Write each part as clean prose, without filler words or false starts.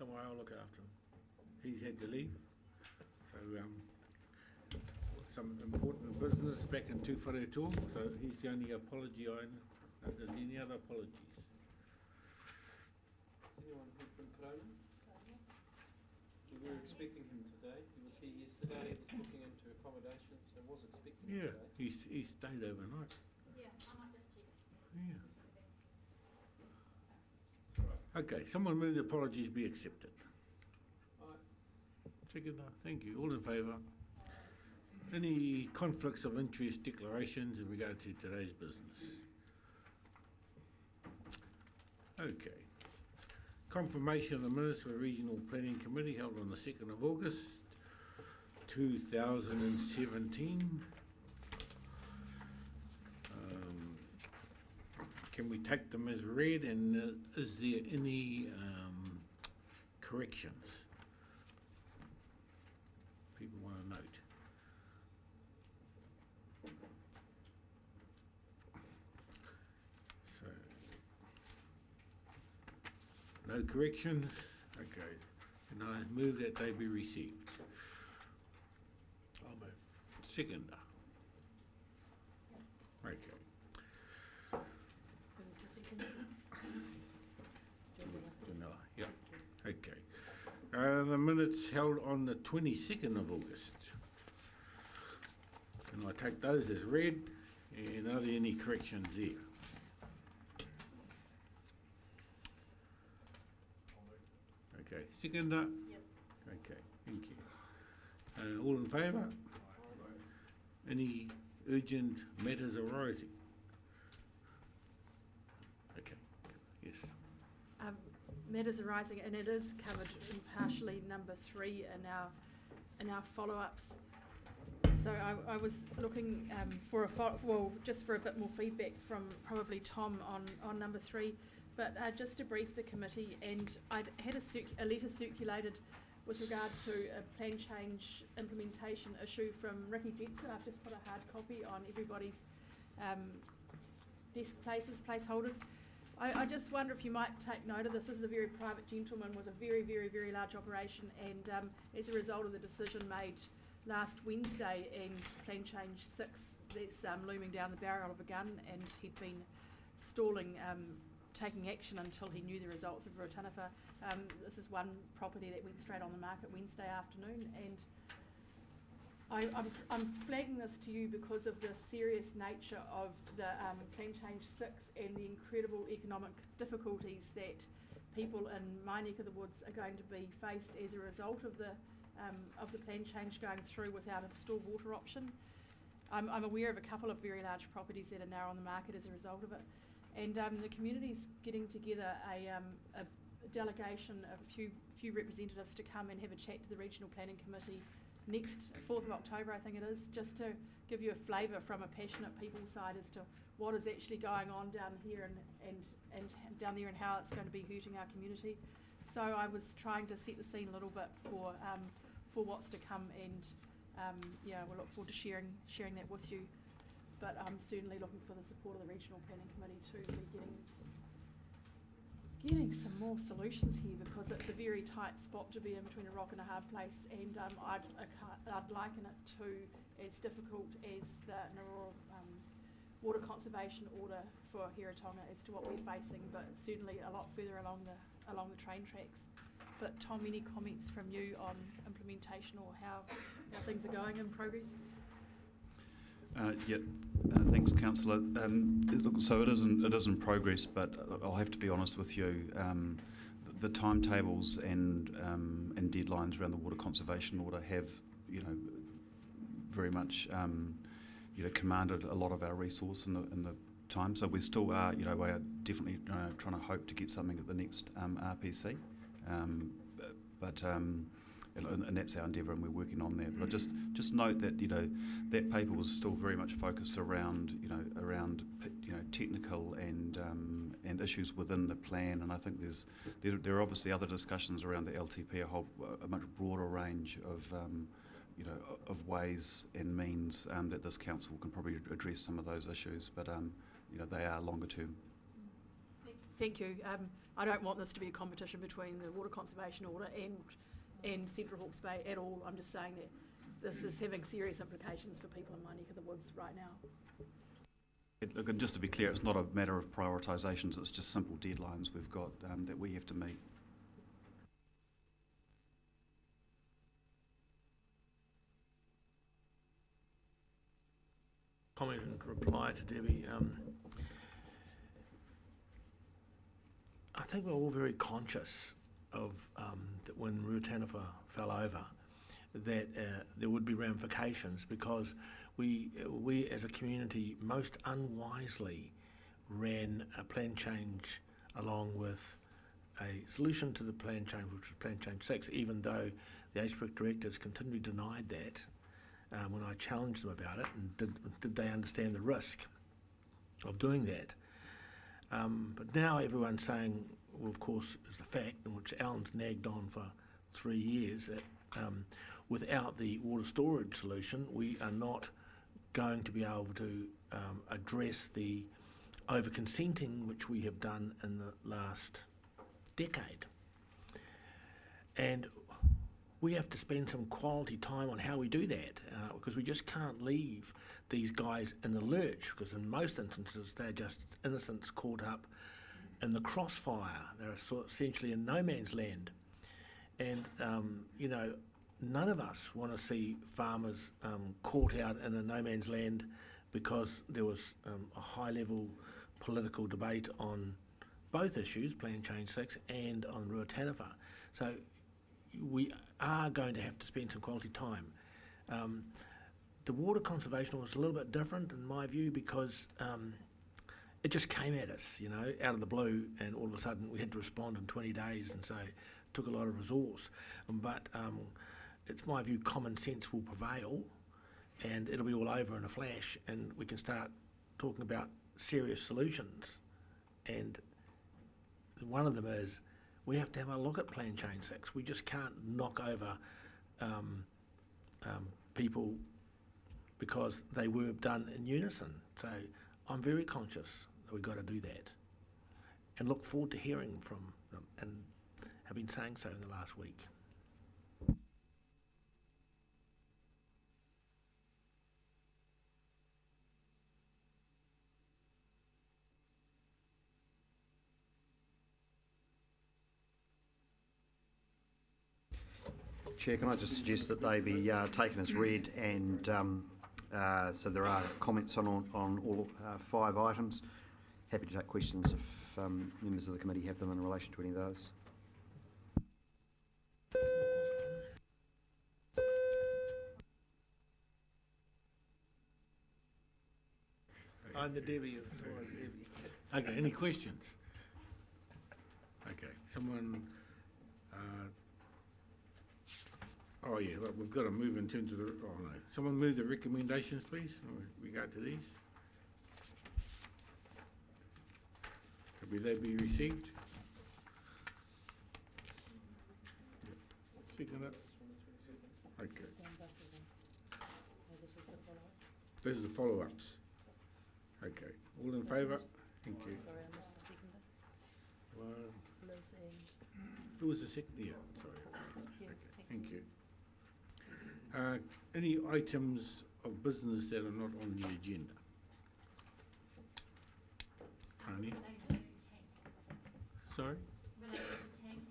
Don't worry, I'll look after him. He's had to leave. So, some important business back in Heretaunga, so he's the only apology I know. There's any other apologies? Anyone heard from Corona? We were expecting him today. He was here yesterday. He was looking into accommodation, so I was expecting him today. He stayed overnight. Yeah, I might just keep it. Yeah. Okay, someone move the apologies be accepted. Aye. Second, thank you. All in favour? Any conflicts of interest declarations in regard to today's business? Okay. Confirmation of the minutes for Regional Planning Committee held on the 2nd of August 2017. Can we take them as read, and is there any corrections people want to note? So, no corrections? Okay. And I move that they be received. I'll move. Seconder. Okay. Janella, yeah. Okay. The minutes held on the 22nd of August. Can I take those as read? And are there any corrections there? Okay, seconder? Yep. Okay, thank you. All in favour? Any urgent matters arising? Okay, yes. Matters arising, and it is covered in partially number 3 in our follow-ups. So I was looking just for a bit more feedback from probably Tom on number 3, but just to brief the committee, and I'd had a letter circulated with regard to a plan change implementation issue from Ricky Jetson. I've just put a hard copy on everybody's desk placeholders. I just wonder if you might take note of this. This is a very private gentleman with a very, very, very large operation, and as a result of the decision made last Wednesday and plan change 6 that's looming down the barrel of a gun, and he'd been stalling taking action until he knew the results of Heretaunga. This is one property that went straight on the market Wednesday afternoon, and I'm flagging this to you because of the serious nature of the plan change 6 and the incredible economic difficulties that people in my neck of the woods are going to be faced as a result of the plan change going through without a store water option. I'm aware of a couple of very large properties that are now on the market as a result of it, and the community's getting together a delegation of a few representatives to come and have a chat to the Regional Planning Committee next 4th of October, I think it is, just to give you a flavour from a passionate people side as to what is actually going on down here and down there, and how it's going to be hurting our community. So I was trying to set the scene a little bit for what's to come, and we'll look forward to sharing that with you. But I'm certainly looking for the support of the Regional Planning Committee to be getting some more solutions here, because it's a very tight spot to be in between a rock and a hard place, and I'd liken it to as difficult as the Ngāroa water conservation order for Heretaunga as to what we're facing, but certainly a lot further along the train tracks. But Tom, any comments from you on implementation or how things are going in progress? Thanks, Councillor. So it is in progress, but I'll have to be honest with you. The timetables and deadlines around the water conservation order have, very much, commanded a lot of our resource in the time. So we still are, we are definitely trying to hope to get something at the next RPC. And that's our endeavour, and we're working on that. But I just note that that paper was still very much focused around technical and issues within the plan. And I think there are obviously other discussions around the LTP, a much broader range of ways and means that this council can probably address some of those issues. But they are longer term. Thank you. Thank you. I don't want this to be a competition between the Water Conservation Order and Central Hawke's Bay at all. I'm just saying that this is having serious implications for people in my neck of the woods right now. Look, and just to be clear, it's not a matter of prioritisations, it's just simple deadlines we've got that we have to meet. Comment and reply to Debbie. I think we're all very conscious of that when Heretaunga fell over, that there would be ramifications, because we as a community most unwisely ran a plan change along with a solution to the plan change, which was Plan Change 6, even though the ASPRIC directors continually denied that when I challenged them about it, and did they understand the risk of doing that. But now everyone's saying, well, of course, is the fact, in which Alan's nagged on for 3 years, that without the water storage solution, we are not going to be able to address the over-consenting which we have done in the last decade. And we have to spend some quality time on how we do that, because we just can't leave these guys in the lurch, because in most instances they're just innocents caught up in the crossfire. They're essentially in no man's land. And, you know, none of us want to see farmers caught out in a no man's land because there was a high-level political debate on both issues, Plan Change 6 and on Heretaunga. So we are going to have to spend some quality time. The water conservation was a little bit different in my view, because it just came at us, you know, out of the blue, and all of a sudden we had to respond in 20 days, and so it took a lot of resource. But it's my view common sense will prevail, and it'll be all over in a flash, and we can start talking about serious solutions. And one of them is we have to have a look at Plan Change 6. We just can't knock over people because they were done in unison. So I'm very conscious that we've got to do that, and look forward to hearing from them, and have been saying so in the last week. Chair, can I just suggest that they be taken as read, and so there are comments on all 5 items. Happy to take questions if members of the committee have them in relation to any of those. I'm the Debbie. Okay, any questions? Okay, someone... oh yeah, well, we've got to move in terms of the... Oh no. Someone move the recommendations, please, in regard to these. Will they be received? Second up. Okay. Those are the follow-ups. Okay. All in favour? Thank you. Sorry, I missed the second bit. One. Liz and... Who was the second? Yeah, sorry. Yeah, Okay, thank you. Any items of business that are not on the agenda? Honey? Sorry? Related to tank.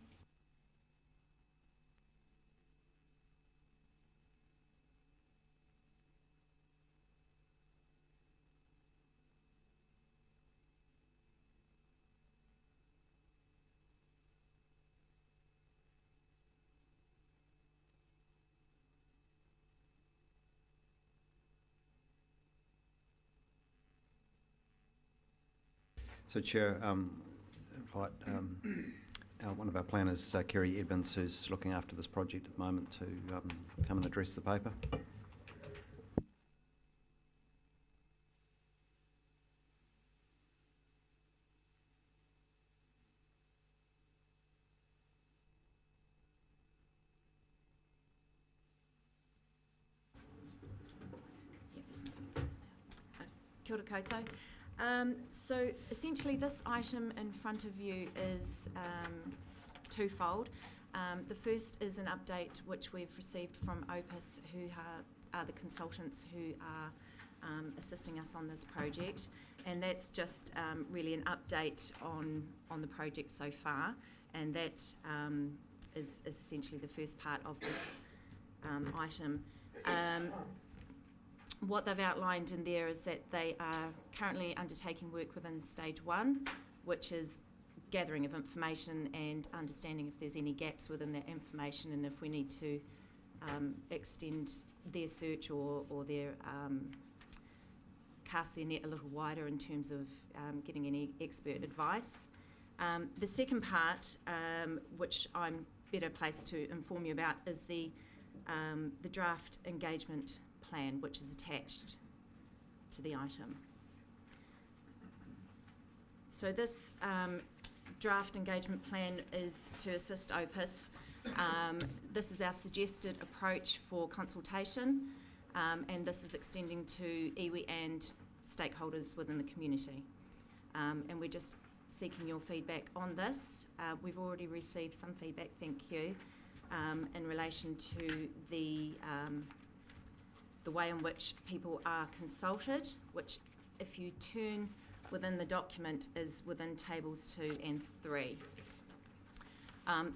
So, Chair, one of our planners, Kerry Edmonds, who's looking after this project at the moment, to come and address the paper. Kia ora koutou. So essentially this item in front of you is twofold. The first is an update which we've received from Opus, who are the consultants who are assisting us on this project, and that's just really an update on the project so far, and that is essentially the first part of this item. What they've outlined in there is that they are currently undertaking work within stage 1, which is gathering of information and understanding if there's any gaps within that information, and if we need to extend their search or their cast their net a little wider in terms of getting any expert advice. The second part, which I'm better placed to inform you about, is the draft engagement plan, which is attached to the item. So this draft engagement plan is to assist Opus. This is our suggested approach for consultation, and this is extending to iwi and stakeholders within the community. And we're just seeking your feedback on this. We've already received some feedback, thank you, in relation to the way in which people are consulted, which, if you turn within the document, is within tables 2 and 3.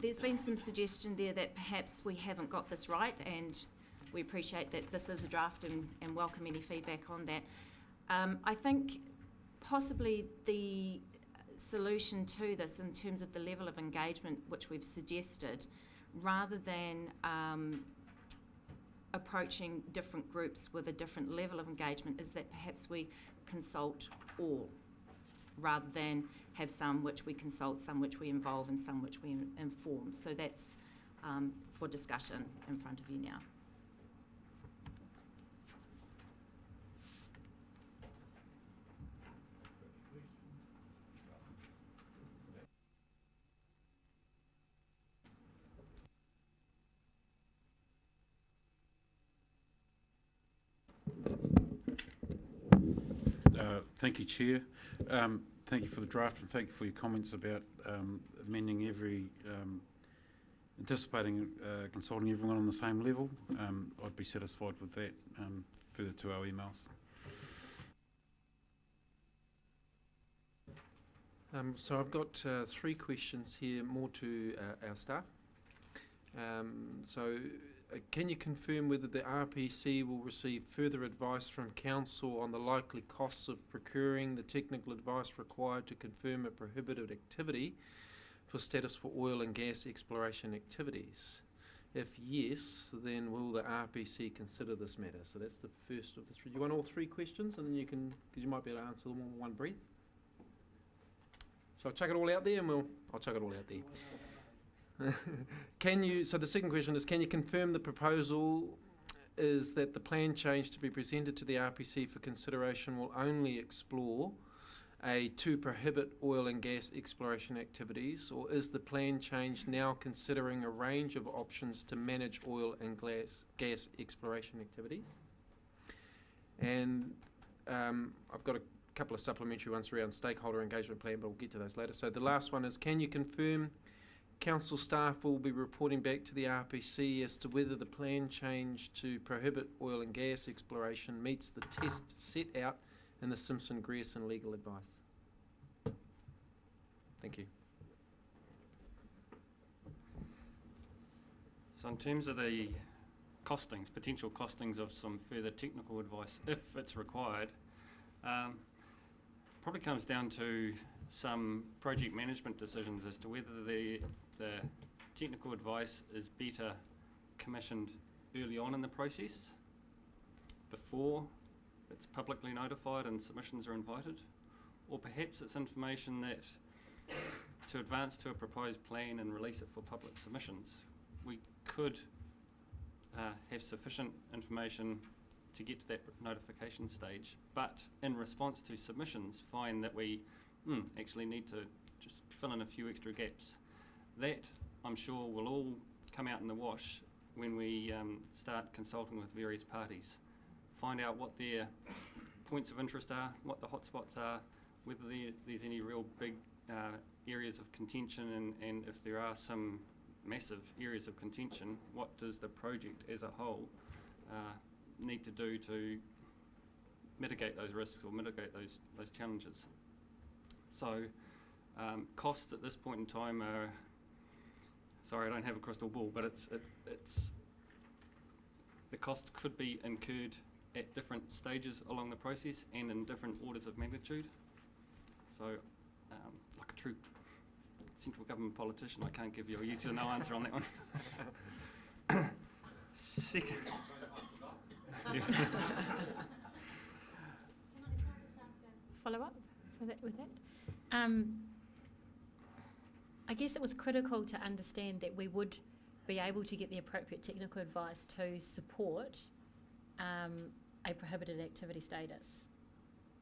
There's been some suggestion there that perhaps we haven't got this right, and we appreciate that this is a draft and welcome any feedback on that. I think possibly the solution to this in terms of the level of engagement which we've suggested, rather than approaching different groups with a different level of engagement, is that perhaps we consult all, rather than have some which we consult, some which we involve, and some which we inform. So that's for discussion in front of you now. Thank you, Chair. Thank you for the draft, and thank you for your comments about amending anticipating consulting everyone on the same level. I'd be satisfied with that further to our emails. So I've got 3 questions here, more to our staff. Can you confirm whether the RPC will receive further advice from Council on the likely costs of procuring the technical advice required to confirm a prohibited activity for status for oil and gas exploration activities? If yes, then will the RPC consider this matter? So that's the first of the 3. Do you want all 3 questions, and then you can, because you might be able to answer them all in one breath? So I'll chuck it all out there, and I'll chuck it all out there. So the second question is, can you confirm the proposal is that the plan change to be presented to the RPC for consideration will only explore to prohibit oil and gas exploration activities, or is the plan change now considering a range of options to manage oil and gas exploration activities? And I've got a couple of supplementary ones around stakeholder engagement plan, but we'll get to those later. So the last one is, can you confirm Council staff will be reporting back to the RPC as to whether the plan change to prohibit oil and gas exploration meets the test set out in the Simpson-Grierson legal advice? Thank you. So in terms of the costings, potential costings of some further technical advice, if it's required, probably comes down to some project management decisions as to whether the technical advice is better commissioned early on in the process, before it's publicly notified and submissions are invited, or perhaps it's information that to advance to a proposed plan and release it for public submissions, we could have sufficient information to get to that notification stage, but in response to submissions find that we actually need to just fill in a few extra gaps. That, I'm sure, will all come out in the wash when we start consulting with various parties. Find out what their points of interest are, what the hotspots are, whether there's any real big areas of contention, and if there are some massive areas of contention, what does the project as a whole need to do to mitigate those risks or mitigate those challenges. So costs at this point in time are, sorry, I don't have a crystal ball, but it's the cost could be incurred at different stages along the process and in different orders of magnitude. So like a true central government politician, I can't give you a yes or no answer on that one. Second. Yeah. Follow up with that? I guess it was critical to understand that we would be able to get the appropriate technical advice to support a prohibited activity status.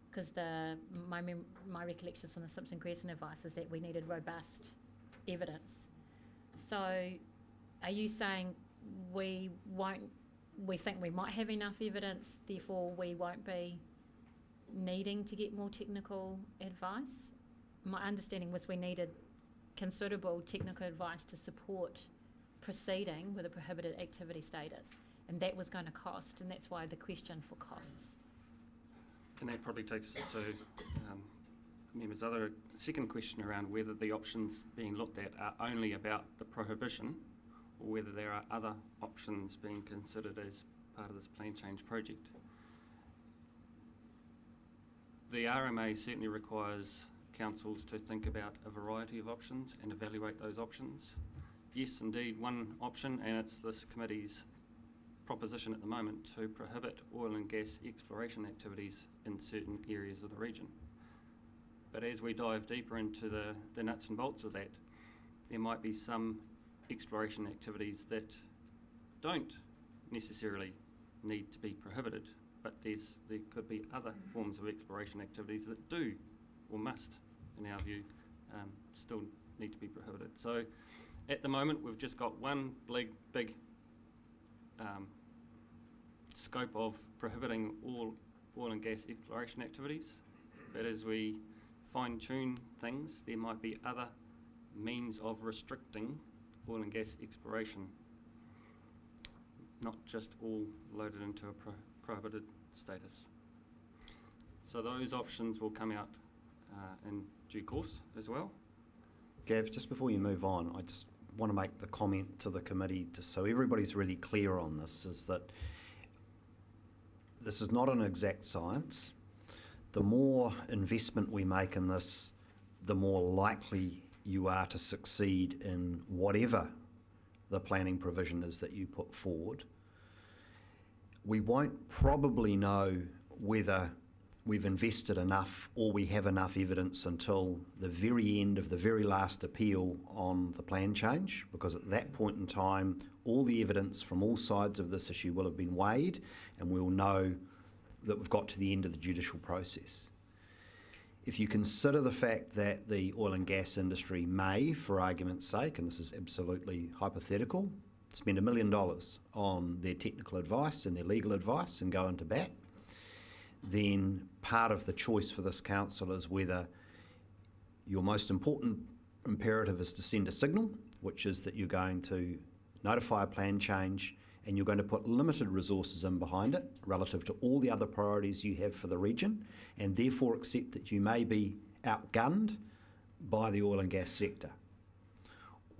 Because my recollections from the Simpson Grierson advice is that we needed robust evidence. So are you saying we think we might have enough evidence, therefore we won't be needing to get more technical advice? My understanding was we needed considerable technical advice to support proceeding with a prohibited activity status, and that was going to cost, and that's why the question for costs. And that probably takes us to members' other second question around whether the options being looked at are only about the prohibition, or whether there are other options being considered as part of this plan change project. The RMA certainly requires councils to think about a variety of options and evaluate those options. Yes, indeed, one option, and it's this committee's proposition at the moment, to prohibit oil and gas exploration activities in certain areas of the region. But as we dive deeper into the nuts and bolts of that, there might be some exploration activities that don't necessarily need to be prohibited, but there could be other forms of exploration activities that do or must, in our view, still need to be prohibited. So at the moment we've just got one big scope of prohibiting all oil and gas exploration activities, but as we fine-tune things, there might be other means of restricting oil and gas exploration, not just all loaded into a prohibited status. So those options will come out in due course as well. Gav, just before you move on, I just want to make the comment to the committee, just so everybody's really clear on this, is that this is not an exact science. The more investment we make in this, the more likely you are to succeed in whatever the planning provision is that you put forward. We won't probably know whether we've invested enough or we have enough evidence until the very end of the very last appeal on the plan change, because at that point in time, all the evidence from all sides of this issue will have been weighed, and we'll know that we've got to the end of the judicial process. If you consider the fact that the oil and gas industry may, for argument's sake, and this is absolutely hypothetical, spend $1 million on their technical advice and their legal advice and go into bat, then part of the choice for this council is whether your most important imperative is to send a signal, which is that you're going to notify a plan change and you're going to put limited resources in behind it relative to all the other priorities you have for the region, and therefore accept that you may be outgunned by the oil and gas sector.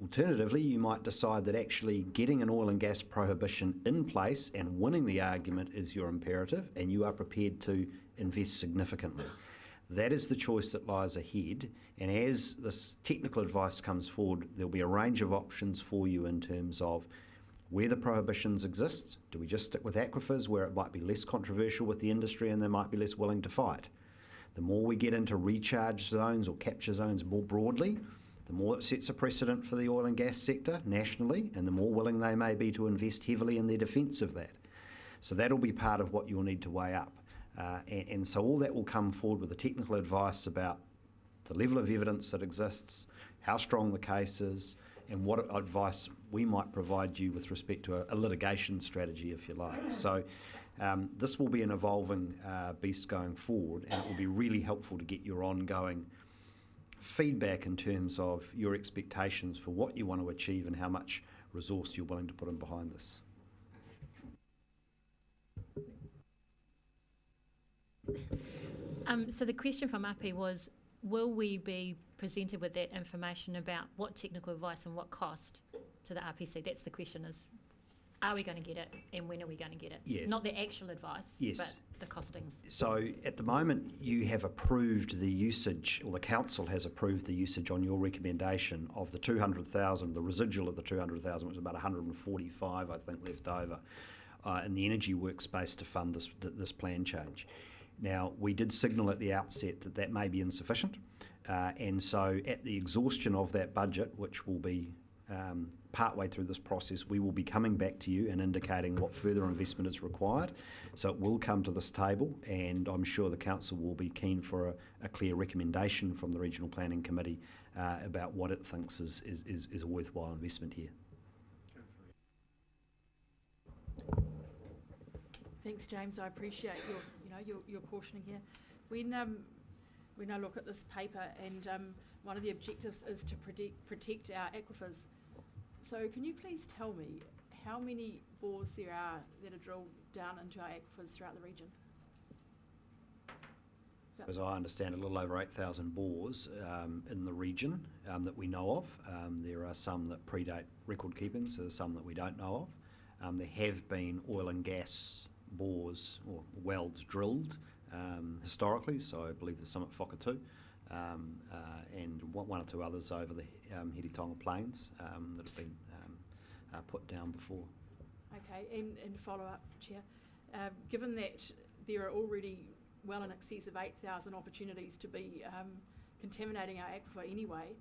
Alternatively, you might decide that actually getting an oil and gas prohibition in place and winning the argument is your imperative, and you are prepared to invest significantly. That is the choice that lies ahead, and as this technical advice comes forward, there'll be a range of options for you in terms of where the prohibitions exist. Do we just stick with aquifers where it might be less controversial with the industry and they might be less willing to fight? The more we get into recharge zones or capture zones more broadly, the more it sets a precedent for the oil and gas sector nationally, and the more willing they may be to invest heavily in their defence of that. So that'll be part of what you'll need to weigh up. And so all that will come forward with the technical advice about the level of evidence that exists, how strong the case is, and what advice we might provide you with respect to a litigation strategy, if you like. So this will be an evolving beast going forward, and it will be really helpful to get your ongoing feedback in terms of your expectations for what you want to achieve and how much resource you're willing to put in behind this. So the question from Api was, will we be presented with that information about what technical advice and what cost to the RPC? That's the question, is are we going to get it and when are we going to get it? Yeah. Not the actual advice, Yes. but the costings. So at the moment you have approved the usage, or the council has approved the usage on your recommendation of the 200,000, the residual of the 200,000, which is about 145 I think left over in the energy workspace to fund this plan change. Now, we did signal at the outset that that may be insufficient, and so at the exhaustion of that budget, which will be partway through this process, we will be coming back to you and indicating what further investment is required. So it will come to this table, and I'm sure the council will be keen for a clear recommendation from the Regional Planning Committee about what it thinks is a worthwhile investment here. Thanks, James. I appreciate your cautioning here. When I look at this paper, and one of the objectives is to protect our aquifers. So can you please tell me how many bores there are that are drilled down into our aquifers throughout the region? As I understand, a little over 8,000 bores in the region that we know of. There are some that predate record keeping, so there's some that we don't know of. There have been oil and gas bores or wells drilled historically, so I believe there's some at Whakatū, and one or two others over the Heretaunga plains that have been put down before. Okay, and follow up, Chair. Given that there are already well in excess of 8,000 opportunities to be contaminating our aquifer anyway,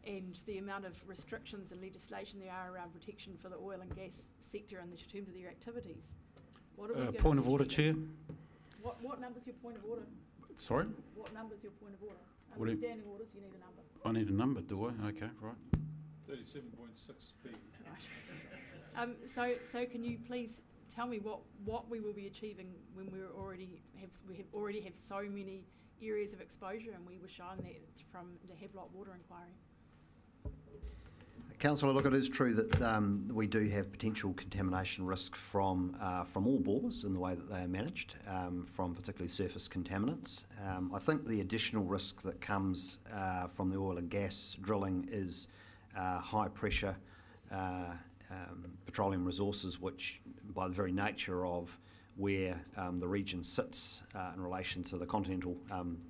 and the amount of restrictions and legislation there are around protection for the oil and gas sector in terms of their activities, what are we going Point to of order, achieve? Chair. What number's your point of order? Sorry? What number's your point of order? What do you- Understanding orders, you need a number. I need a number, do I? Okay, right. 37.6B. So can you please tell me what we will be achieving when we already have so many areas of exposure, and we were shown that from the Havelock water inquiry? Councillor, look, it is true that we do have potential contamination risk from all bores in the way that they are managed, from particularly surface contaminants. I think the additional risk that comes from the oil and gas drilling is high pressure petroleum resources, which by the very nature of where the region sits in relation to the continental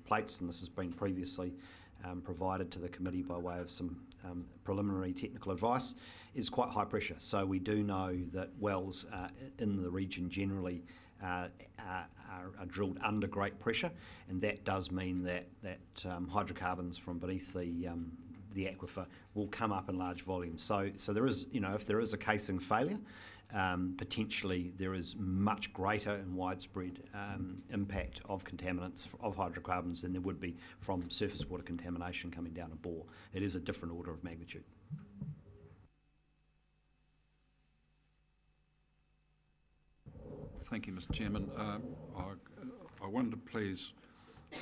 plates, and this has been previously provided to the committee by way of some preliminary technical advice, is quite high pressure. So we do know that wells in the region generally are drilled under great pressure, and that does mean that hydrocarbons from beneath the aquifer will come up in large volumes. So there is, if there is a casing failure, potentially there is much greater and widespread impact of contaminants of hydrocarbons than there would be from surface water contamination coming down a bore. It is a different order of magnitude. Thank you, Mr. Chairman. I wonder, please,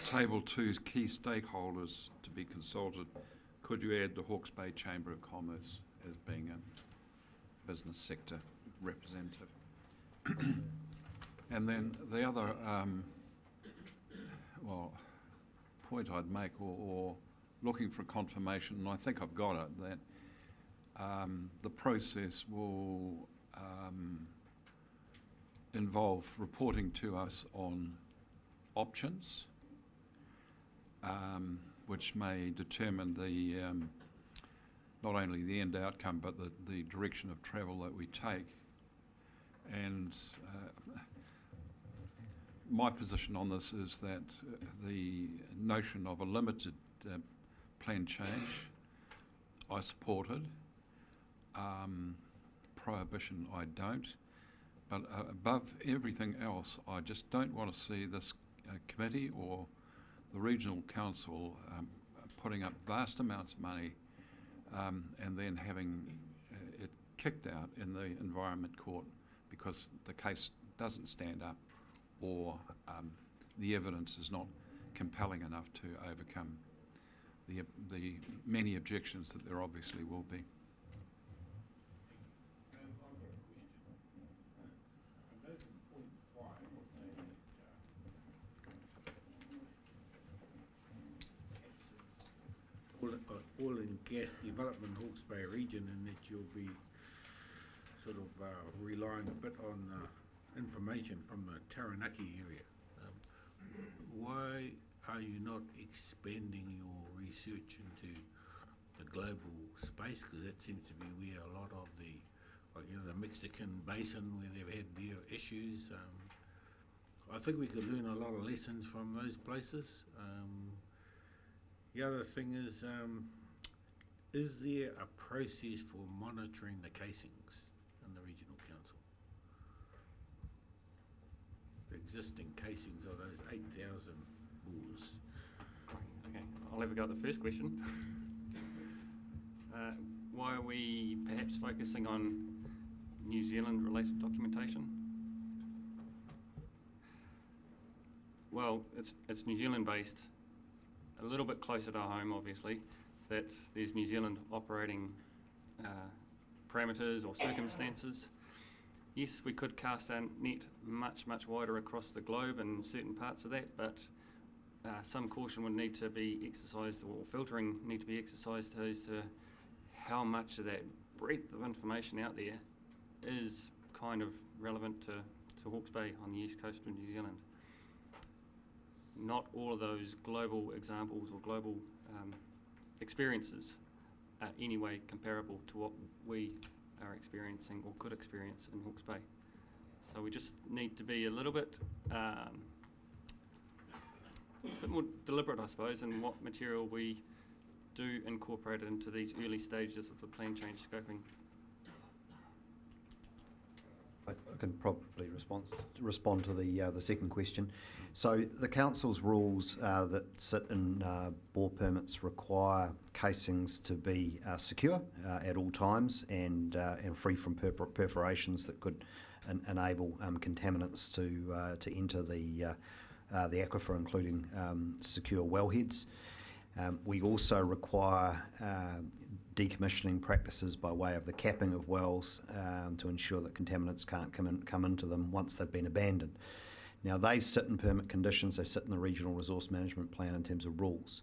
Table 2's key stakeholders to be consulted. Could you add the Hawke's Bay Chamber of Commerce as being a business sector representative? And then the other point I'd make, or looking for confirmation, and I think I've got it, that the process will involve reporting to us on options, which may determine the not only the end outcome but the direction of travel that we take. And my position on this is that the notion of a limited plan change, I supported. Prohibition, I don't. But above everything else, I just don't want to see this committee or the regional council putting up vast amounts of money and then having it kicked out in the Environment Court because the case doesn't stand up, or the evidence is not compelling enough to overcome the many objections that there obviously will be. Oil and gas development Hawke's Bay region, and that you'll be sort of relying a bit on information from the Taranaki area. Why are you not expanding your research into the global space? Because that seems to be where a lot of the, the Mexican basin, where they've had their issues. I think we could learn a lot of lessons from those places. The other thing is there a process for monitoring the casings in the regional council? The existing casings of those 8,000 bores. Okay, I'll have a go at the first question. Why are we perhaps focusing on New Zealand related documentation? Well, it's New Zealand based, a little bit closer to home obviously, that there's New Zealand operating parameters or circumstances. Yes, we could cast our net much wider across the globe in certain parts of that, but some caution would need to be exercised, or filtering need to be exercised as to how much of that breadth of information out there is kind of relevant to Hawke's Bay on the east coast of New Zealand. Not all of those global examples or global experiences are anyway comparable to what we are experiencing or could experience in Hawke's Bay. So we just need to be a little bit more deliberate, I suppose, in what material we do incorporate into these early stages of the plan change scoping. I can probably respond to the second question. So the council's rules that sit in bore permits require casings to be secure at all times and free from perforations that could enable contaminants to enter the aquifer, including secure wellheads. We also require decommissioning practices by way of the capping of wells to ensure that contaminants can't come into them once they've been abandoned. Now, they sit in permit conditions, they sit in the Regional Resource Management Plan in terms of rules.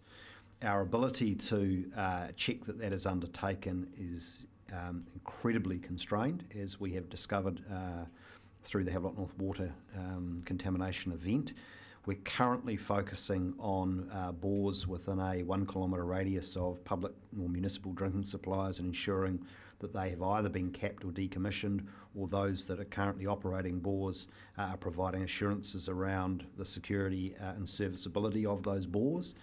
Our ability to check that is undertaken is incredibly constrained, as we have discovered through the Havelock North water contamination event. We're currently focusing on bores within a 1 kilometre radius of public or municipal drinking suppliers and ensuring that they have either been capped or decommissioned, or those that are currently operating bores are providing assurances around the security and serviceability of those bores.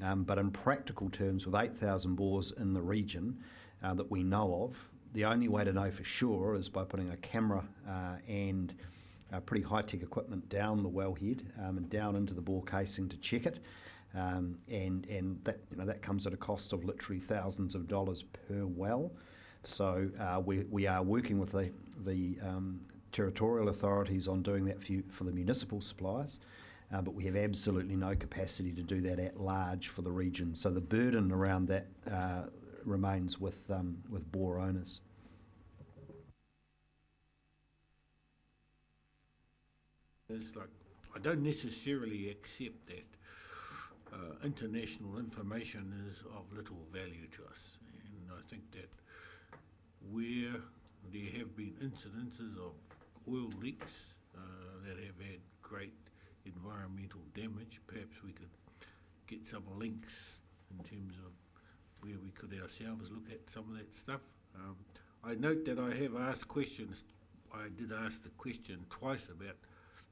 But in practical terms, with 8,000 bores in the region that we know of, the only way to know for sure is by putting a camera and pretty high-tech equipment down the wellhead and down into the bore casing to check it, and that comes at a cost of literally thousands of dollars per well. So we are working with the territorial authorities on doing that for the municipal suppliers, but we have absolutely no capacity to do that at large for the region. So the burden around that remains with bore owners. It's like, I don't necessarily accept that international information is of little value to us. And I think that where there have been incidences of oil leaks that have had great environmental damage, perhaps we could get some links in terms of where we could ourselves look at some of that stuff. I note that I have asked questions. I did ask the question twice about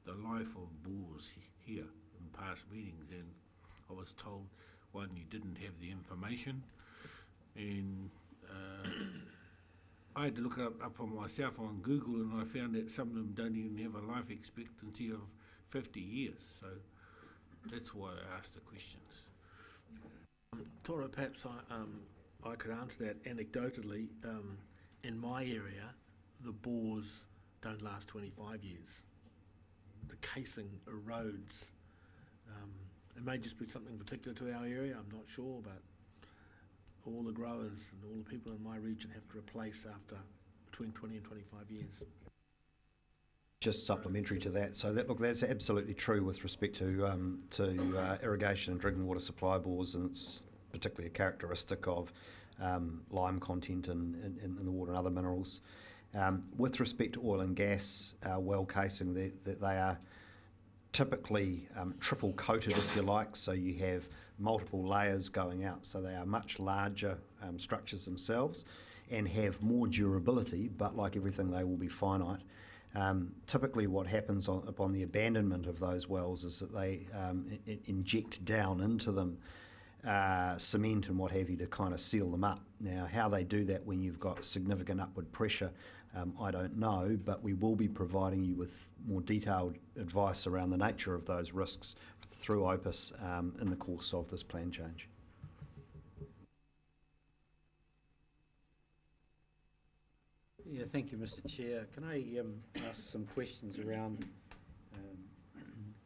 the life of bores here in past meetings, and I was told, one, you didn't have the information, and I had to look up on myself on Google, and I found that some of them don't even have a life expectancy of 50 years, so that's why I asked the questions. Tora, perhaps I could answer that anecdotally. in my area, the bores don't last 25 years. The casing erodes. It may just be something particular to our area, I'm not sure, but all the growers and all the people in my region have to replace after between 20 and 25 years. Just supplementary to that, so that's absolutely true with respect to irrigation and drinking water supply bores, and it's particularly a characteristic of lime content in the water and other minerals. With respect to oil and gas well casing, they are typically triple coated, if you like, so you have multiple layers going out, so they are much larger structures themselves and have more durability, but like everything, they will be finite. Typically what happens upon the abandonment of those wells is that they inject down into them cement and what have you to kind of seal them up. Now, how they do that when you've got significant upward pressure, I don't know, but we will be providing you with more detailed advice around the nature of those risks through OPIS in the course of this plan change. Yeah, thank you, Mr. Chair. Can I ask some questions around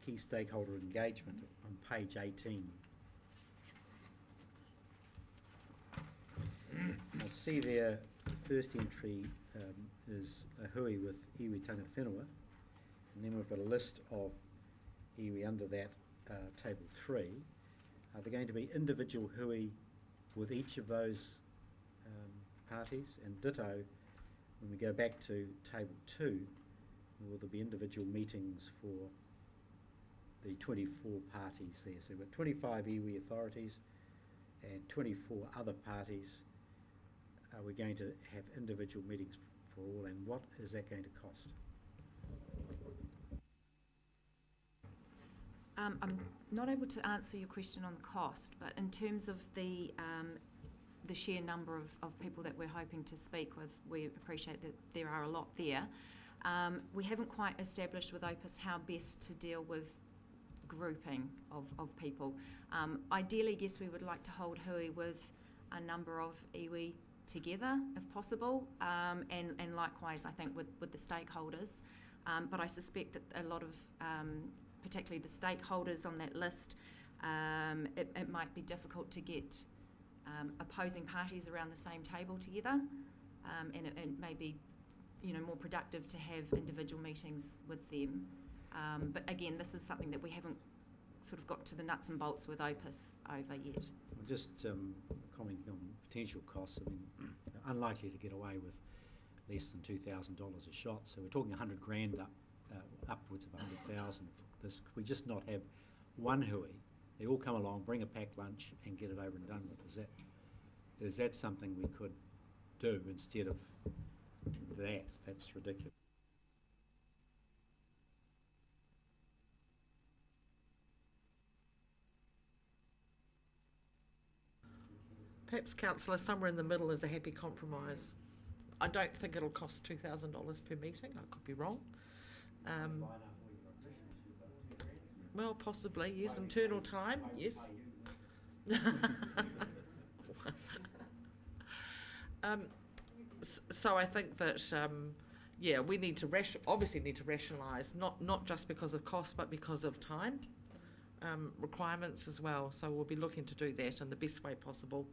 key stakeholder engagement on page 18? I see there, first entry is a hui with iwi tanga whenua, and then we've got a list of iwi under that, table 3. Are there going to be individual hui with each of those parties? And ditto, when we go back to table 2, will there be individual meetings for the 24 parties there? So we've got 25 iwi authorities and 24 other parties. Are we going to have individual meetings for all, and what is that going to cost? I'm not able to answer your question on the cost, but in terms of the sheer number of people that we're hoping to speak with, we appreciate that there are a lot there. We haven't quite established with OPIS how best to deal with grouping of people. Ideally, yes, we would like to hold hui with a number of iwi together, if possible, and likewise, I think, with the stakeholders. But I suspect that a lot of, particularly the stakeholders on that list, it might be difficult to get opposing parties around the same table together, and it may be, more productive to have individual meetings with them. But again, this is something that we haven't sort of got to the nuts and bolts with OPIS over yet. Just commenting on potential costs. I mean, unlikely to get away with less than $2,000 a shot. So we're talking 100 grand upwards of 100,000 for this. We just not have one hui. They all come along, bring a packed lunch, and get it over and done with. Is that something we could do instead of that? That's ridiculous. Perhaps, councillor, somewhere in the middle is a happy compromise. I don't think it'll cost $2,000 per meeting. I could be wrong. Well, possibly, yes. Internal time, yes. So I think that, we need to obviously need to rationalise, not just because of cost, but because of time requirements as well. So we'll be looking to do that in the best way possible,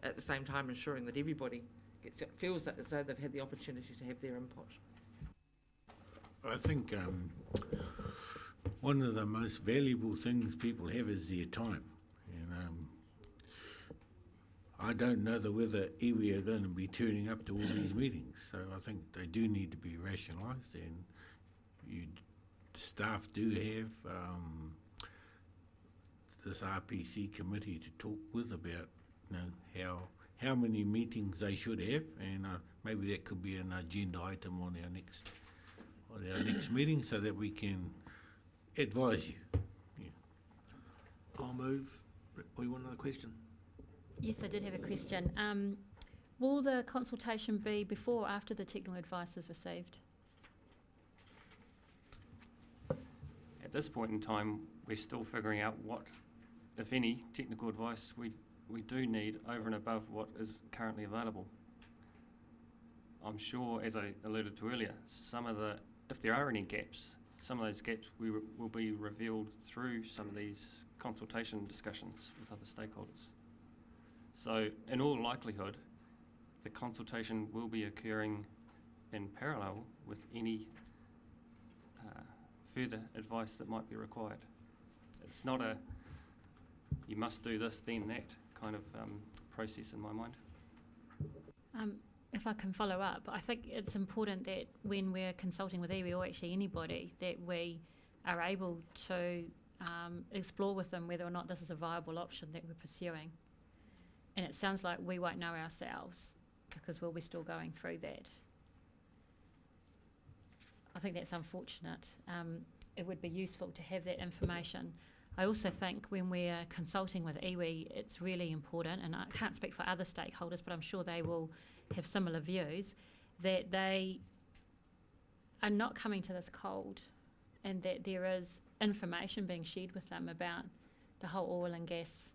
at the same time ensuring that everybody feels that as though they've had the opportunity to have their input. I think one of the most valuable things people have is their time. And I don't know whether iwi are going to be turning up to all these meetings, so I think they do need to be rationalised, and staff do have this RPC committee to talk with about how many meetings they should have, and maybe that could be an agenda item on our next meeting, so that we can advise you. Yeah. I'll move. We want another question? Yes, I did have a question. Will the consultation be before or after the technical advice is received? At this point in time, we're still figuring out what, if any, technical advice we do need over and above what is currently available. I'm sure, as I alluded to earlier, if there are any gaps, some of those gaps will be revealed through some of these consultation discussions with other stakeholders. So in all likelihood, the consultation will be occurring in parallel with any further advice that might be required. It's not a you must do this, then that kind of process in my mind. If I can follow up, I think it's important that when we're consulting with iwi, or actually anybody, that we are able to explore with them whether or not this is a viable option that we're pursuing. And it sounds like we won't know ourselves because we'll be still going through that. I think that's unfortunate. It would be useful to have that information. I also think when we're consulting with iwi, it's really important, and I can't speak for other stakeholders, but I'm sure they will have similar views, that they are not coming to this cold, and that there is information being shared with them about the whole oil and gas,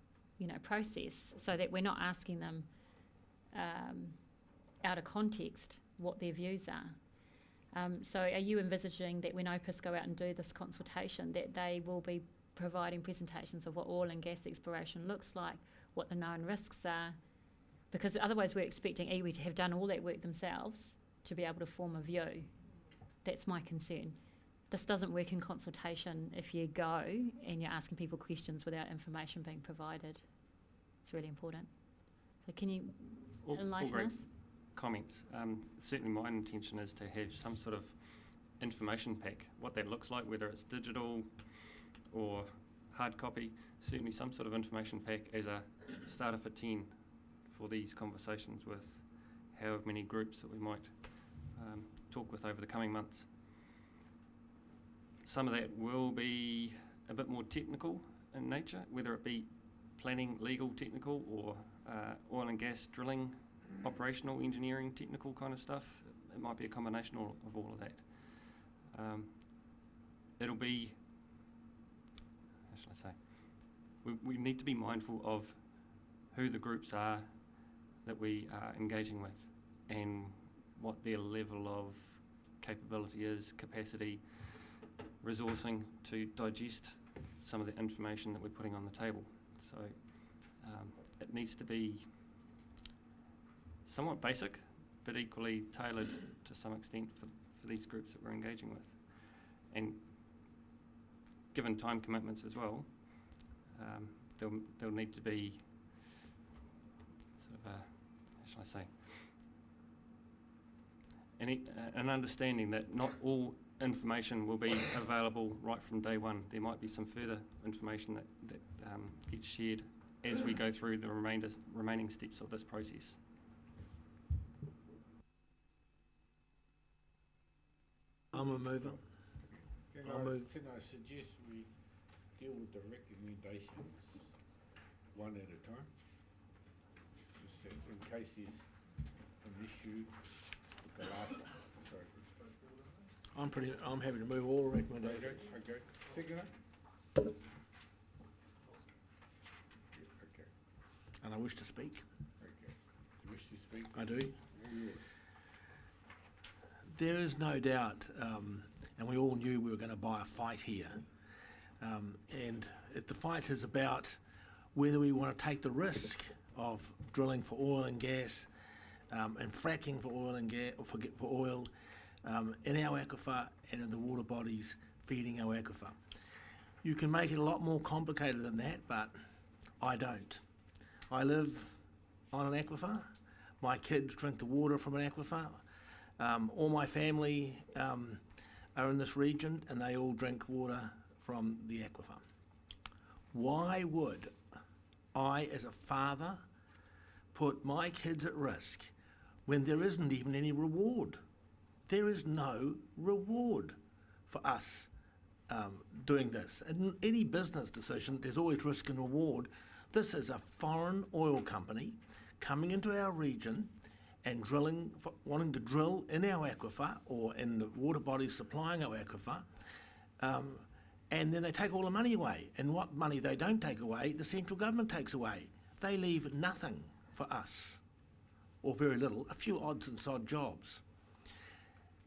process, so that we're not asking them out of context what their views are. So are you envisaging that when OPIS go out and do this consultation, that they will be providing presentations of what oil and gas exploration looks like, what the known risks are? Because otherwise we're expecting iwi to have done all that work themselves to be able to form a view. That's my concern. This doesn't work in consultation if you go and you're asking people questions without information being provided. It's really important. So can you enlighten us? Comments. Certainly my intention is to have some sort of information pack, what that looks like, whether it's digital or hard copy, certainly some sort of information pack as a starter for 10 for these conversations with however many groups that we might talk with over the coming months. Some of that will be a bit more technical in nature, whether it be planning, legal, technical, or oil and gas drilling, operational, engineering, technical kind of stuff. It might be a combination of all of that. It'll be, how should I say, we need to be mindful of who the groups are that we are engaging with and what their level of capability is, capacity, resourcing to digest some of the information that we're putting on the table. So it needs to be somewhat basic, but equally tailored to some extent for these groups that we're engaging with. And given time commitments as well, there'll need to be sort of a, how shall I say, an understanding that not all information will be available right from day one. There might be some further information that gets shared as we go through the remaining steps of this process. I'm a mover. Can I suggest we deal with the recommendations one at a time? Just in case there's an issue with the last one. Sorry. I'm happy to move all recommendations. Okay. Seconder? Okay. And I wish to speak. Okay. You wish to speak? I do. All yours. There is no doubt, and we all knew we were going to buy a fight here. And the fight is about whether we want to take the risk of drilling for oil and gas and fracking for oil and gas, or for oil in our aquifer and in the water bodies feeding our aquifer. You can make it a lot more complicated than that, but I don't. I live on an aquifer. My kids drink the water from an aquifer. All my family are in this region and they all drink water from the aquifer. Why would I, as a father, put my kids at risk when there isn't even any reward? There is no reward for us doing this. In any business decision, there's always risk and reward. This is a foreign oil company coming into our region and wanting to drill in our aquifer or in the water bodies supplying our aquifer, and then they take all the money away. And what money they don't take away, the central government takes away. They leave nothing for us. or very little, a few odds and sod jobs.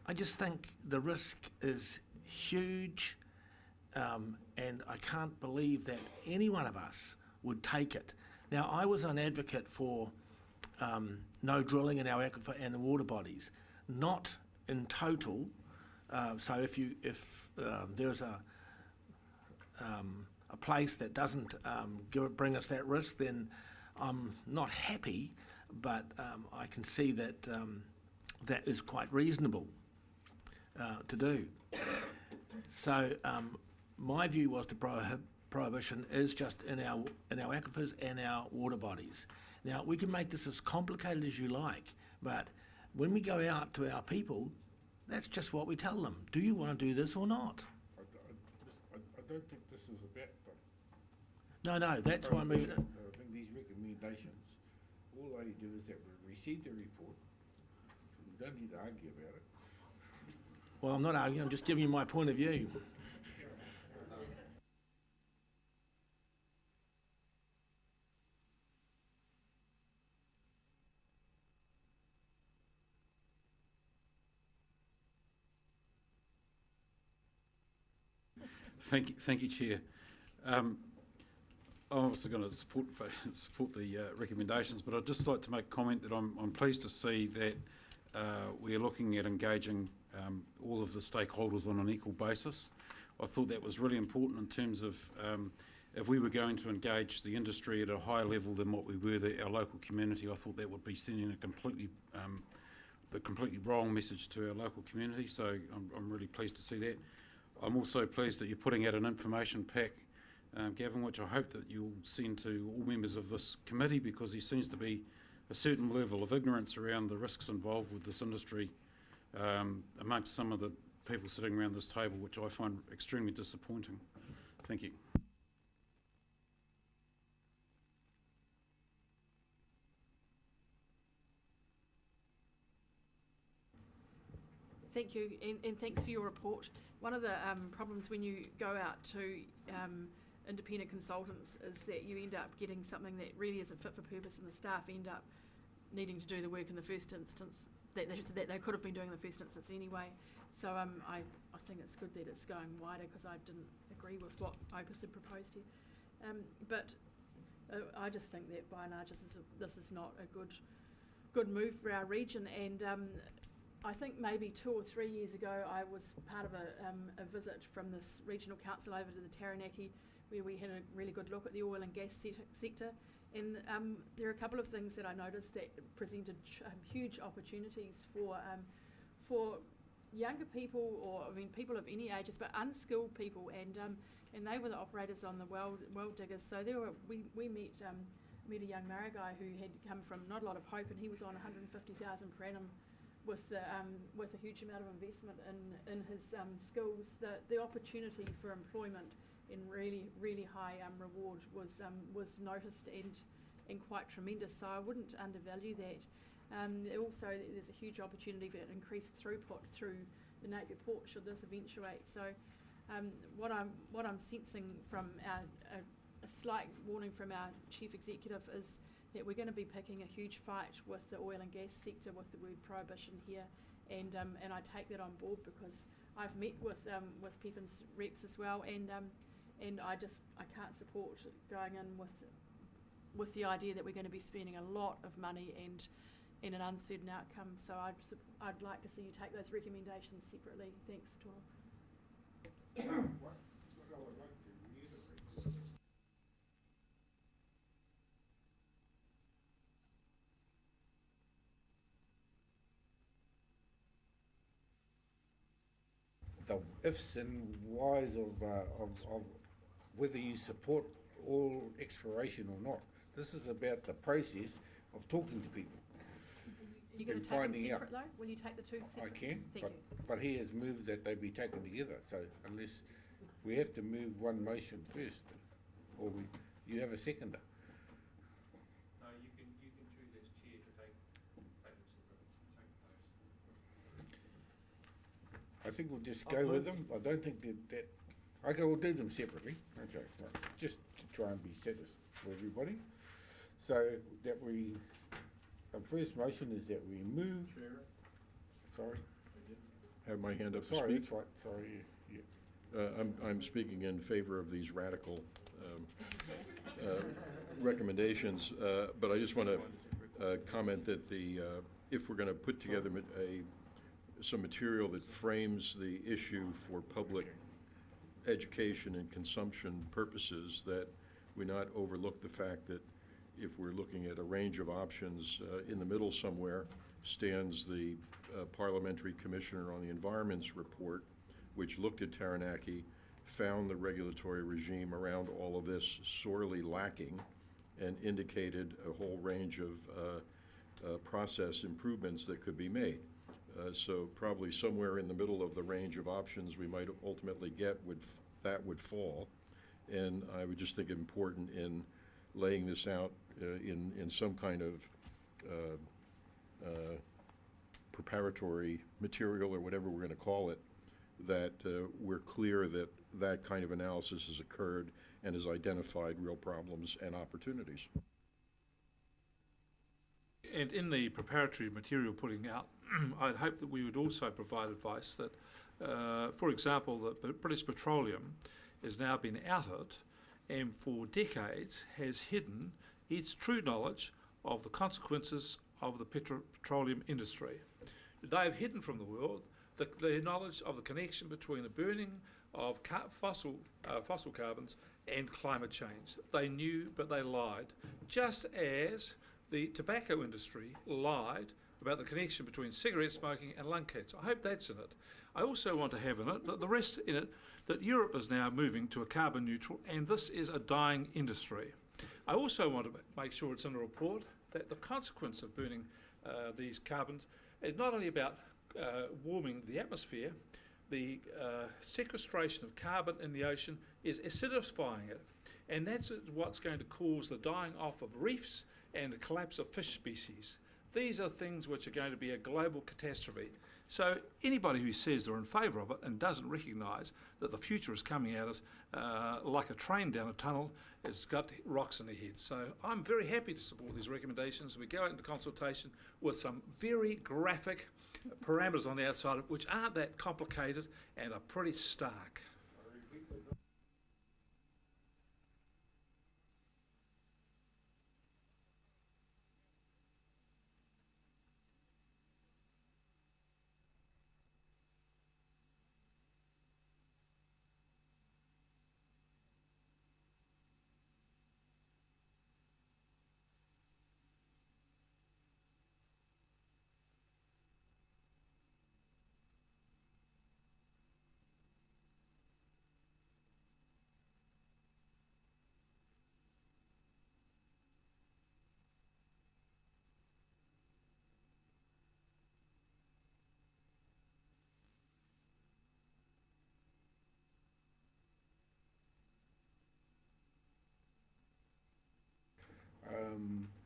I just think the risk is huge, and I can't believe that any one of us would take it. Now, I was an advocate for no drilling in our aquifer and the water bodies, not in total. So if there's a place that doesn't bring us that risk, then I'm not happy, but I can see that that is quite reasonable to do. So my view was the prohibition is just in our aquifers and our water bodies. Now, we can make this as complicated as you like, but when we go out to our people, that's just what we tell them. Do you want to do this or not? I don't think this is about No, that's why I mean. I think these recommendations, all they do is that we receive the report. We don't need to argue about it. Well, I'm not arguing, I'm just giving you my point of view. Thank you, Chair. I'm also going to support the recommendations, but I'd just like to make a comment that I'm pleased to see that we are looking at engaging all of the stakeholders on an equal basis. I thought that was really important in terms of if we were going to engage the industry at a higher level than what we were our local community. I thought that would be sending a completely wrong message to our local community. So I'm really pleased to see that. I'm also pleased that you're putting out an information pack, Gavin, which I hope that you'll send to all members of this committee, because there seems to be a certain level of ignorance around the risks involved with this industry amongst some of the people sitting around this table, which I find extremely disappointing. Thank you. Thank you, and thanks for your report. One of the problems when you go out to independent consultants is that you end up getting something that really isn't fit for purpose, and the staff end up needing to do the work in the first instance that they could have been doing in the first instance anyway. So I think it's good that it's going wider, because I didn't agree with what Opus had proposed here. But I just think that by and large this is not a good move for our region. And I think maybe 2 or 3 years ago I was part of a visit from this regional council over to the Taranaki, where we had a really good look at the oil and gas sector. And there are a couple of things that I noticed that presented huge opportunities for younger people, or people of any ages, but unskilled people, and they were the operators on the well diggers. So we met a young Mara guy who had come from not a lot of hope, and he was on 150,000 per annum with a huge amount of investment in his skills. The opportunity for employment in really high reward was noticed and quite tremendous. So I wouldn't undervalue that. Also, there's a huge opportunity for increased throughput through the Napier Port should this eventuate. So what I'm sensing from a slight warning from our chief executive is that we're going to be picking a huge fight with the oil and gas sector with the word prohibition here, and I take that on board, because I've met with Pepin's reps as well, and I can't support going in with the idea that we're going to be spending a lot of money and an uncertain outcome. So I'd like to see you take those recommendations separately. Thanks, Tora. What I would like to reiterate, the ifs and whys of whether you support oil exploration or not. This is about the process of talking to people. Are you going to take them separate though? Will you take the two separate? I can, Thank you. but he has moved that they be taken together. So unless we have to move one motion first, or you have a seconder. No, you can choose as chair to take them separate. I think we'll just go with them. I don't think that okay, we'll do them separately. Okay, right. Just to try and be satisfied for everybody. So that we first motion is that we move. Sorry, Have my hand up to sorry, speak. that's right, sorry. I'm speaking in favor of these radical recommendations, but I just want to comment that if we're going to put together some material that frames the issue for public education and consumption purposes, that we not overlook the fact that if we're looking at a range of options, in the middle somewhere stands the Parliamentary Commissioner on the Environment's report, which looked at Taranaki, found the regulatory regime around all of this sorely lacking, and indicated a whole range of process improvements that could be made. So probably somewhere in the middle of the range of options we might ultimately get would fall. And I would just think it important in laying this out in some kind of preparatory material or whatever we're going to call it, that we're clear that that kind of analysis has occurred and has identified real problems and opportunities. And in the preparatory material putting out, I'd hope that we would also provide advice that, for example, that British Petroleum has now been outed and for decades has hidden its true knowledge of consequences of the petroleum industry. They have hidden from the world the knowledge of the connection between the burning of fossil carbons and climate change. They knew, but they lied. Just as the tobacco industry lied about the connection between cigarette smoking and lung cancer. I hope that's in it. I also want to have in it, the rest in it, that Europe is now moving to a carbon neutral, and this is a dying industry. I also want to make sure it's in the report that the consequence of burning these carbons is not only about warming the atmosphere, the sequestration of carbon in the ocean is acidifying it. And that's what's going to cause the dying off of reefs and the collapse of fish species. These are things which are going to be a global catastrophe. So anybody who says they're in favour of it and doesn't recognise that the future is coming at us like a train down a tunnel has got rocks in their heads. So I'm very happy to support these recommendations. We go out into consultation with some very graphic parameters on the outside, which aren't that complicated and are pretty stark.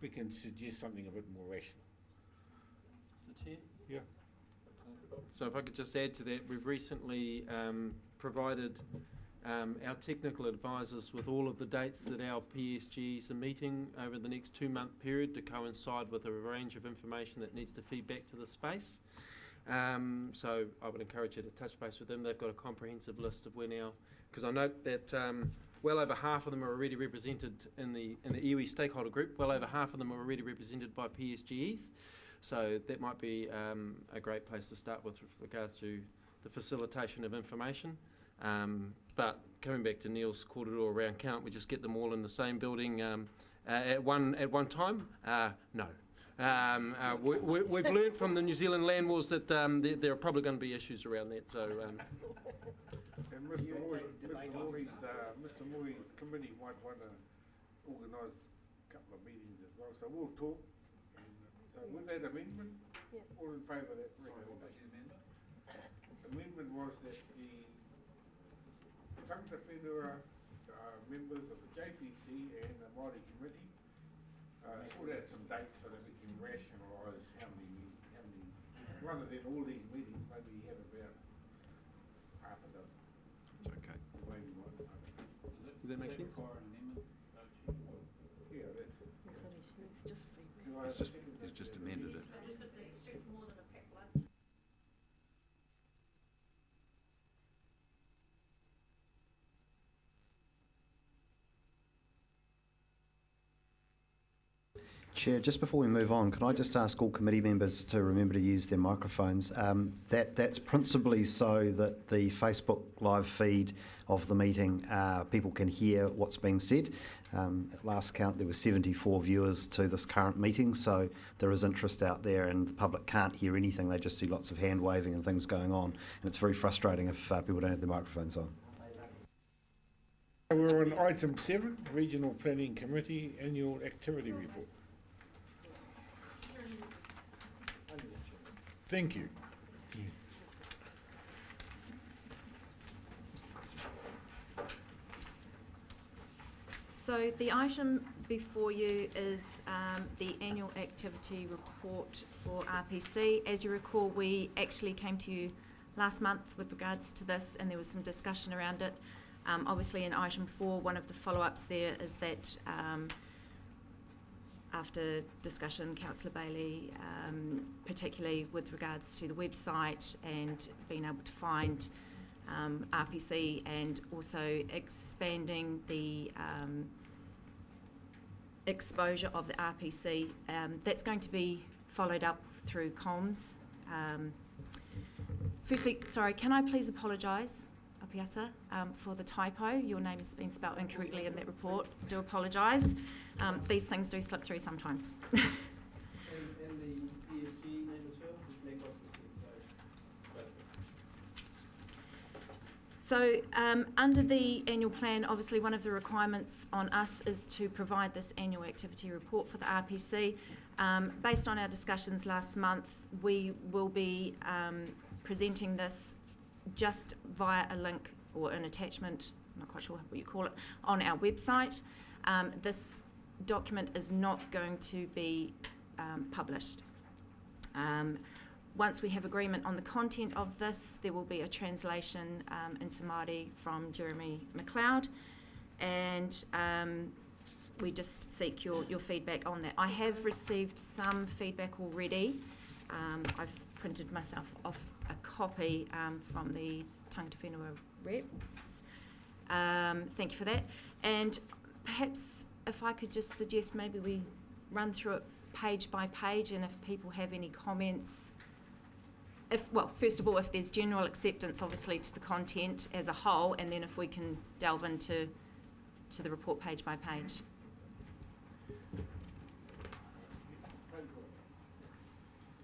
We can suggest something a bit more rational. Mr. Chair? Yeah. So if I could just add to that, we've recently provided our technical advisors with all of the dates that our PSGs are meeting over the next 2-month period to coincide with a range of information that needs to feed back to the space. So I would encourage you to touch base with them. They've got a comprehensive list of when our, because I note that well over half of them are already represented in the iwi stakeholder group. Well over half of them are already represented by PSGEs. So that might be a great place to start with regards to the facilitation of information. But coming back to Neil's korero around count, we just get them all in the same building at one time? No. We've learned from the New Zealand land wars that there are probably going to be issues around that. So. And Mr. Moy's committee might want to organise a couple of meetings as well, so we'll talk. So with that amendment, all in favour of that recommendation? Amendment was that the Takutai Whenua members of the JPC and the Māori committee sort out some dates so that we can rationalise how many, rather than all these meetings, maybe have about half a dozen. It's okay. Maybe one. Does that make sense? Yeah, that's it. That's what he says, just feedback. Can I have a second? It's just amended it. Chair, just before we move on, can I just ask all committee members to remember to use their microphones? That's principally so that the Facebook live feed of the meeting, people can hear what's being said. At last count, there were 74 viewers to this current meeting, so there is interest out there and the public can't hear anything. They just see lots of hand waving and things going on. And it's very frustrating if people don't have their microphones on. We're on item 7, Regional Planning Committee Annual Activity Report. Thank you. So the item before you is the annual activity report for RPC. As you recall, we actually came to you last month with regards to this, and there was some discussion around it. Obviously in item 4, one of the follow-ups there is that after discussion, Councillor Bailey, particularly with regards to the website and being able to find RPC and also expanding the exposure of the RPC, that's going to be followed up through comms. Firstly, sorry, can I please apologise, Apiata, for the typo? Your name has been spelt incorrectly in that report. I do apologise. These things do slip through sometimes. And the ESG name as well, So under the annual plan, obviously one of the requirements on us is to provide this annual activity report for the RPC. Based on our discussions last month, we will be presenting this just via a link or an attachment, I'm not quite sure what you call it, on our website. This document is not going to be published. Once we have agreement on the content of this, there will be a translation into Māori from Jeremy McLeod, and we just seek your feedback on that. I have received some feedback already. I've printed myself off a copy from the Tangata Whenua reps. Thank you for that. And perhaps if I could just suggest maybe we run through it page by page, and if people have any comments, first of all, if there's general acceptance, obviously, to the content as a whole, and then if we can delve into the report page by page.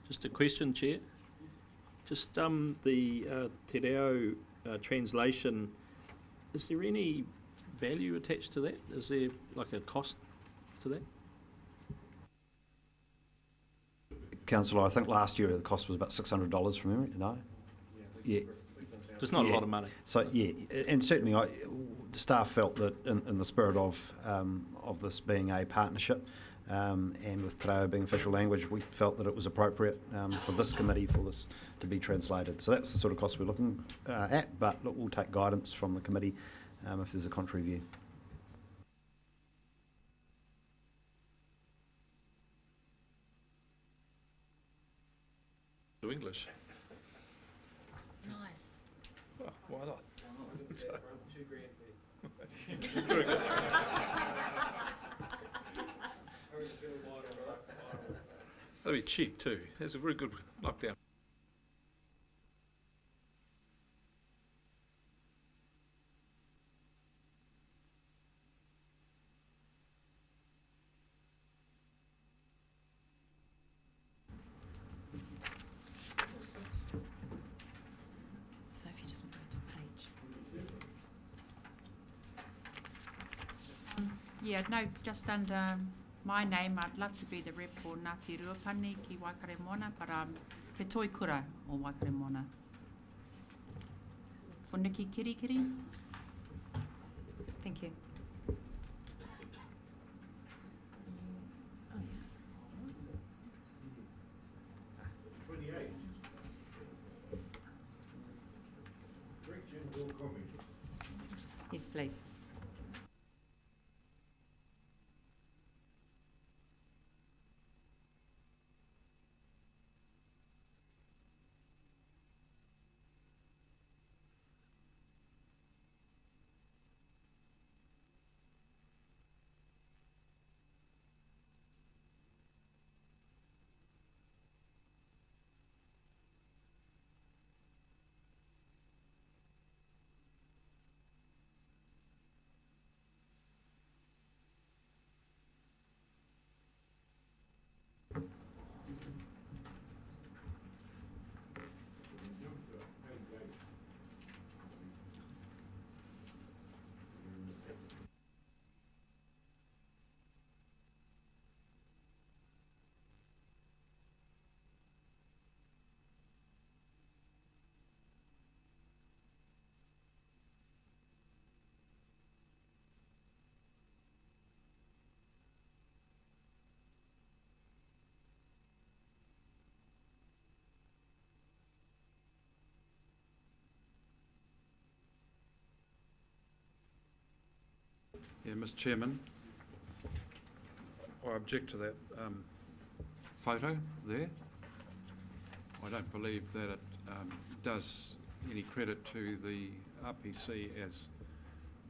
Just a question, Chair. Just the Te Reo translation, is there any value attached to that? Is there like a cost to that? Councillor, I think last year the cost was about $600 from memory, no? Yeah. Just not a lot of money. So, yeah, and certainly the staff felt that in the spirit of this being a partnership and with Te Reo being official language, we felt that it was appropriate for this committee for this to be translated. So that's the sort of cost we're looking at, but look, we'll take guidance from the committee if there's a contrary view. To English. Nice. Well, why not? That'd be cheap too. There's a very good knockdown. So if you just want to go to page. Yeah, no, just under my name, I'd love to be the rep for Ngāti Ruapani ki Waikaremoana, Moana, but Te Toikura o Waikaremoana. Moana. For Nikki Kirikiri. Thank you. Yes, please. Yeah, Mr. Chairman, I object to that photo there. I don't believe that it does any credit to the RPC as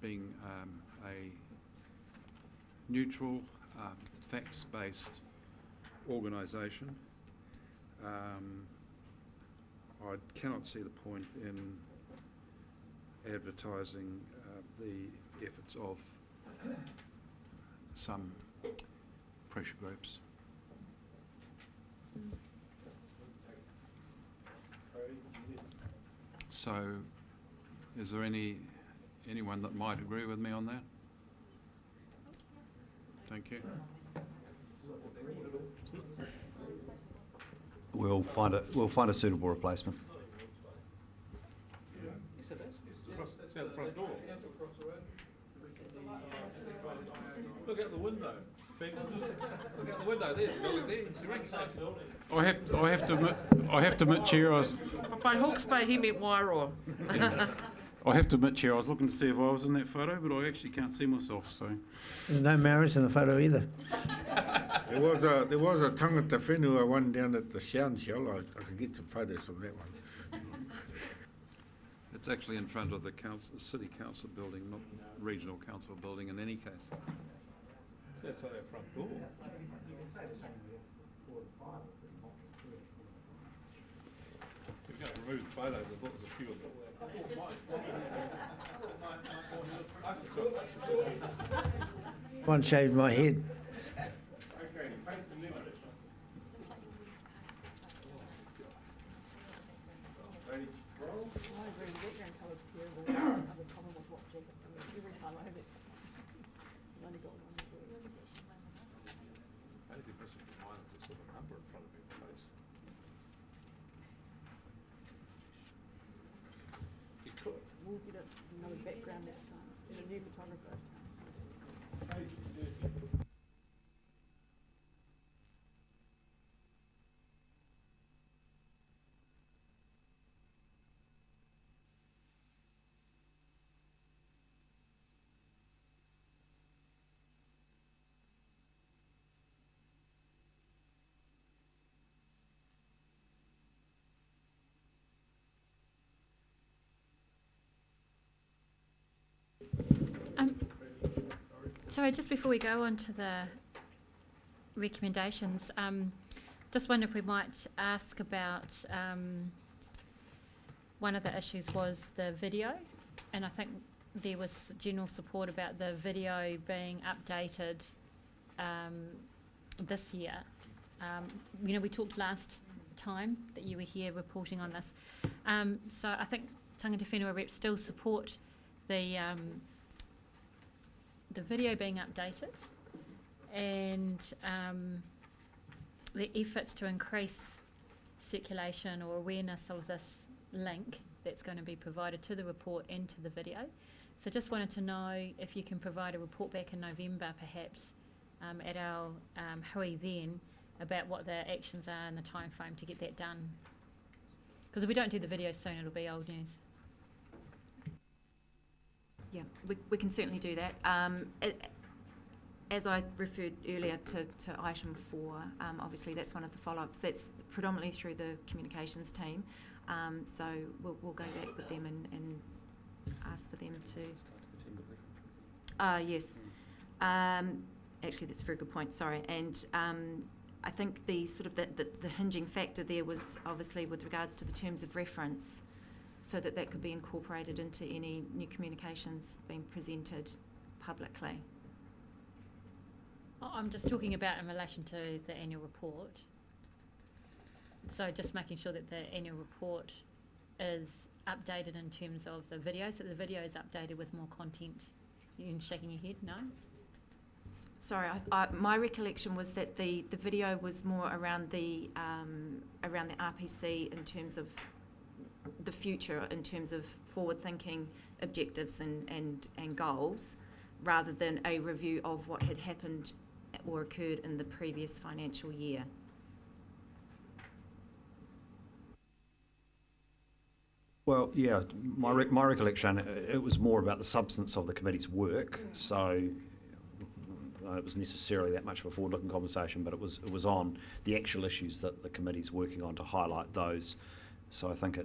being a neutral, facts-based organisation. I cannot see the point in advertising the efforts of some pressure groups. So, is there anyone that might agree with me on that? Thank you. We'll find a suitable replacement. Yes, it is. It's out the front door. Look out the window. Look out the window. There's a building there. It's a ringside building. I have to admit, Chair, By Hawke's Bay, he meant Wairoa. I have to admit, Chair, I was looking to see if I was in that photo, but I actually can't see myself. So There's no marriage in the photo either. There was a tangata whenua one down at the Sound Shell. I could get some photos of that one. it's actually in front of the City Council building, not Regional Council building in any case. That's our front door. We're going to remove the photos. I thought there was a few of them. One shaved my head. Okay, page 11. Page 12. I agree, the background colour's terrible. I have a problem with what jacket, every time I have it. I've only got one. Only thing missing from mine is a sort of number in front of your face. You could. We'll get another background next time, get a new photographer. Page 13. Sorry, just before we go on to the recommendations, just wonder if we might ask about, one of the issues was the video, and I think there was general support about the video being updated this year. We talked last time that you were here reporting on this. So I think Tangata Whenua reps still support the video being updated and the efforts to increase circulation or awareness of this link that's going to be provided to the report and to the video. So just wanted to know if you can provide a report back in November perhaps at our hui then about what the actions are and the time frame to get that done. Because if we don't do the video soon, it'll be old news. Yeah, we can certainly do that. As I referred earlier to item 4, obviously that's one of the follow-ups. That's predominantly through the communications team. So we'll go back with them and ask for them to... yes. Actually, that's a very good point, sorry. And I think the sort of the hinging factor there was obviously with regards to the terms of reference, so that could be incorporated into any new communications being presented publicly. I'm just talking about in relation to the annual report. So just making sure that the annual report is updated in terms of the video, so the video is updated with more content. You're shaking your head, no? Sorry, my recollection was that the video was more around the RPC in terms of the future, in terms of forward-thinking objectives and goals, rather than a review of what had happened or occurred in the previous financial year. Well, yeah, my recollection, it was more about the substance of the committee's work, so it was necessarily that much of a forward-looking conversation, but it was on the actual issues that the committee's working on to highlight those. So I think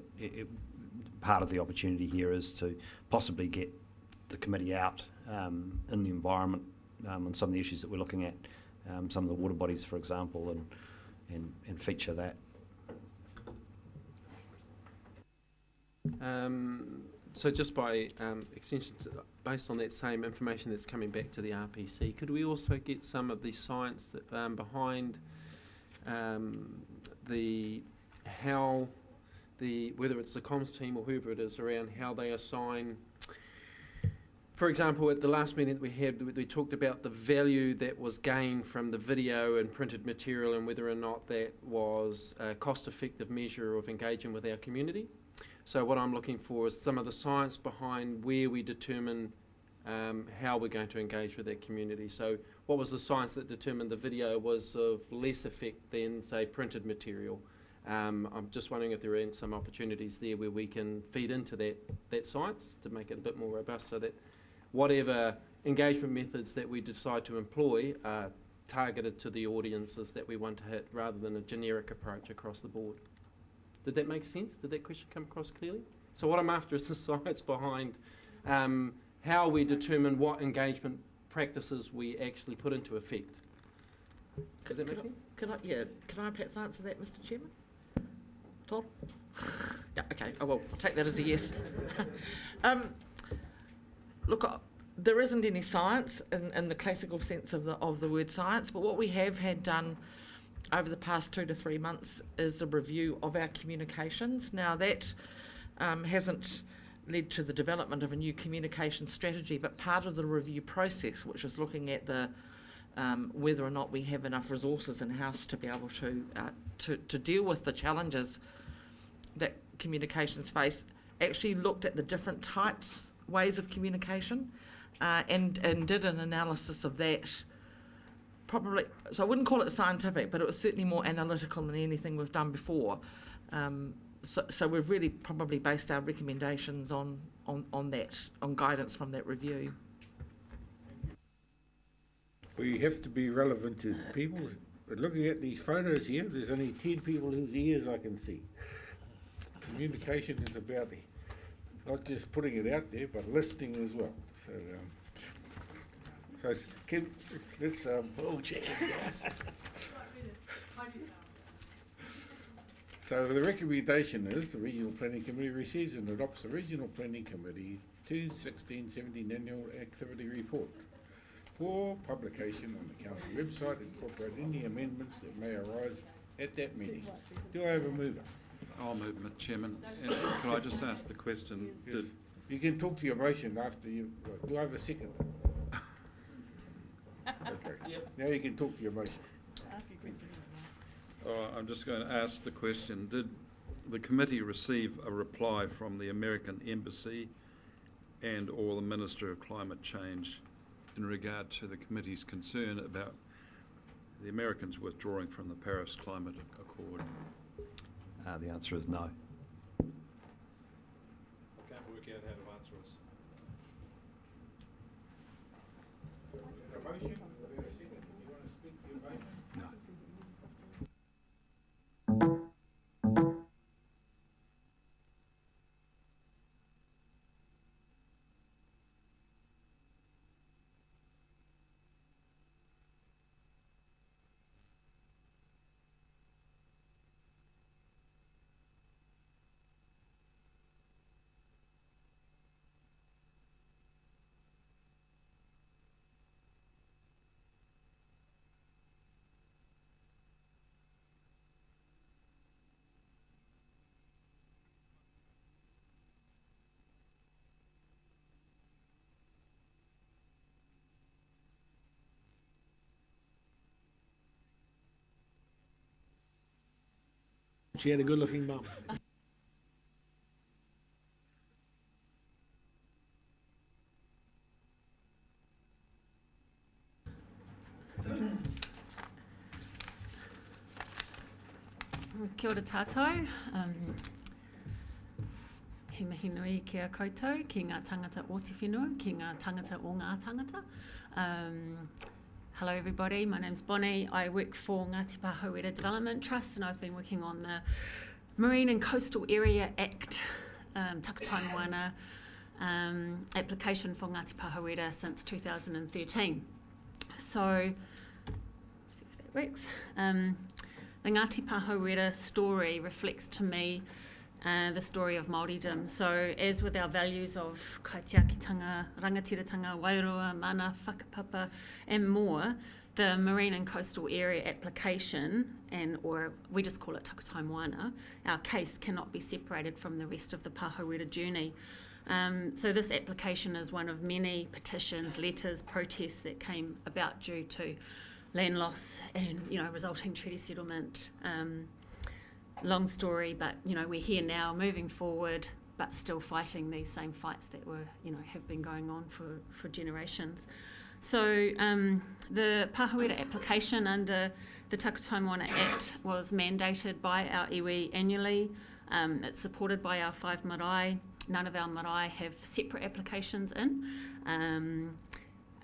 part of the opportunity here is to possibly get the committee out in the environment on some of the issues that we're looking at, some of the water bodies, for example, and feature that. So just by extension, based on that same information that's coming back to the RPC, could we also get some of the science that, behind whether it's the comms team or whoever it is, around how they assign? For example, at the last meeting that we had, we talked about the value that was gained from the video and printed material and whether or not that was a cost-effective measure of engaging with our community. So what I'm looking for is some of the science behind where we determine how we're going to engage with that community. So what was the science that determined the video was of less effect than, say, printed material? I'm just wondering if there are some opportunities there where we can feed into that science to make it a bit more robust, so that whatever engagement methods that we decide to employ are targeted to the audiences that we want to hit, rather than a generic approach across the board. Did that make sense? Did that question come across clearly? So what I'm after is the science behind how we determine what engagement practices we actually put into effect. Does that make sense? Can I perhaps answer that, Mr. Chairman? Todd? Yeah, okay, I'll take that as a yes. Look, there isn't any science in the classical sense of the word science, but what we have had done over the past 2 to 3 months is a review of our communications. Now that hasn't led to the development of a new communication strategy, but part of the review process, which is looking at the whether or not we have enough resources in-house to be able to deal with the challenges that communications face, actually looked at the different ways of communication and did an analysis of that. Probably, so I wouldn't call it scientific, but it was certainly more analytical than anything we've done before. So we've really probably based our recommendations on guidance from that review. We have to be relevant to people. But looking at these photos here, there's only 10 people whose ears I can see. Communication is about not just putting it out there, but listening as well. So, let's check it. So the recommendation is the Regional Planning Committee receives and adopts the Regional Planning Committee 2016-17 Annual Activity Report for publication on the Council website, incorporate any amendments that may arise at that meeting. Do I have a mover? I'll move, Mr. Chairman. And can I just ask the question? Yes. You can talk to your motion after you. Do I have a second? Okay. Yep. Now you can talk to your motion. I'm just going to ask the question. Did the committee receive a reply from the American Embassy and or the Minister of Climate Change in regard to the committee's concern about the Americans withdrawing from the Paris Climate Accord? The answer is no. Can't work out how to answer us. A motion? Do we have a second? Do you want to speak to your motion? No. She had a good-looking mum. Kia ora tātou. he mihi nui ki a koutou, ki ngā tangata o te whenua, ki ngā tangata o ngā tangata. Hello everybody, my name's Bonnie. I work for Ngāti Pāhauera Development Trust and I've been working on the Marine and Coastal Area Act, Takutai Moana, application for Ngāti Pāhauera since 2013. So, see if that works. The Ngāti Pāhauera story reflects to me the story of Māoridom. So, as with our values of kaitiakitanga, rangatiratanga, wairoa, mana, whakapapa, and more, the Marine and Coastal Area application, or we just call it Takutai Moana, our case cannot be separated from the rest of the Pāhauera journey. So this application is one of many petitions, letters, protests that came about due to land loss and, resulting treaty settlement. Long story, but, we're here now, moving forward, but still fighting these same fights that have been going on for generations. So the Pāhauera application under the Takutai Moana Act was mandated by our iwi annually. It's supported by our 5 marae. None of our marae have separate applications in.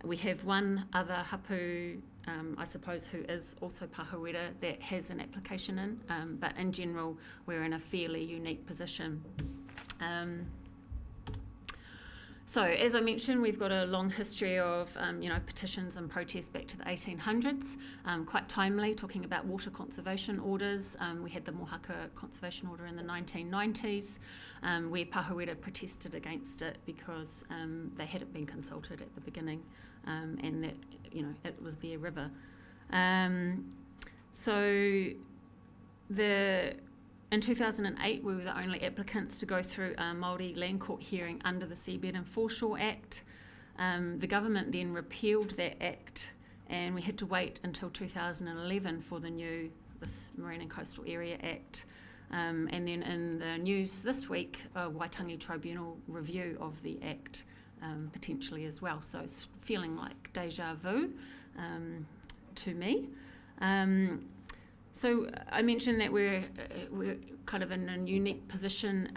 We have one other hapu, I suppose, who is also Pāhauera that has an application in, but in general, we're in a fairly unique position. So, as I mentioned, we've got a long history of, petitions and protests back to the 1800s, quite timely, talking about water conservation orders. We had the Mohaka Conservation Order in the 1990s, where Pāhauera protested against it because they hadn't been consulted at the beginning, and that, it was their river. In 2008, we were the only applicants to go through a Māori Land Court hearing under the Seabed and Foreshore Act. The government then repealed that act, and we had to wait until 2011 for this Marine and Coastal Area Act. And then in the news this week, a Waitangi Tribunal review of the act, potentially as well. So it's feeling like deja vu to me. So I mentioned that we're kind of in a unique position.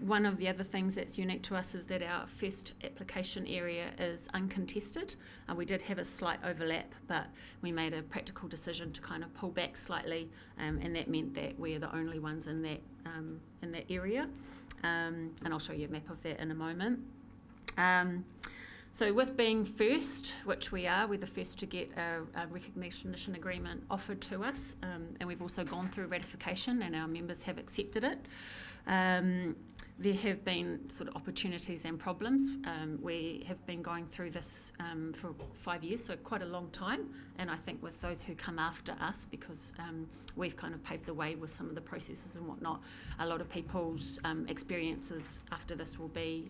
One of the other things that's unique to us is that our first application area is uncontested. We did have a slight overlap, but we made a practical decision to kind of pull back slightly, and that meant that we're the only ones in that area. And I'll show you a map of that in a moment. So with being first, which we are, we're the first to get a recognition agreement offered to us, and we've also gone through ratification and our members have accepted it. There have been sort of opportunities and problems. We have been going through this for 5 years, so quite a long time, and I think with those who come after us, because we've kind of paved the way with some of the processes and whatnot, a lot of people's experiences after this will be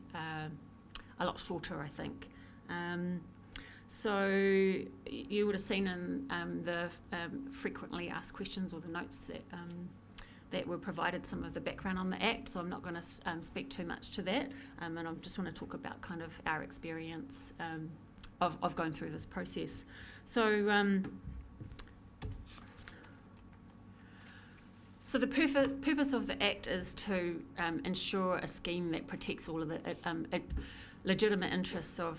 a lot shorter, I think. So you would have seen in the frequently asked questions or the notes that were provided some of the background on the Act, so I'm not going to speak too much to that, and I just want to talk about kind of our experience of going through this process. So So the purpose of the Act is to ensure a scheme that protects all of the legitimate interests of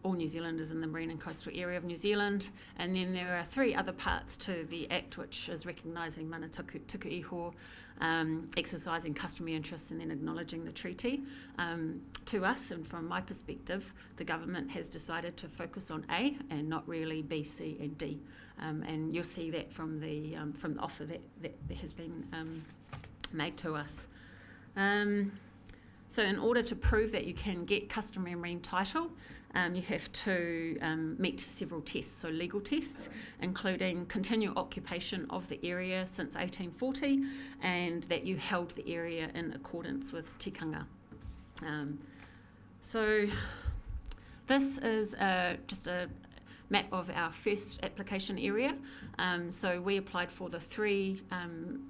all New Zealanders in the marine and coastal area of New Zealand. And then there are 3 other parts to the Act, which is recognising mana tuku iho, exercising customary interests, and then acknowledging the treaty. To us, and from my perspective, the government has decided to focus on A and not really B, C and D. And you'll see that from the offer that has been made to us. So in order to prove that you can get customary marine title, you have to meet several tests, so legal tests, including continual occupation of the area since 1840 and that you held the area in accordance with tikanga. So this is just a map of our first application area. So we applied for the 3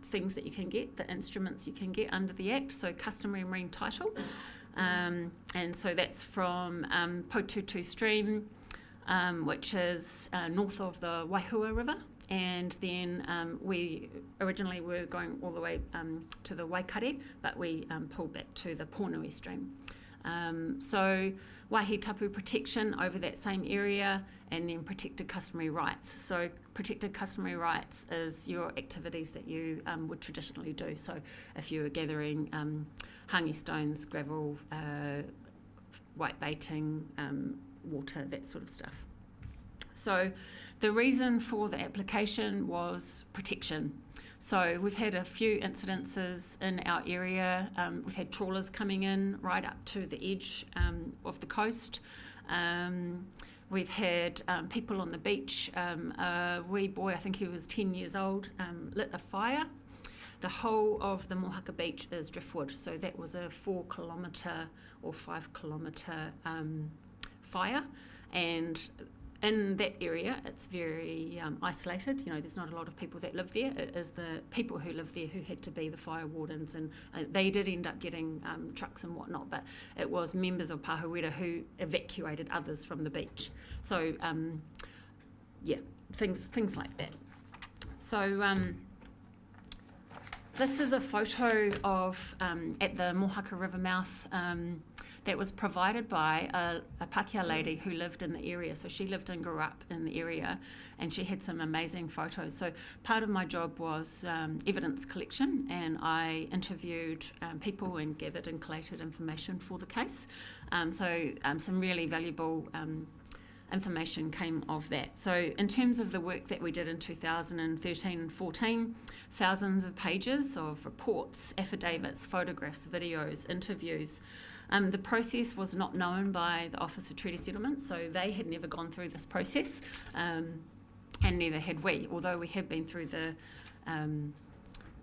things that you can get, the instruments you can get under the Act, so customary marine title. And so that's from Potutu Stream, which is north of the Waihua River, and then we originally were going all the way to the Waikare, but we pulled back to the Pōnui stream. So waihi tapu protection over that same area, and then protected customary rights. So protected customary rights is your activities that you would traditionally do. So if you were gathering hangi stones, gravel, white baiting, water, that sort of stuff. So the reason for the application was protection. So we've had a few incidences in our area. We've had trawlers coming in right up to the edge of the coast. We've had people on the beach. A wee boy, I think he was 10 years old, lit a fire. The whole of the Mohaka beach is driftwood, so that was a 4 kilometre or 5 kilometre fire. And in that area, it's very isolated. You know, there's not a lot of people that live there. It is the people who live there who had to be the fire wardens, and they did end up getting trucks and whatnot, but it was members of Pāhuera who evacuated others from the beach. So, yeah, things like that. So, this is a photo of at the Mohaka River mouth that was provided by a Pākehā lady who lived in the area. So she lived and grew up in the area, and she had some amazing photos. So part of my job was evidence collection, and I interviewed people and gathered and collated information for the case. So some really valuable information came of that. So in terms of the work that we did in 2013 and 14, thousands of pages of reports, affidavits, photographs, videos, interviews. The process was not known by the Office of Treaty Settlement, so they had never gone through this process, and neither had we, although we had been through the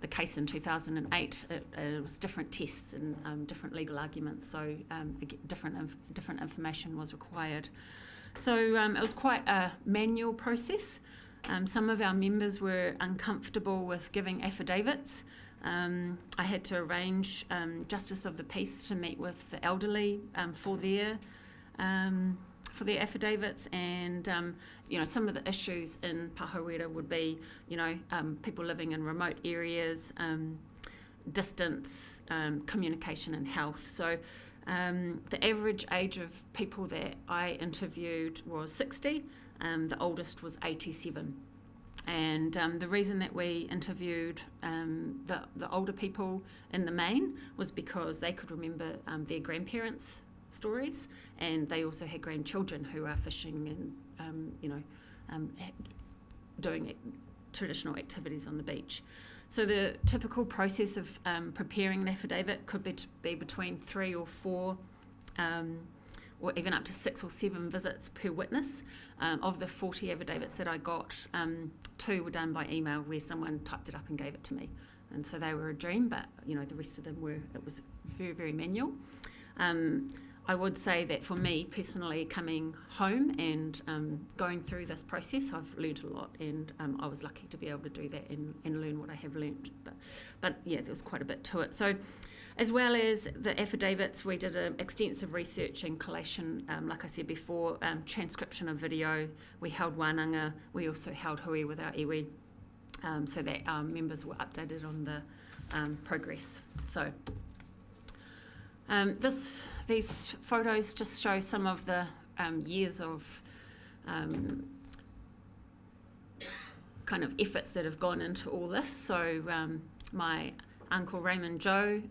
case in 2008. It was different tests and different legal arguments, so different information was required. So it was quite a manual process. Some of our members were uncomfortable with giving affidavits. I had to arrange Justice of the Peace to meet with the elderly for their affidavits, and you know, some of the issues in Pāhuera would be, you know, people living in remote areas, distance, communication and health. So the average age of people that I interviewed was 60, the oldest was 87. And the reason that we interviewed the older people in the main was because they could remember their grandparents' stories, and they also had grandchildren who are fishing and you know, doing traditional activities on the beach. So the typical process of preparing an affidavit could be between 3 or 4 or even up to 6 or 7 visits per witness. Of the 40 affidavits that I got, 2 were done by email where someone typed it up and gave it to me. And so they were a dream, but you know, the rest of them it was very, very manual. I would say that for me personally, coming home and going through this process, I've learned a lot, and I was lucky to be able to do that and learn what I have learned. But yeah, there was quite a bit to it. So, as well as the affidavits, we did extensive research and collation, like I said before, transcription of video. We held wānanga. We also held hui with our iwi, so that our members were updated on the progress. So these photos just show some of the years of kind of efforts that have gone into all this. So my Uncle Raymond Joe,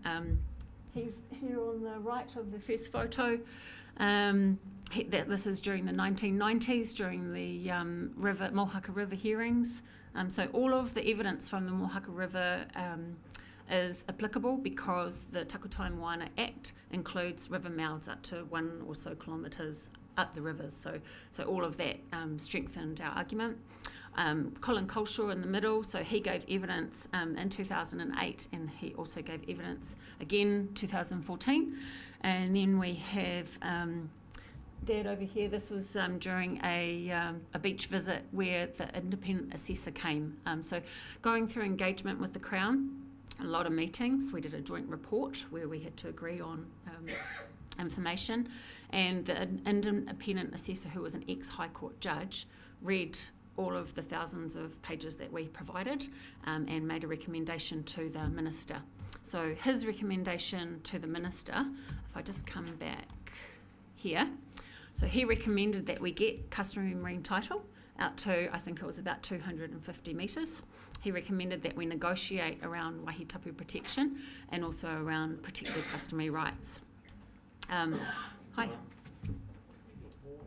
he's here on the right of the first photo. This is during the 1990s, during the Mohaka River hearings. So all of the evidence from the Mohaka River is applicable because the Takutai Moana Act includes river mouths up to 1 or so kilometres up the rivers. So all of that strengthened our argument. Colin Colshaw in the middle, so he gave evidence in 2008, and he also gave evidence again 2014. And then we have Dad over here. This was during a beach visit where the independent assessor came. So going through engagement with the Crown, a lot of meetings. We did a joint report where we had to agree on information, and the independent assessor, who was an ex-High Court judge, read all of the thousands of pages that we provided and made a recommendation to the Minister. So his recommendation to the Minister, if I just come back here, so he recommended that we get customary marine title out to, I think it was about 250 metres. He recommended that we negotiate around wahitapu protection and also around protected customary rights. Hi.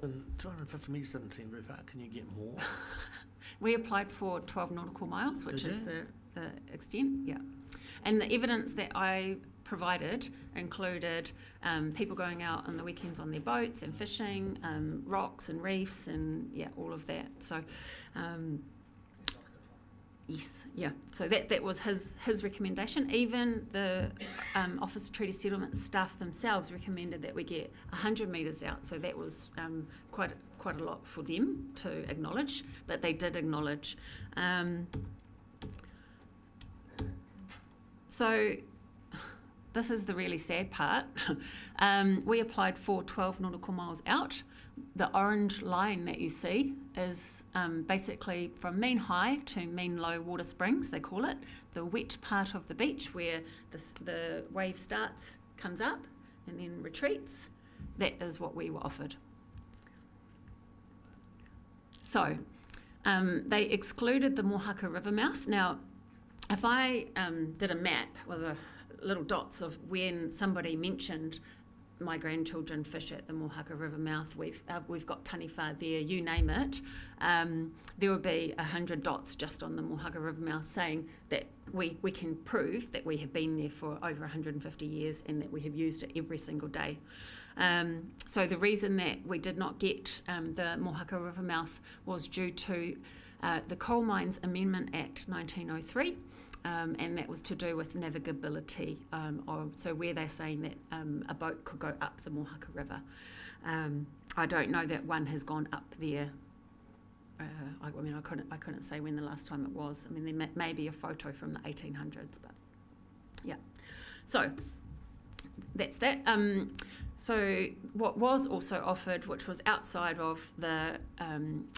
And 250 metres doesn't seem very far. Can you get more? We applied for 12 nautical miles, which Did is you? the extent, yeah. And the evidence that I provided included people going out on the weekends on their boats and fishing, rocks and reefs and yeah, all of that. So yes, yeah. So that was his recommendation. Even the Office of Treaty Settlement staff themselves recommended that we get 100 metres out. So that was quite a lot for them to acknowledge, but they did acknowledge. So this is the really sad part. We applied for 12 nautical miles out. The orange line that you see is basically from mean high to mean low water springs, they call it. The wet part of the beach where the wave starts, comes up and then retreats. That is what we were offered. So they excluded the Mohaka River mouth. Now, if I did a map with little dots of when somebody mentioned my grandchildren fish at the Mohaka River mouth, we've got taniwha there, you name it, there would be 100 dots just on the Mohaka River mouth saying that we can prove that we have been there for over 150 years and that we have used it every single day. So the reason that we did not get the Mohaka River mouth was due to the Coal Mines Amendment Act 1903. And that was to do with navigability, so where they're saying that a boat could go up the Mohaka River. I don't know that one has gone up there. I couldn't say when the last time it was. I mean, there may be a photo from the 1800s, but yeah. So that's that. So what was also offered, which was outside of the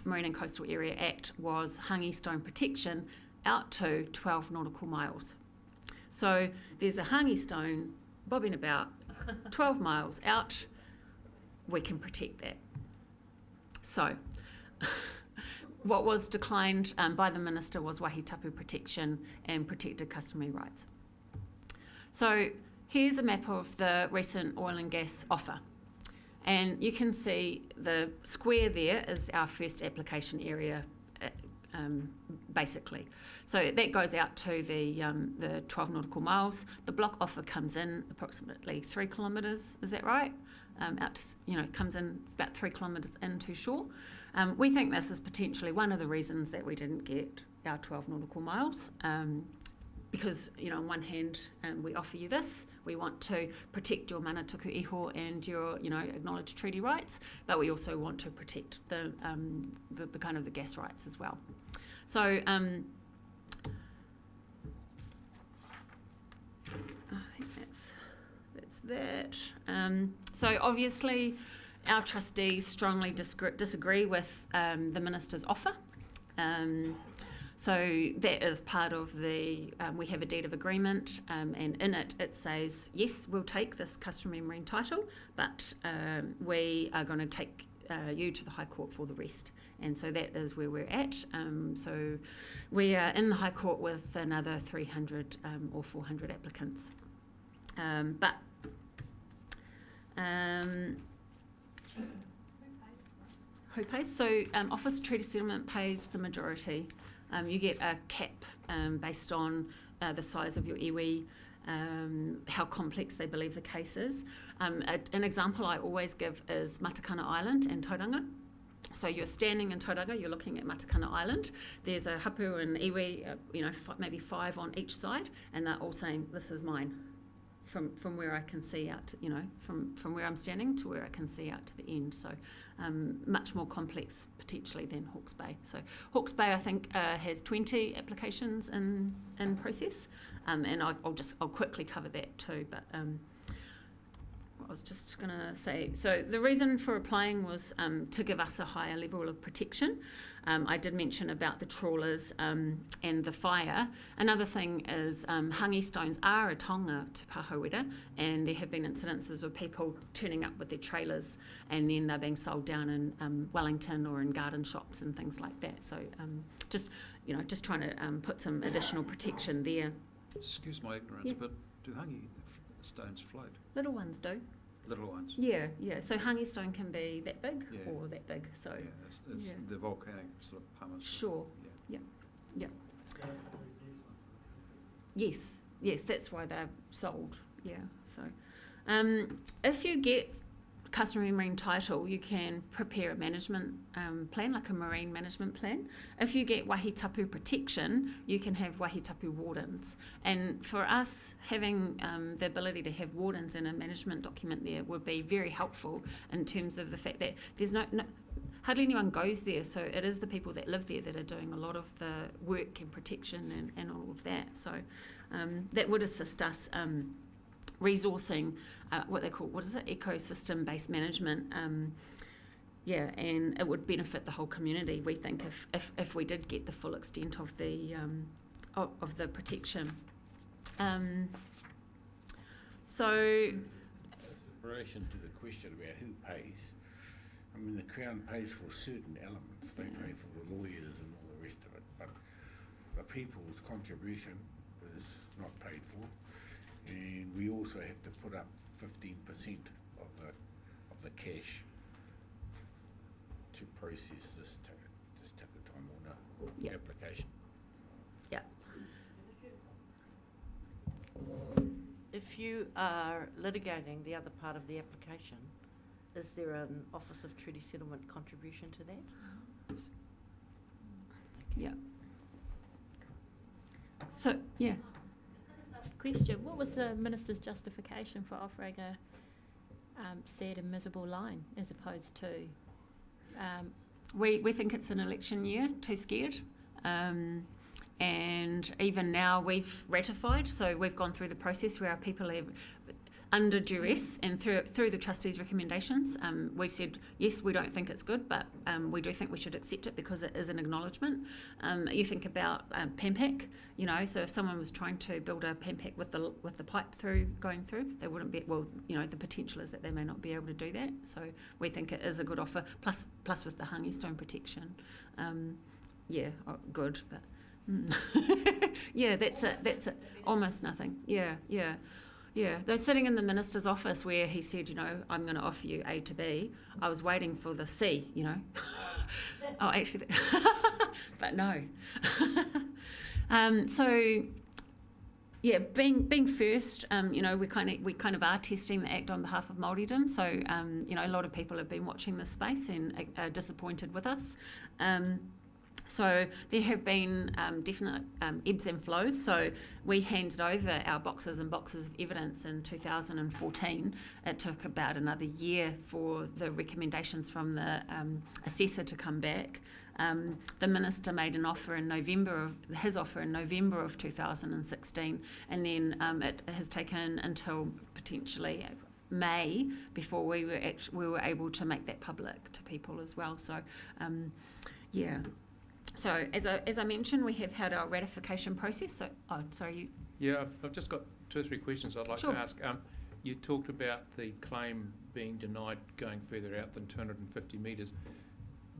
Marine and Coastal Area Act, was hangi stone protection out to 12 nautical miles. So there's a hangi stone bobbing about 12 miles out, we can protect that. So what was declined by the Minister was wahitapu protection and protected customary rights. So here's a map of the recent oil and gas offer. And you can see the square there is our first application area, basically. So that goes out to the 12 nautical miles. The block offer comes in approximately 3 kilometres, is that right? Out to, comes in about 3 kilometres into shore. We think this is potentially one of the reasons that we didn't get our 12 nautical miles. Because, on one hand, we offer you this, we want to protect your mana tuku iho and your, acknowledged treaty rights, but we also want to protect the kind of the gas rights as well. So, I think that's that. So obviously, our trustees strongly disagree with the Minister's offer. So that is part of the, we have a deed of agreement, and in it says, yes, we'll take this customary marine title, but we are going to take you to the High Court for the rest. And so that is where we're at. So we are in the High Court with another 300 or 400 applicants. Who pays? So Office of Treaty Settlement pays the majority. You get a cap based on the size of your iwi, how complex they believe the case is. An example I always give is Matakana Island and Tauranga. So you're standing in Tauranga, you're looking at Matakana Island. There's a hapu and iwi, maybe 5 on each side, and they're all saying, this is mine. From where I can see out, from where I'm standing to where I can see out to the end. So much more complex potentially than Hawke's Bay. So Hawke's Bay, I think, has 20 applications in process, and I'll quickly cover that too. But what was just going to say, so the reason for applying was to give us a higher level of protection. I did mention about the trawlers and the fire. Another thing is hangi stones are a tonga to Pahawera, and there have been incidences of people turning up with their trailers and then they're being sold down in Wellington or in garden shops and things like that. So just trying to put some additional protection there. Excuse my ignorance, Yeah. but do hangi stones float? Little ones do. Little ones? Yeah. So hangi stone can be that big Yeah. or that big. So Yeah, it's yeah. the volcanic sort of pumice. Sure. Yeah. Yeah. Yes, that's why they're sold. Yeah. So, if you get customary marine title, you can prepare a management plan, like a marine management plan. If you get wahitapu protection, you can have wahitapu wardens. And for us, having the ability to have wardens in a management document there would be very helpful in terms of the fact that there's no hardly anyone goes there, so it is the people that live there that are doing a lot of the work and protection and all of that. So that would assist us resourcing what they call, ecosystem-based management. And it would benefit the whole community, we think, if we did get the full extent of the protection. So, In relation to the question about who pays, I mean, the Crown pays for certain elements. They pay for the lawyers and all the rest of it, but the people's contribution is not paid for, and we also have to put up 15% of the cash to process this Takutai Moana application. Yeah. If you are litigating the other part of the application, is there an Office of Treaty Settlement contribution to that? Yeah. So, yeah. Question, what was the Minister's justification for offering a said invisible line as opposed to... We think it's an election year, too scared. And even now we've ratified, so we've gone through the process where our people are under duress, and through the trustees' recommendations, we've said, yes, we don't think it's good, but we do think we should accept it because it is an acknowledgement. You think about PAMPAC, so if someone was trying to build a PAMPAC with the pipe going through, they wouldn't be, the potential is that they may not be able to do that. So we think it is a good offer, plus with the hangi stone protection. Good, but... yeah, that's it. Almost nothing. Yeah, they're sitting in the minister's office where he said, I'm going to offer you A to B. I was waiting for the C, Oh, actually, but no. Being first, we kind of are testing the Act on behalf of Māoridom. So, a lot of people have been watching this space and are disappointed with us. So there have been definite ebbs and flows. So we handed over our boxes and boxes of evidence in 2014. It took about another year for the recommendations from the assessor to come back. The minister made an offer in November of 2016, and then it has taken until potentially May before we were able to make that public to people as well. So, So as I mentioned, we have had our ratification process. So, Yeah, I've just got 2 or 3 questions I'd like Sure. to ask. You talked about the claim being denied going further out than 250 metres,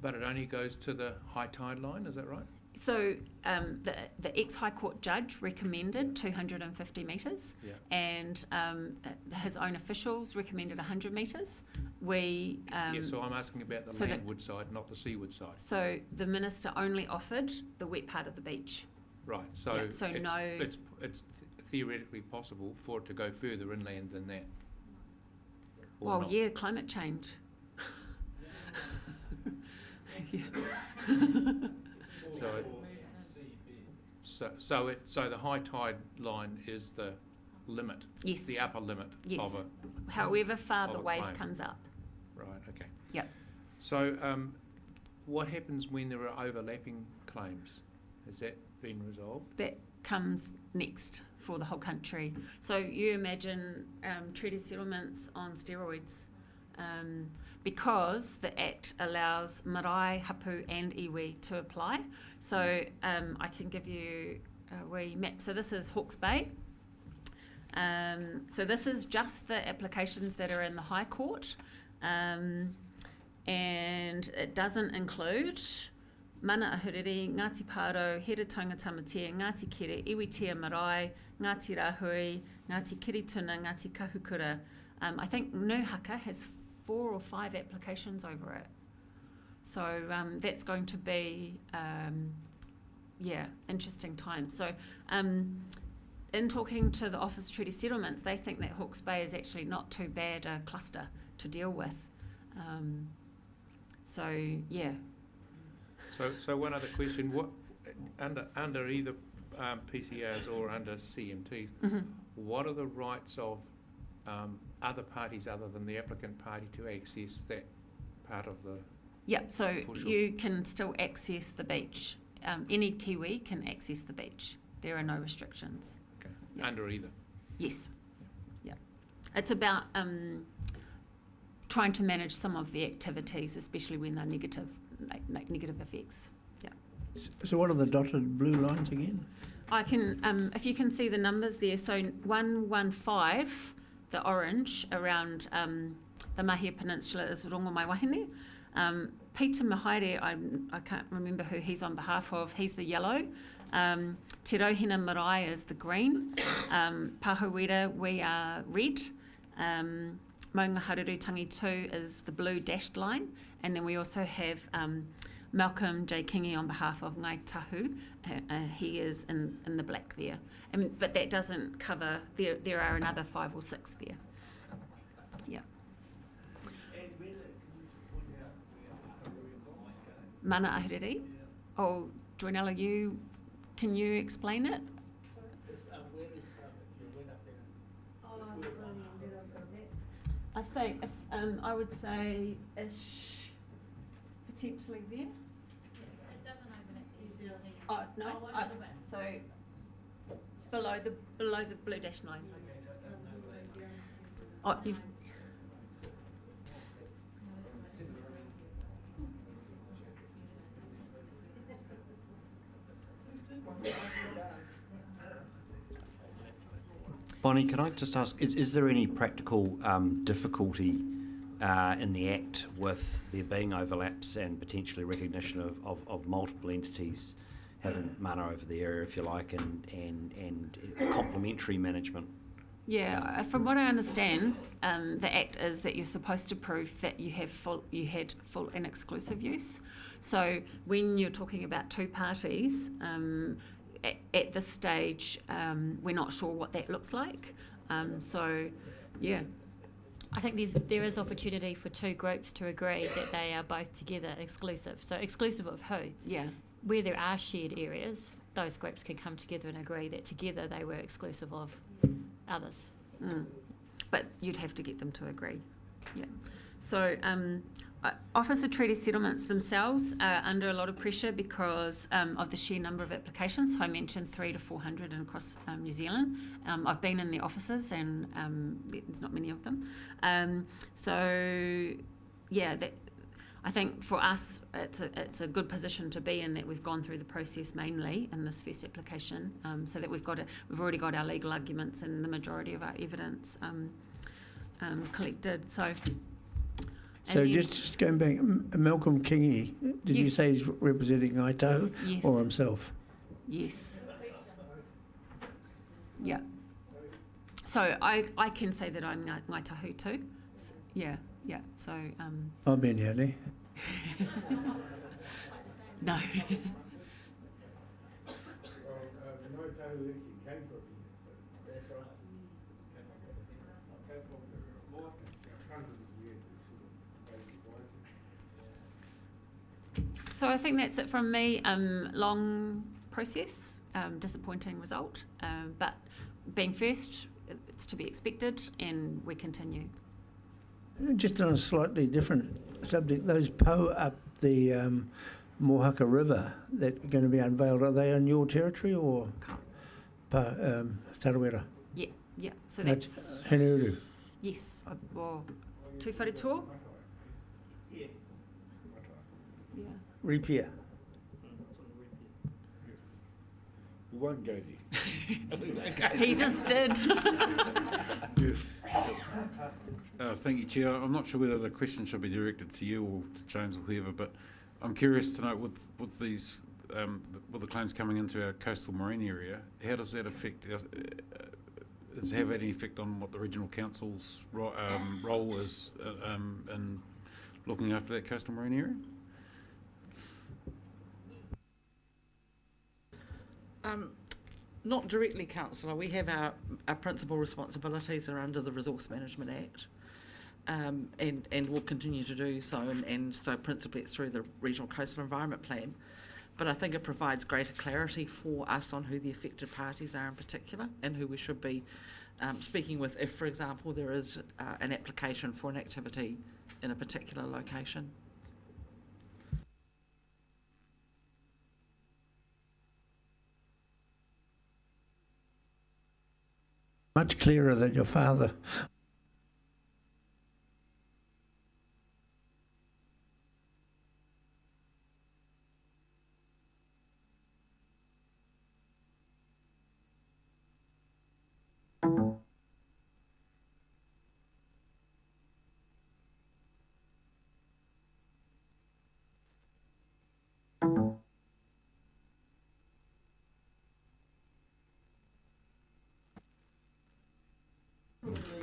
but it only goes to the high tide line, is that right? So the ex-High Court judge recommended 250 metres, and his own officials recommended 100 metres. So I'm asking about the landward side, not the seaward side. So the minister only offered the wet part of the beach. Right, so, Yeah, it's theoretically possible for it to go further inland than that? Or Well, not? yeah, climate change. So the high tide line is the limit? Yes. The upper limit Yes. of a... However far of the a wave claim. comes up. Right, okay. Yep. So what happens when there are overlapping claims? Has that been resolved? comes next for the whole country. So you imagine treaty settlements on steroids, because the Act allows marae, hapu and iwi to apply. So I can give you a wee map. So this is Hawke's Bay. So this is just the applications that are in the High Court, and it doesn't include Mana Ahuriri, Ngāti Paro, Heretaunga Tamatea, Ngāti Kere, Iwitea Marae, Ngāti Rahui, Ngāti Kirituna, Ngāti Kahukura. I think Nuhaka has 4 or 5 applications over it. So that's going to be, interesting time. So in talking to the Office of Treaty Settlements, they think that Hawke's Bay is actually not too bad a cluster to deal with. So one other question: what under either PCRs or under CMTs, what are the rights of other parties other than the applicant party to access that part of the? Yeah, so you can still access the beach. Any Kiwi can access the beach. There are no restrictions. Okay. Yep. Under either. Yes. Yeah. It's about trying to manage some of the activities, especially when they're negative, make negative effects. Yeah. So what are the dotted blue lines again? I can, if you can see the numbers there, so 115, the orange around the Mahia Peninsula is Rongo Wahine. Peter Mahaere, I can't remember who he's on behalf of, he's the yellow. Te Rohina Marae is the green. Pahawera, we are red. Maunga Harerutangi 2 is the blue dashed line. And then we also have Malcolm J. Kingi on behalf of Ngai Tahu. He is in the black there. But that doesn't cover, there are another 5 or 6 there. Yeah. Mana Ahuriri. Oh, Joanella, can you explain it? I think, I would say ish, potentially there. It doesn't overlap easily. Oh, no, so below the blue dash line. Oh, you've. Bonnie, can I just ask, is there any practical difficulty in the Act with there being overlaps and potentially recognition of multiple entities having mana over the area, if you like, and complementary management? Yeah, from what I understand, the Act is that you're supposed to prove that you had full and exclusive use. So when you're talking about 2 parties, at this stage, we're not sure what that looks like. So, yeah. I think there is opportunity for 2 groups to agree that they are both together exclusive. So exclusive of who? Yeah. Where there are shared areas, those groups can come together and agree that together they were exclusive of others. But you'd have to get them to agree. Yeah. So Office of Treaty Settlements themselves are under a lot of pressure because of the sheer number of applications. So I mentioned 300 to 400 across New Zealand. I've been in the offices and there's not many of them. I think for us it's a good position to be in that we've gone through the process mainly in this first application, so that we've already got our legal arguments and the majority of our evidence collected. So just going back, Malcolm Kingi, did you say he's representing Ngai Tahu or himself? Yes. Yeah. So I can say that I'm Ngai Tahu too. Yeah. So. I've been here, No. So I think that's it from me. Long process, disappointing result, but being first, it's to be expected, and we continue. Just on a slightly different subject, those po up the Mohaka River that are going to be unveiled, are they on your territory or? Tarawera. Yeah, so That's that's, Heneuru. yes, well, tūwharetoa? Yeah. Repair. We won't go there. He just did. Thank you, Chair. I'm not sure whether the question should be directed to you or to James or whoever, but I'm curious to know with these with the claims coming into our coastal marine area, how does that affect? Does it have any effect on what the regional council's role is in looking after that coastal marine area? Not directly, Councillor. We have our principal responsibilities are under the Resource Management Act, and will continue to do so, and so principally it's through the Regional Coastal Environment Plan. But I think it provides greater clarity for us on who the affected parties are in particular, and who we should be speaking with if, for example, there is an application for an activity in a particular location. Much clearer than your father.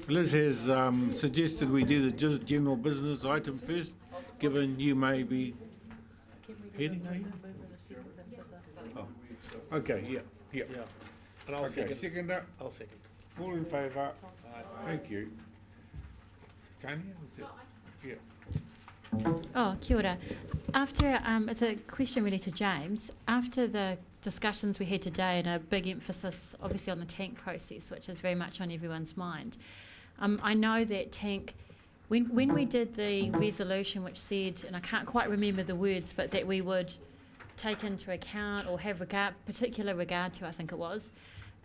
Liz has suggested we do the general business item first, given you may be heading, are you? Oh. Okay, yeah. And I'll Okay, second that. I'll second. All in favour? Thank you. Tanya, is it? Yeah. Oh, kia ora. After, it's a question really to James. After the discussions we had today and a big emphasis obviously on the tank process, which is very much on everyone's mind, I know that tank, when we did the resolution which said, and I can't quite remember the words, but that we would take into account or have particular regard to, I think it was,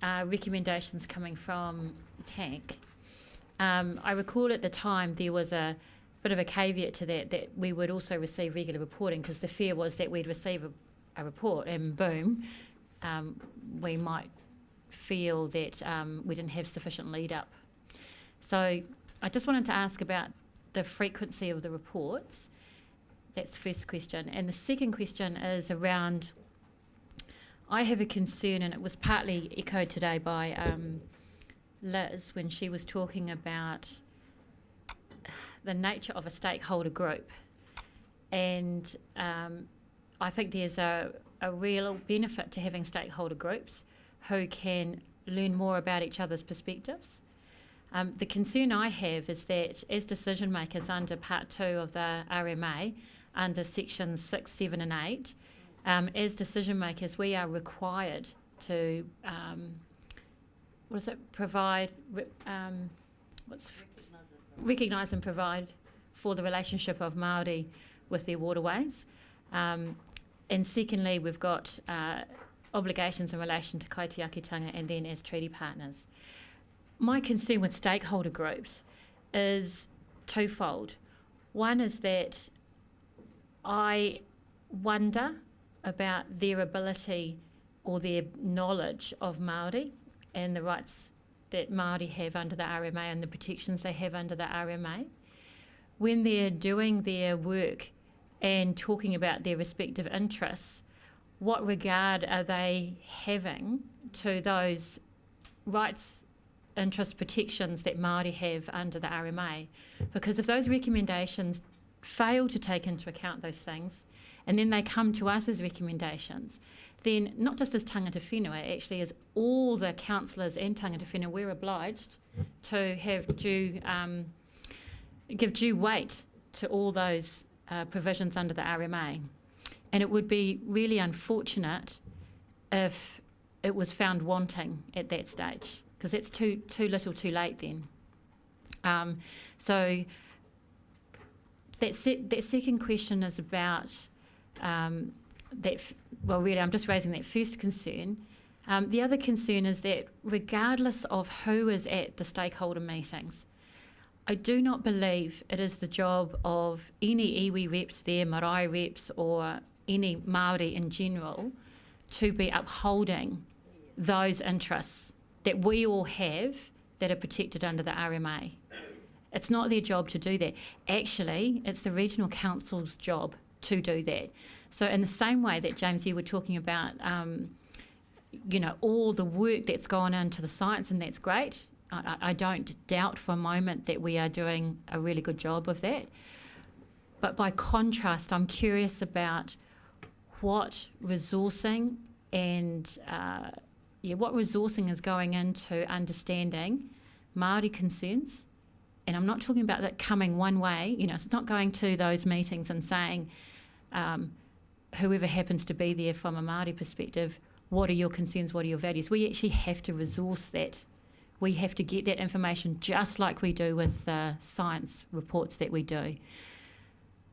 recommendations coming from tank. I recall at the time there was a bit of a caveat to that we would also receive regular reporting, because the fear was that we'd receive a report and boom, we might feel that we didn't have sufficient lead up. So I just wanted to ask about the frequency of the reports. That's the first question. And the second question is around, I have a concern, and it was partly echoed today by Liz when she was talking about the nature of a stakeholder group. And I think there's a real benefit to having stakeholder groups who can learn more about each other's perspectives. The concern I have is that as decision makers under Part 2 of the RMA, under Sections 6, 7 and 8, as decision makers we are required to, recognise and provide for the relationship of Māori with their waterways. And secondly, we've got obligations in relation to kaitiakitanga and then as treaty partners. My concern with stakeholder groups is twofold. One is that I wonder about their ability or their knowledge of Māori and the rights that Māori have under the RMA and the protections they have under the RMA. When they're doing their work and talking about their respective interests, what regard are they having to those rights, interest protections that Māori have under the RMA? Because if those recommendations fail to take into account those things, and then they come to us as recommendations, then not just as tangata whenua, actually as all the councillors and tangata whenua, we're obliged to have give due weight to all those provisions under the RMA. And it would be really unfortunate if it was found wanting at that stage, because it's too little too late then. So that second question is about really I'm just raising that first concern. The other concern is that regardless of who is at the stakeholder meetings, I do not believe it is the job of any iwi reps there, marae reps, or any Māori in general to be upholding those interests that we all have that are protected under the RMA. It's not their job to do that. Actually, it's the regional council's job to do that. So in the same way that, James, you were talking about, all the work that's gone into the science, and that's great. I don't doubt for a moment that we are doing a really good job of that. But by contrast, I'm curious about what resourcing is going into understanding Māori concerns. And I'm not talking about that coming one way. It's not going to those meetings and saying, whoever happens to be there from a Māori perspective, what are your concerns, what are your values? We actually have to resource that. We have to get that information just like we do with science reports that we do.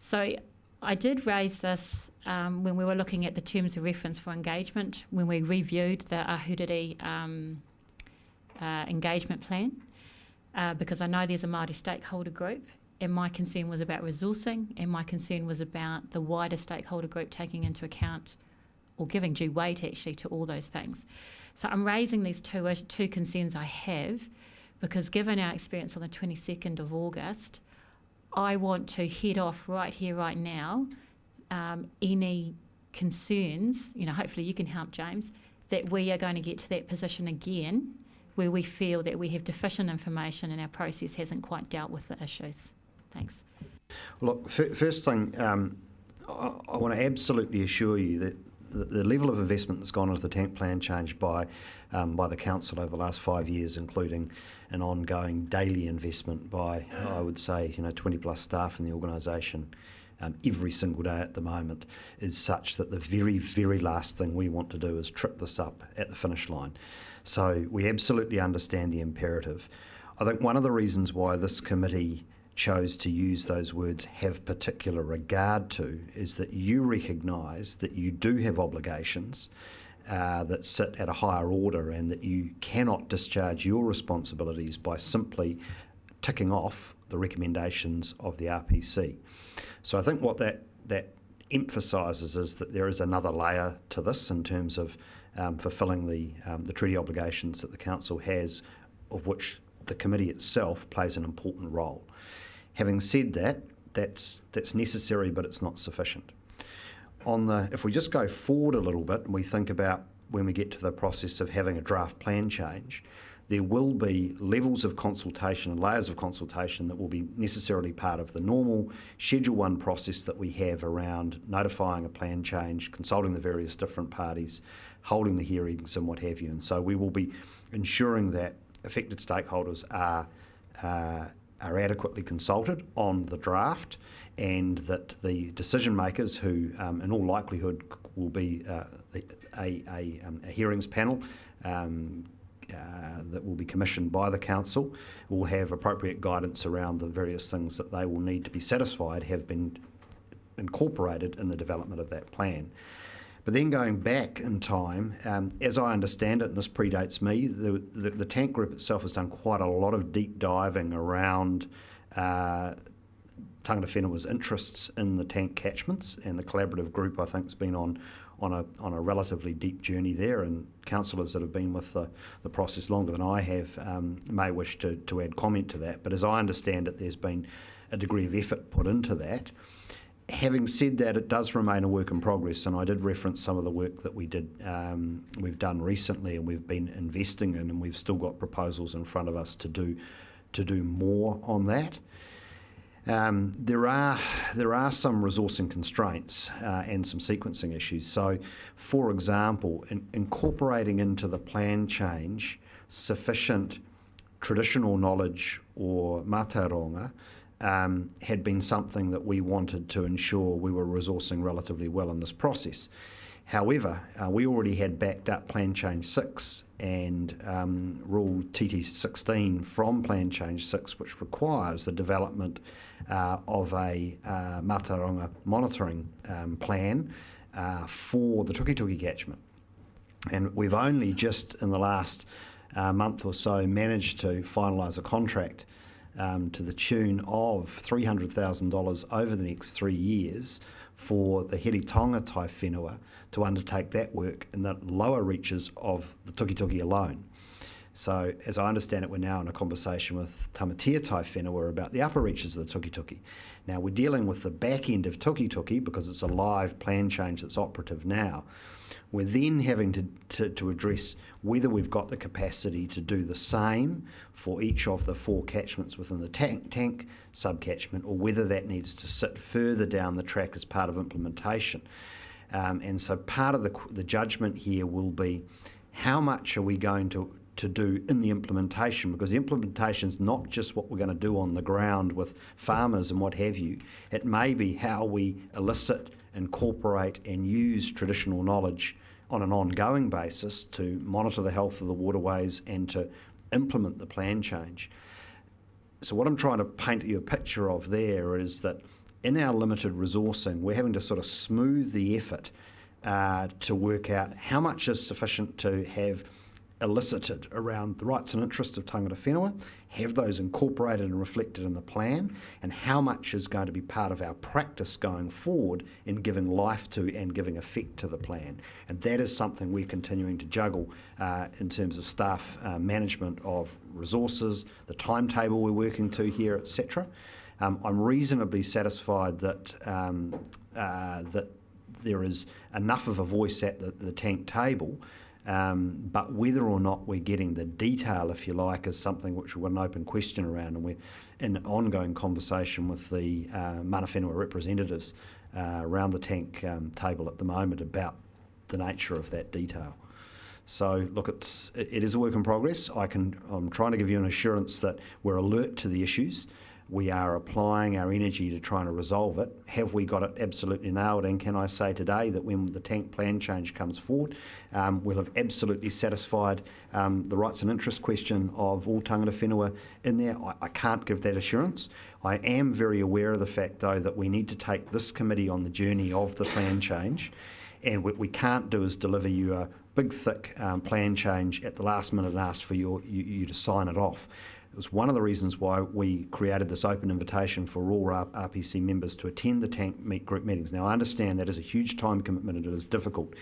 So I did raise this when we were looking at the terms of reference for engagement, when we reviewed the Ahuriri engagement plan, because I know there's a Māori stakeholder group, and my concern was about resourcing, and my concern was about the wider stakeholder group taking into account or giving due weight actually to all those things. So I'm raising these two concerns I have, because given our experience on the 22nd of August, I want to head off right here, right now, any concerns, hopefully you can help, James, that we are going to get to that position again where we feel that we have deficient information and our process hasn't quite dealt with the issues. Thanks. Well, look, first thing, I want to absolutely assure you that the level of investment that's gone into the tank plan change by the council over the last 5 years, including an ongoing daily investment by, I would say, 20 plus staff in the organisation every single day at the moment, is such that the very, very last thing we want to do is trip this up at the finish line. So we absolutely understand the imperative. I think one of the reasons why this committee chose to use those words, have particular regard to, is that you recognise that you do have obligations that sit at a higher order, and that you cannot discharge your responsibilities by simply ticking off the recommendations of the RPC. So I think what that emphasises is that there is another layer to this in terms of fulfilling the treaty obligations that the council has, of which the committee itself plays an important role. Having said that, that's necessary, but it's not sufficient. If we just go forward a little bit and we think about when we get to the process of having a draft plan change, there will be levels of consultation and layers of consultation that will be necessarily part of the normal Schedule 1 process that we have around notifying a plan change, consulting the various different parties, holding the hearings and what have you. And so we will be ensuring that affected stakeholders are adequately consulted on the draft, and that the decision makers, who in all likelihood will be a hearings panel that will be commissioned by the council, will have appropriate guidance around the various things that they will need to be satisfied have been incorporated in the development of that plan. But then going back in time, as I understand it, and this predates me, the tank group itself has done quite a lot of deep diving around Tangata Whenua's interests in the tank catchments, and the collaborative group, I think, has been on a relatively deep journey there, and councillors that have been with the process longer than I have may wish to add comment to that. But as I understand it, there's been a degree of effort put into that. Having said that, it does remain a work in progress, and I did reference some of the work that we've done recently and we've been investing in, and we've still got proposals in front of us to do more on that. There are some resourcing constraints and some sequencing issues. So, for example, incorporating into the plan change sufficient traditional knowledge or mātauranga had been something that we wanted to ensure we were resourcing relatively well in this process. However, we already had backed up Plan Change 6 and Rule TT16 from Plan Change 6, which requires the development of a mātauranga monitoring plan for the Tukituki catchment. And we've only just in the last month or so managed to finalise a contract to the tune of $300,000 over the next 3 years for the Heretaunga tai whenua to undertake that work in the lower reaches of the Tukituki alone. So, as I understand it, we're now in a conversation with Tamatea tai whenua about the upper reaches of the Tukituki. Now, we're dealing with the back end of Tukituki because it's a live plan change that's operative now. We're then having to address whether we've got the capacity to do the same for each of the 4 catchments within the tank sub-catchment, or whether that needs to sit further down the track as part of implementation. And so part of the judgment here will be how much are we going to do in the implementation, because the implementation is not just what we're going to do on the ground with farmers and what have you. It may be how we elicit, incorporate and use traditional knowledge on an ongoing basis to monitor the health of the waterways and to implement the plan change. So what I'm trying to paint you a picture of there is that in our limited resourcing, we're having to sort of smooth the effort to work out how much is sufficient to have elicited around the rights and interests of tangata whenua, have those incorporated and reflected in the plan, and how much is going to be part of our practice going forward in giving life to and giving effect to the plan. And that is something we're continuing to juggle in terms of staff management of resources, the timetable we're working to here, etc. I'm reasonably satisfied that that there is enough of a voice at the tank table. But whether or not we're getting the detail, if you like, is something which we've got an open question around, and we're in ongoing conversation with the mana whenua representatives around the tank table at the moment about the nature of that detail. So look, it is a work in progress. I'm trying to give you an assurance that we're alert to the issues. We are applying our energy to trying to resolve it. Have we got it absolutely nailed? And can I say today that when the tank plan change comes forward, we'll have absolutely satisfied the rights and interest question of all tangata whenua in there? I can't give that assurance. I am very aware of the fact, though, that we need to take this committee on the journey of the plan change, and what we can't do is deliver you a big, thick plan change at the last minute and ask for you to sign it off. It was one of the reasons why we created this open invitation for all RPC members to attend the tank group meetings. Now, I understand that is a huge time commitment and it is difficult.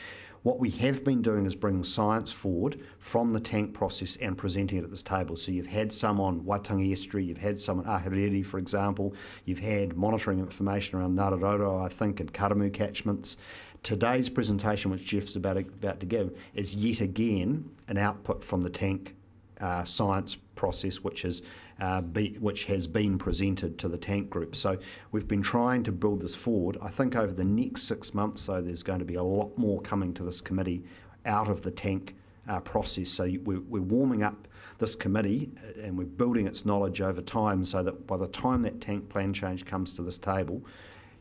What we have been doing is bringing science forward from the tank process and presenting it at this table. So you've had some on Waitangi Estuary, you've had some on Ahiriri, for example, you've had monitoring information around Ngararoro, I think, and Karamu catchments. Today's presentation, which Jeff's about to give, is yet again an output from the tank science process, which has been presented to the tank group. So we've been trying to build this forward. I think over the next 6 months, though, there's going to be a lot more coming to this committee out of the tank process. So we're warming up this committee and we're building its knowledge over time so that by the time that tank plan change comes to this table,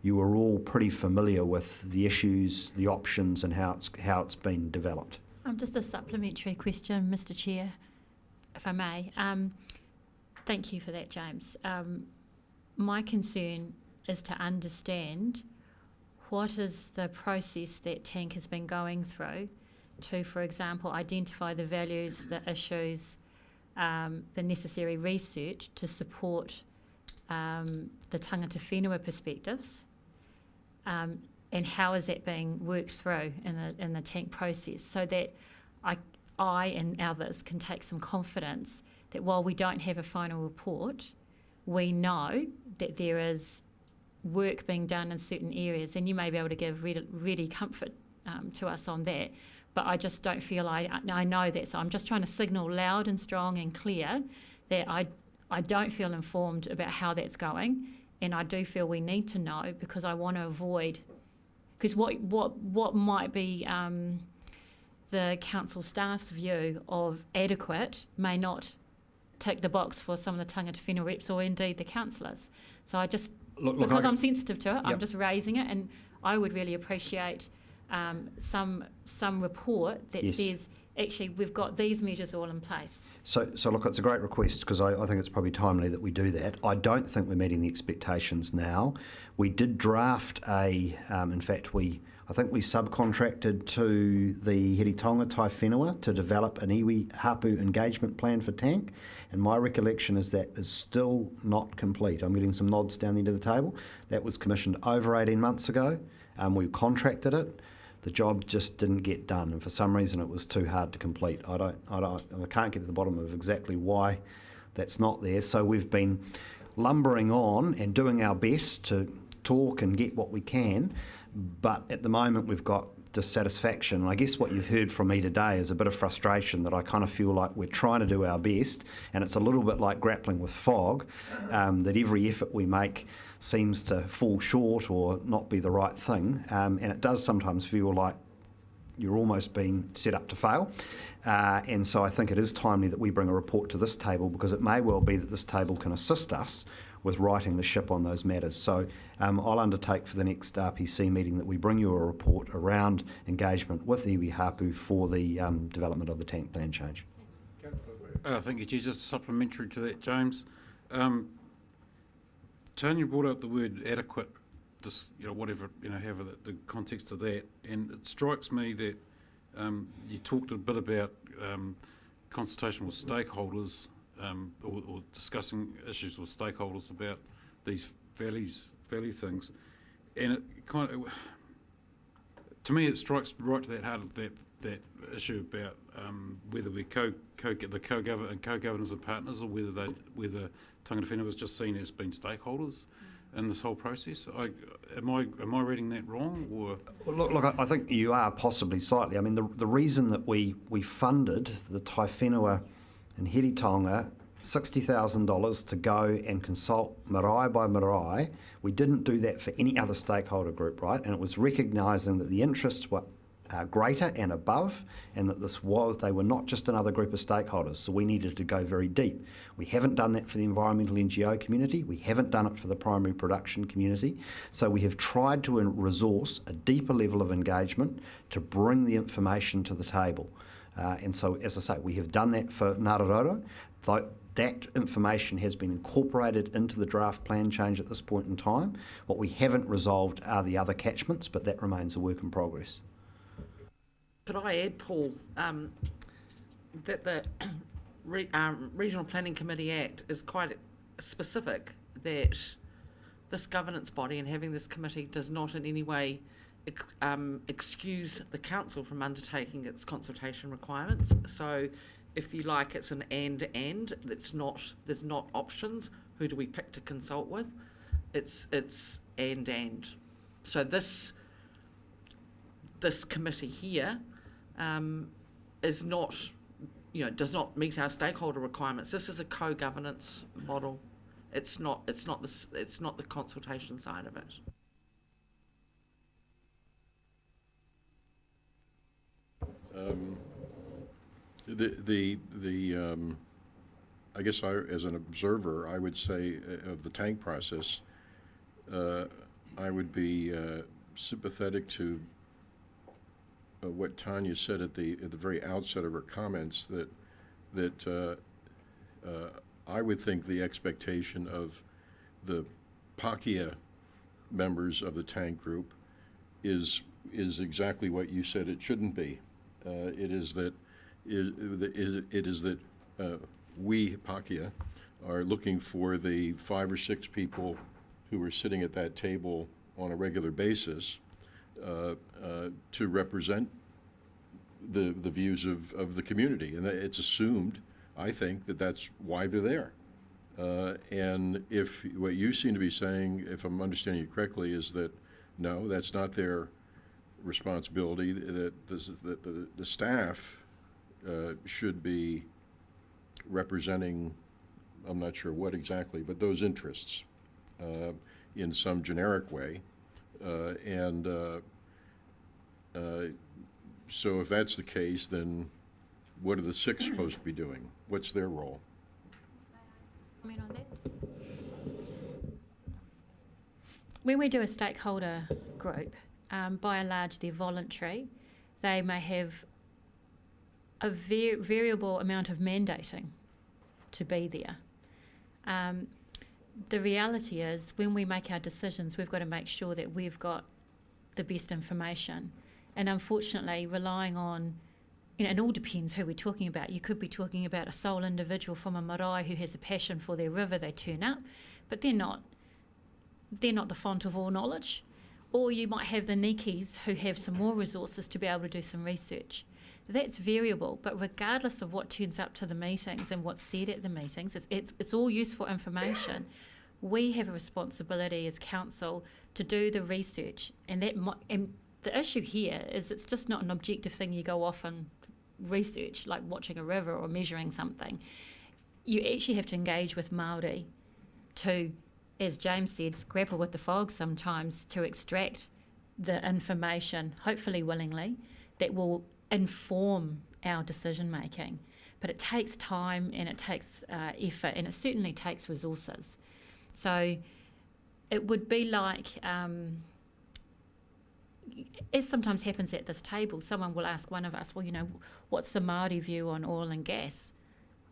you are all pretty familiar with the issues, the options and how it's been developed. Just a supplementary question, Mr. Chair, if I may. Thank you for that, James. My concern is to understand what is the process that tank has been going through to, for example, identify the values, the issues, the necessary research to support the tangata whenua perspectives, and how is that being worked through in the tank process, so that I and others can take some confidence that while we don't have a final report, we know that there is work being done in certain areas, and you may be able to give ready comfort to us on that, but I just don't feel I know that, so I'm just trying to signal loud and strong and clear that I don't feel informed about how that's going, and I do feel we need to know, because I want to avoid, because what might be the council staff's view of adequate may not tick the box for some of the tangata whenua reps or indeed the councillors. So I just, because I'm sensitive to it, I'm just raising it, and I would really appreciate some report that says, actually, we've got these measures all in place. So look, it's a great request, because I think it's probably timely that we do that. I don't think we're meeting the expectations now. We did draft in fact, I think we subcontracted to the Heretaunga Tai Whenua to develop an iwi hapu engagement plan for tank, and my recollection is that is still not complete. I'm getting some nods down the end of the table. That was commissioned over 18 months ago. We contracted it. The job just didn't get done, and for some reason it was too hard to complete. I can't get to the bottom of exactly why that's not there. So we've been lumbering on and doing our best to talk and get what we can, but at the moment we've got dissatisfaction. And I guess what you've heard from me today is a bit of frustration that I kind of feel like we're trying to do our best, and it's a little bit like grappling with fog, that every effort we make seems to fall short or not be the right thing, and it does sometimes feel like you're almost being set up to fail. And so I think it is timely that we bring a report to this table, because it may well be that this table can assist us with righting the ship on those matters. So I'll undertake for the next RPC meeting that we bring you a report around engagement with iwi hapu for the development of the tank plan change. Thank you, Chair. Just supplementary to that, James. Tanya brought up the word adequate, just, whatever, however the context of that, and it strikes me that you talked a bit about consultation with stakeholders, or discussing issues with stakeholders about these value things, and it kind of, to me, it strikes right to that heart of that issue about whether we're co-governors and partners, or whether Tangata Whenua was just seen as being stakeholders in this whole process. Am I reading that wrong, or? Well, look, I think you are possibly slightly. I mean, the reason that we funded the Tai Whenua in Heretaunga $60,000 to go and consult marae by marae, we didn't do that for any other stakeholder group, right? And it was recognising that the interests were greater and above, and that they were not just another group of stakeholders, so we needed to go very deep. We haven't done that for the environmental NGO community, we haven't done it for the primary production community, so we have tried to resource a deeper level of engagement to bring the information to the table. And so, as I say, we have done that for Ngāraroro. That information has been incorporated into the draft plan change at this point in time. What we haven't resolved are the other catchments, but that remains a work in progress. Could I add, Paul, that the Regional Planning Committee Act is quite specific, that this governance body and having this committee does not in any way excuse the council from undertaking its consultation requirements. So, if you like, it's an and. There's not options. Who do we pick to consult with? It's and. So this committee here is not, does not meet our stakeholder requirements. This is a co-governance model. It's not the consultation side of it. I guess as an observer, I would say of the tank process, I would be sympathetic to what Tanya said at the very outset of her comments, that I would think the expectation of the Pakia members of the tank group is exactly what you said it shouldn't be. It is that we, Pakia, are looking for the 5 or 6 people who are sitting at that table on a regular basis to represent the views of the community. And it's assumed, I think, that that's why they're there. And if what you seem to be saying, if I'm understanding you correctly, is that no, that's not their responsibility, that the staff should be representing, I'm not sure what exactly, but those interests in some generic way. So if that's the case, then what are the 6 supposed to be doing? What's their role? Comment on that? When we do a stakeholder group, by and large they're voluntary. They may have a variable amount of mandating to be there. The reality is, when we make our decisions, we've got to make sure that we've got the best information. And unfortunately, relying on, and it all depends who we're talking about. You could be talking about a sole individual from a marae who has a passion for their river, they turn up, but they're not the font of all knowledge. Or you might have the Nikis who have some more resources to be able to do some research. That's variable, but regardless of what turns up to the meetings and what's said at the meetings, it's all useful information. We have a responsibility as council to do the research, and the issue here is it's just not an objective thing you go off and research, like watching a river or measuring something. You actually have to engage with Māori to, as James said, grapple with the fog sometimes to extract the information, hopefully willingly, that will inform our decision making. But it takes time and it takes effort, and it certainly takes resources. So it would be like, as sometimes happens at this table, someone will ask one of us, well, what's the Māori view on oil and gas?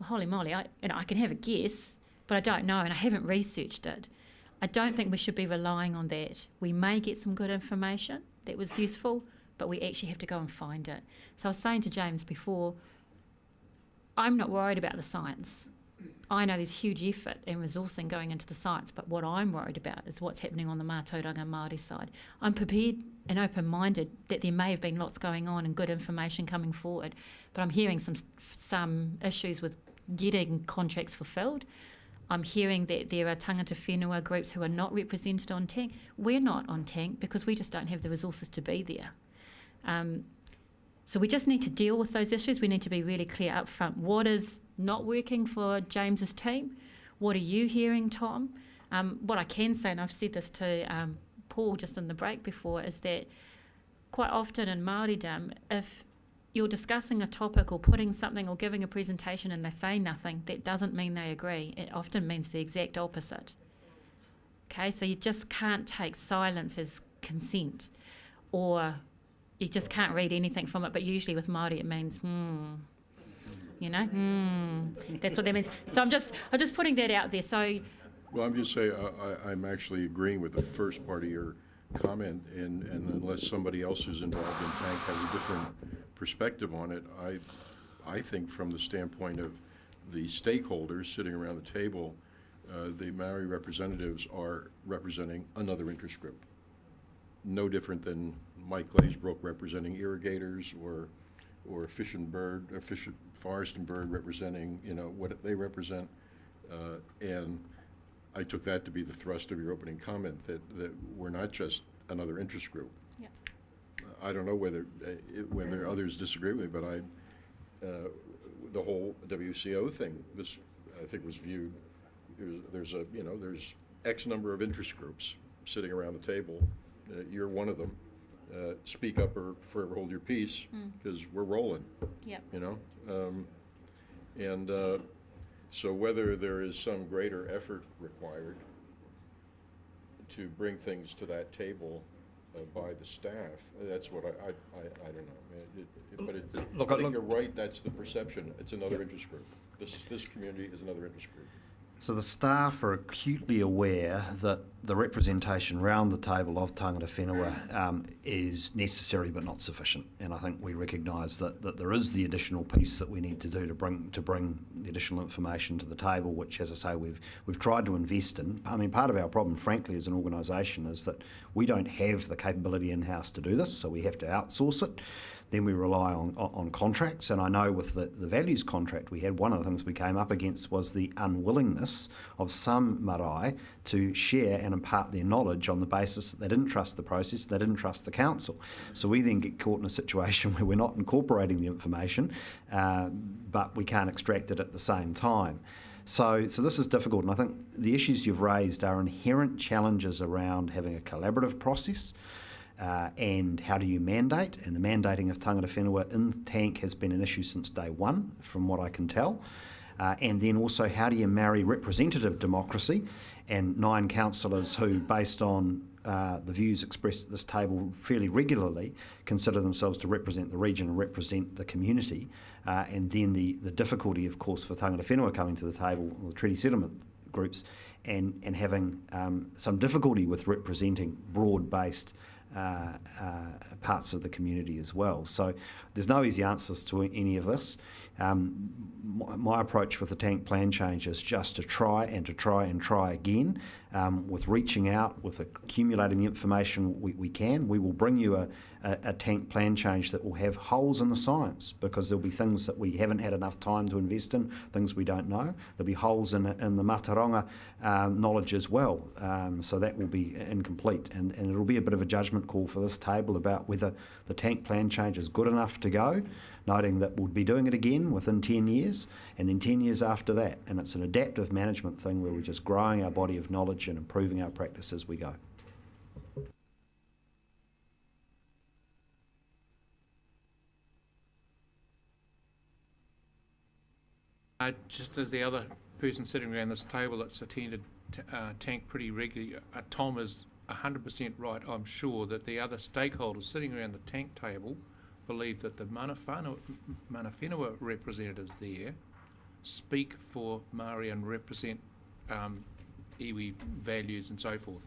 Well, holy moly, I can have a guess, but I don't know, and I haven't researched it. I don't think we should be relying on that. We may get some good information that was useful, but we actually have to go and find it. So I was saying to James before, I'm not worried about the science. I know there's huge effort and resourcing going into the science, but what I'm worried about is what's happening on the Mātauranga Māori side. I'm prepared and open-minded that there may have been lots going on and good information coming forward, but I'm hearing some issues with getting contracts fulfilled. I'm hearing that there are tangata whenua groups who are not represented on TANK. We're not on TANK because we just don't have the resources to be there. So we just need to deal with those issues. We need to be really clear up front. What is not working for James's team? What are you hearing, Tom? What I can say, and I've said this to Paul just in the break before, is that quite often in Māoridom, if you're discussing a topic or putting something or giving a presentation and they say nothing, that doesn't mean they agree. It often means the exact opposite. Okay, so you just can't take silence as consent, or you just can't read anything from it, but usually with Māori it means, that's what that means. So I'm just putting that out there. So, well, I'm just saying, I'm actually agreeing with the first part of your comment, and unless somebody else who's involved in TANK has a different perspective on it, I think from the standpoint of the stakeholders sitting around the table, the Maori representatives are representing another interest group. No different than Mike Glazebrook representing irrigators, or Fish and Bird, or Forest and Bird representing, what they represent. And I took that to be the thrust of your opening comment, that we're not just another interest group. Yep. I don't know whether others disagree with me, but the whole WCO thing, this I think was viewed. There's X number of interest groups sitting around the table. You're one of them. Speak up or forever hold your peace, because we're rolling. Yep. So whether there is some greater effort required to bring things to that table by the staff, that's what I don't know. I think you're right. That's the perception. It's another interest group. This community is another interest group. So the staff are acutely aware that the representation round the table of tangata whenua is necessary but not sufficient, and I think we recognise that there is the additional piece that we need to do to bring the additional information to the table, which, as I say, we've tried to invest in. I mean, part of our problem, frankly, as an organisation, is that we don't have the capability in-house to do this, so we have to outsource it. Then we rely on contracts, and I know with the values contract we had, one of the things we came up against was the unwillingness of some marae to share and impart their knowledge on the basis that they didn't trust the process, they didn't trust the council. So we then get caught in a situation where we're not incorporating the information, but we can't extract it at the same time. So this is difficult, and I think the issues you've raised are inherent challenges around having a collaborative process. And how do you mandate? And the mandating of tangata whenua in TANK has been an issue since day one, from what I can tell. And then also, how do you marry representative democracy and 9 councillors who, based on the views expressed at this table fairly regularly, consider themselves to represent the region and represent the community. And then the difficulty, of course, for tangata whenua coming to the table, or the treaty settlement groups, and having some difficulty with representing broad-based parts of the community as well. So there's no easy answers to any of this. My approach with the tank plan change is just to try again, with reaching out, with accumulating the information we can. We will bring you a tank plan change that will have holes in the science, because there'll be things that we haven't had enough time to invest in, things we don't know. There'll be holes in the Mātauranga knowledge as well, so that will be incomplete, and it'll be a bit of a judgment call for this table about whether the tank plan change is good enough to go, noting that we'll be doing it again within 10 years, and then 10 years after that. And it's an adaptive management thing where we're just growing our body of knowledge and improving our practice as we go. Just as the other person sitting around this table that's attended tank pretty regularly, Tom is 100% right, I'm sure, that the other stakeholders sitting around the tank table believe that the mana whenua representatives there speak for Māori and represent iwi values and so forth.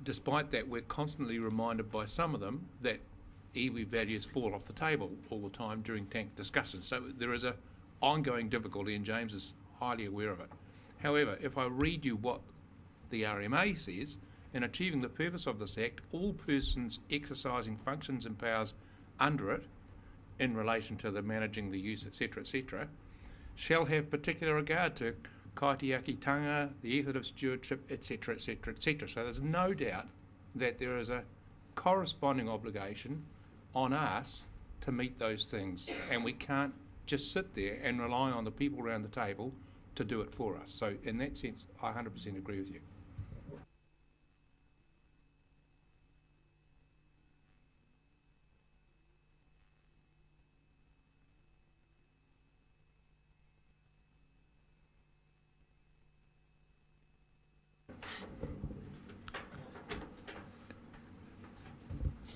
Despite that, we're constantly reminded by some of them that iwi values fall off the table all the time during tank discussions. So there is an ongoing difficulty, and James is highly aware of it. However, if I read you what the RMA says, in achieving the purpose of this Act, all persons exercising functions and powers under it, in relation to the managing the use, etc., shall have particular regard to kaitiakitanga, the effort of stewardship, etc., etc., etc. So there's no doubt that there is a corresponding obligation on us to meet those things, and we can't just sit there and rely on the people around the table to do it for us. So in that sense, I 100% agree with you.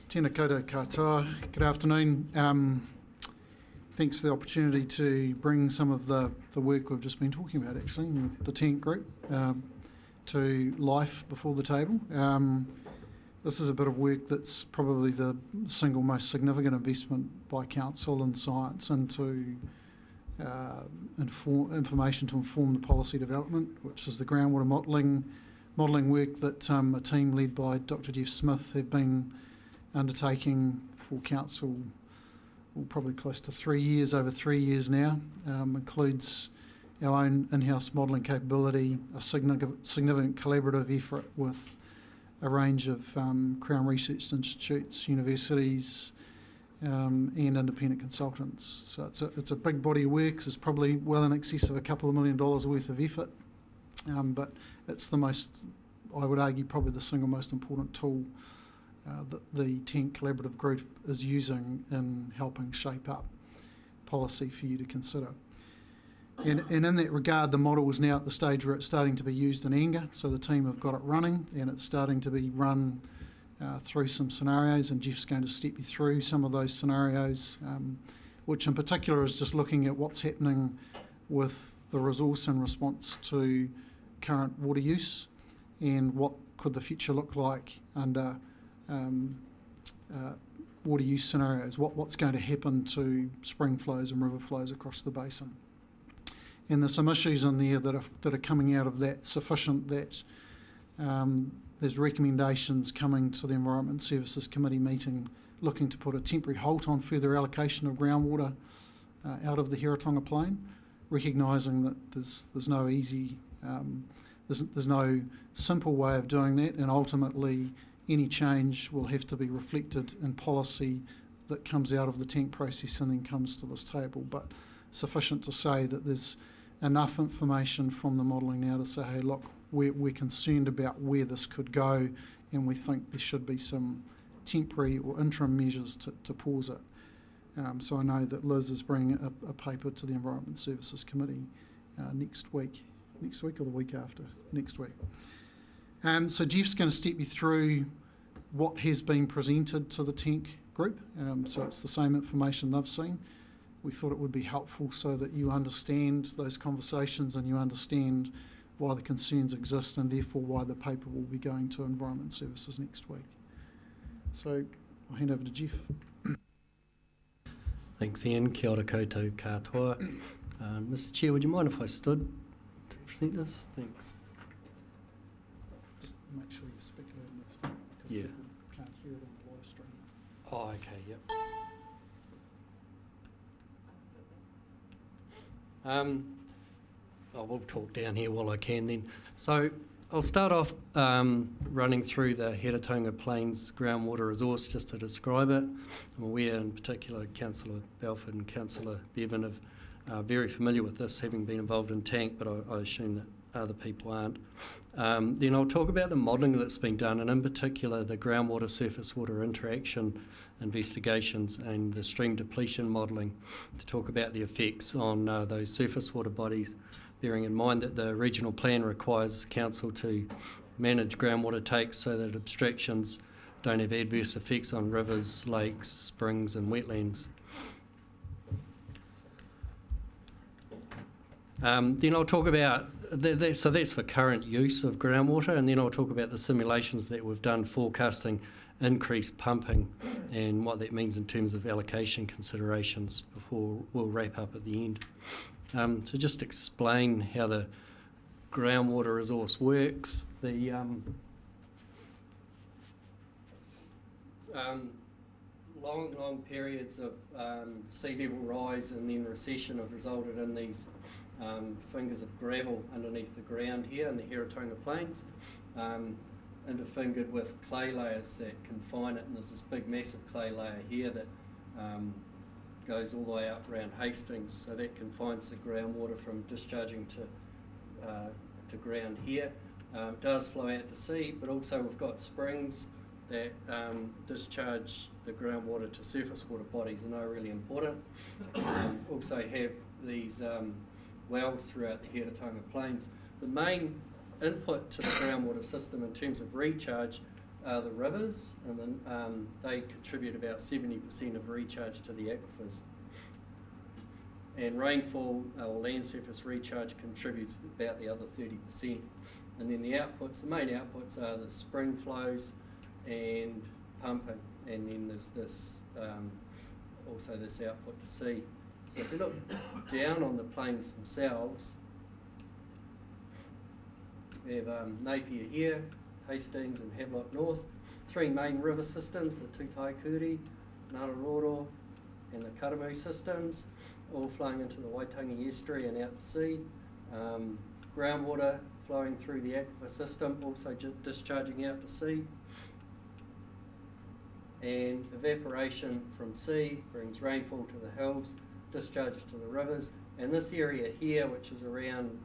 Tēnā koutou katoa. Good afternoon. Thanks for the opportunity to bring some of the work we've just been talking about, actually, in the tank group, to life before the table. This is a bit of work that's probably the single most significant investment by council in science into information to inform the policy development, which is the groundwater modelling work that a team led by Dr. Jeff Smith have been undertaking for council, well, probably close to 3 years, over 3 years now. Includes our own in-house modelling capability, a significant collaborative effort with a range of Crown Research Institutes, universities, and independent consultants. So it's a big body of work. It's probably well in excess of $2 million worth of effort, but it's the most, I would argue, probably the single most important tool that the tank collaborative group is using in helping shape up policy for you to consider. And in that regard, the model is now at the stage where it's starting to be used in anger. So the team have got it running, and it's starting to be run through some scenarios, and Jeff's going to step you through some of those scenarios, which in particular is just looking at what's happening with the resource in response to current water use, and what could the future look like under water use scenarios, what's going to happen to spring flows and river flows across the basin. And there's some issues in there that are coming out of that sufficient that there's recommendations coming to the Environment Services Committee meeting looking to put a temporary halt on further allocation of groundwater out of the Heretaunga plain, recognising that there's no easy, there's no simple way of doing that, and ultimately any change will have to be reflected in policy that comes out of the tank process and then comes to this table. But sufficient to say that there's enough information from the modelling now to say, hey, look, we're concerned about where this could go, and we think there should be some temporary or interim measures to pause it. So I know that Liz is bringing a paper to the Environment Services Committee next week or the week after, next week. So Jeff's going to step you through what has been presented to the tank group. So it's the same information they've seen. We thought it would be helpful so that you understand those conversations and you understand why the concerns exist and therefore why the paper will be going to Environment Services next week. So I'll hand over to Jeff. Thanks, Ian. Kia ora koutou katoa. Mr. Chair, would you mind if I stood to present this? Thanks. Just make sure you speak loud enough because Yeah. people can't hear it on the live stream. Oh, okay, yep. I will talk down here while I can then. So I'll start off running through the Heretaunga Plains groundwater resource just to describe it. I'm aware in particular Councillor Belford and Councillor Bevan are very familiar with this, having been involved in TANK, but I assume that other people aren't. Then I'll talk about the modelling that's been done, and in particular the groundwater surface water interaction investigations and the stream depletion modelling to talk about the effects on those surface water bodies, bearing in mind that the regional plan requires council to manage groundwater takes so that abstractions don't have adverse effects on rivers, lakes, springs and wetlands. Then I'll talk about, so that's for current use of groundwater, and then I'll talk about the simulations that we've done forecasting increased pumping and what that means in terms of allocation considerations before we'll wrap up at the end. So just explain how the groundwater resource works. The long periods of sea level rise and then recession have resulted in these fingers of gravel underneath the ground here in the Heretaunga Plains, interfingered with clay layers that confine it, and there's this big massive clay layer here that goes all the way up around Hastings, so that confines the groundwater from discharging to ground here. It does flow out to sea, but also we've got springs that discharge the groundwater to surface water bodies, and they're really important. Also have these wells throughout the Heretaunga Plains. The main input to the groundwater system in terms of recharge are the rivers, and then they contribute about 70% of recharge to the aquifers. And rainfall or land surface recharge contributes about the other 30%. And then the outputs, the main outputs are the spring flows and pumping, and then there's this also this output to sea. So if you look down on the plains themselves, we have Napier here, Hastings and Havelock North, three main river systems, the Takutai, Narororo and the Customary systems, all flowing into the Waitangi estuary and out to sea. Groundwater flowing through the aquifer system, also discharging out to sea. And evaporation from sea brings rainfall to the hills, discharges to the rivers, and this area here, which is around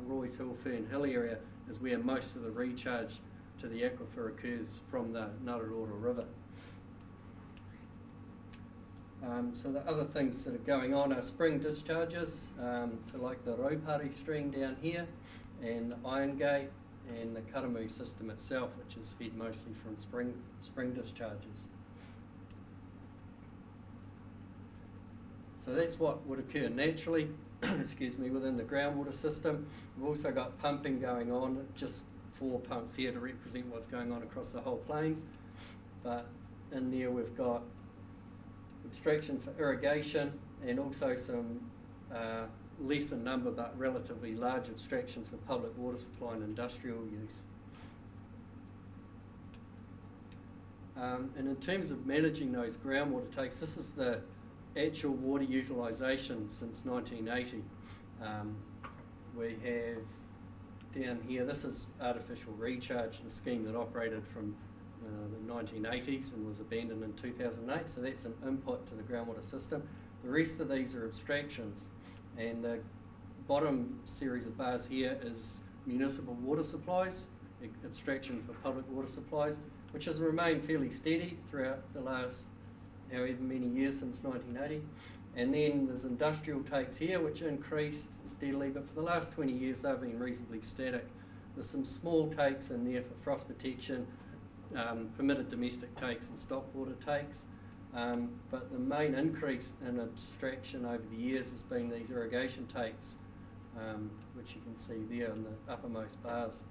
Roy's Hill, Fern Hill area, is where most of the recharge to the aquifer occurs from the Narororo River. So the other things that are going on are spring discharges to like the Raupari stream down here, and the Iron Gate, and the Customary system itself, which is fed mostly from spring discharges. So that's what would occur naturally, excuse me, within the groundwater system. We've also got pumping going on, just 4 pumps here to represent what's going on across the whole plains. But in there we've got abstraction for irrigation and also some lesser number but relatively large abstractions for public water supply and industrial use. And in terms of managing those groundwater takes, this is the actual water utilisation since 1980. We have down here, this is artificial recharge, the scheme that operated from the 1980s and was abandoned in 2008, so that's an input to the groundwater system. The rest of these are abstractions, and the bottom series of bars here is municipal water supplies, abstraction for public water supplies, which has remained fairly steady throughout the last however many years since 1980. And then there's industrial takes here, which increased steadily, but for the last 20 years they've been reasonably static. There's some small takes in there for frost protection, permitted domestic takes and stock water takes, but the main increase in abstraction over the years has been these irrigation takes which you can see there in the uppermost bars.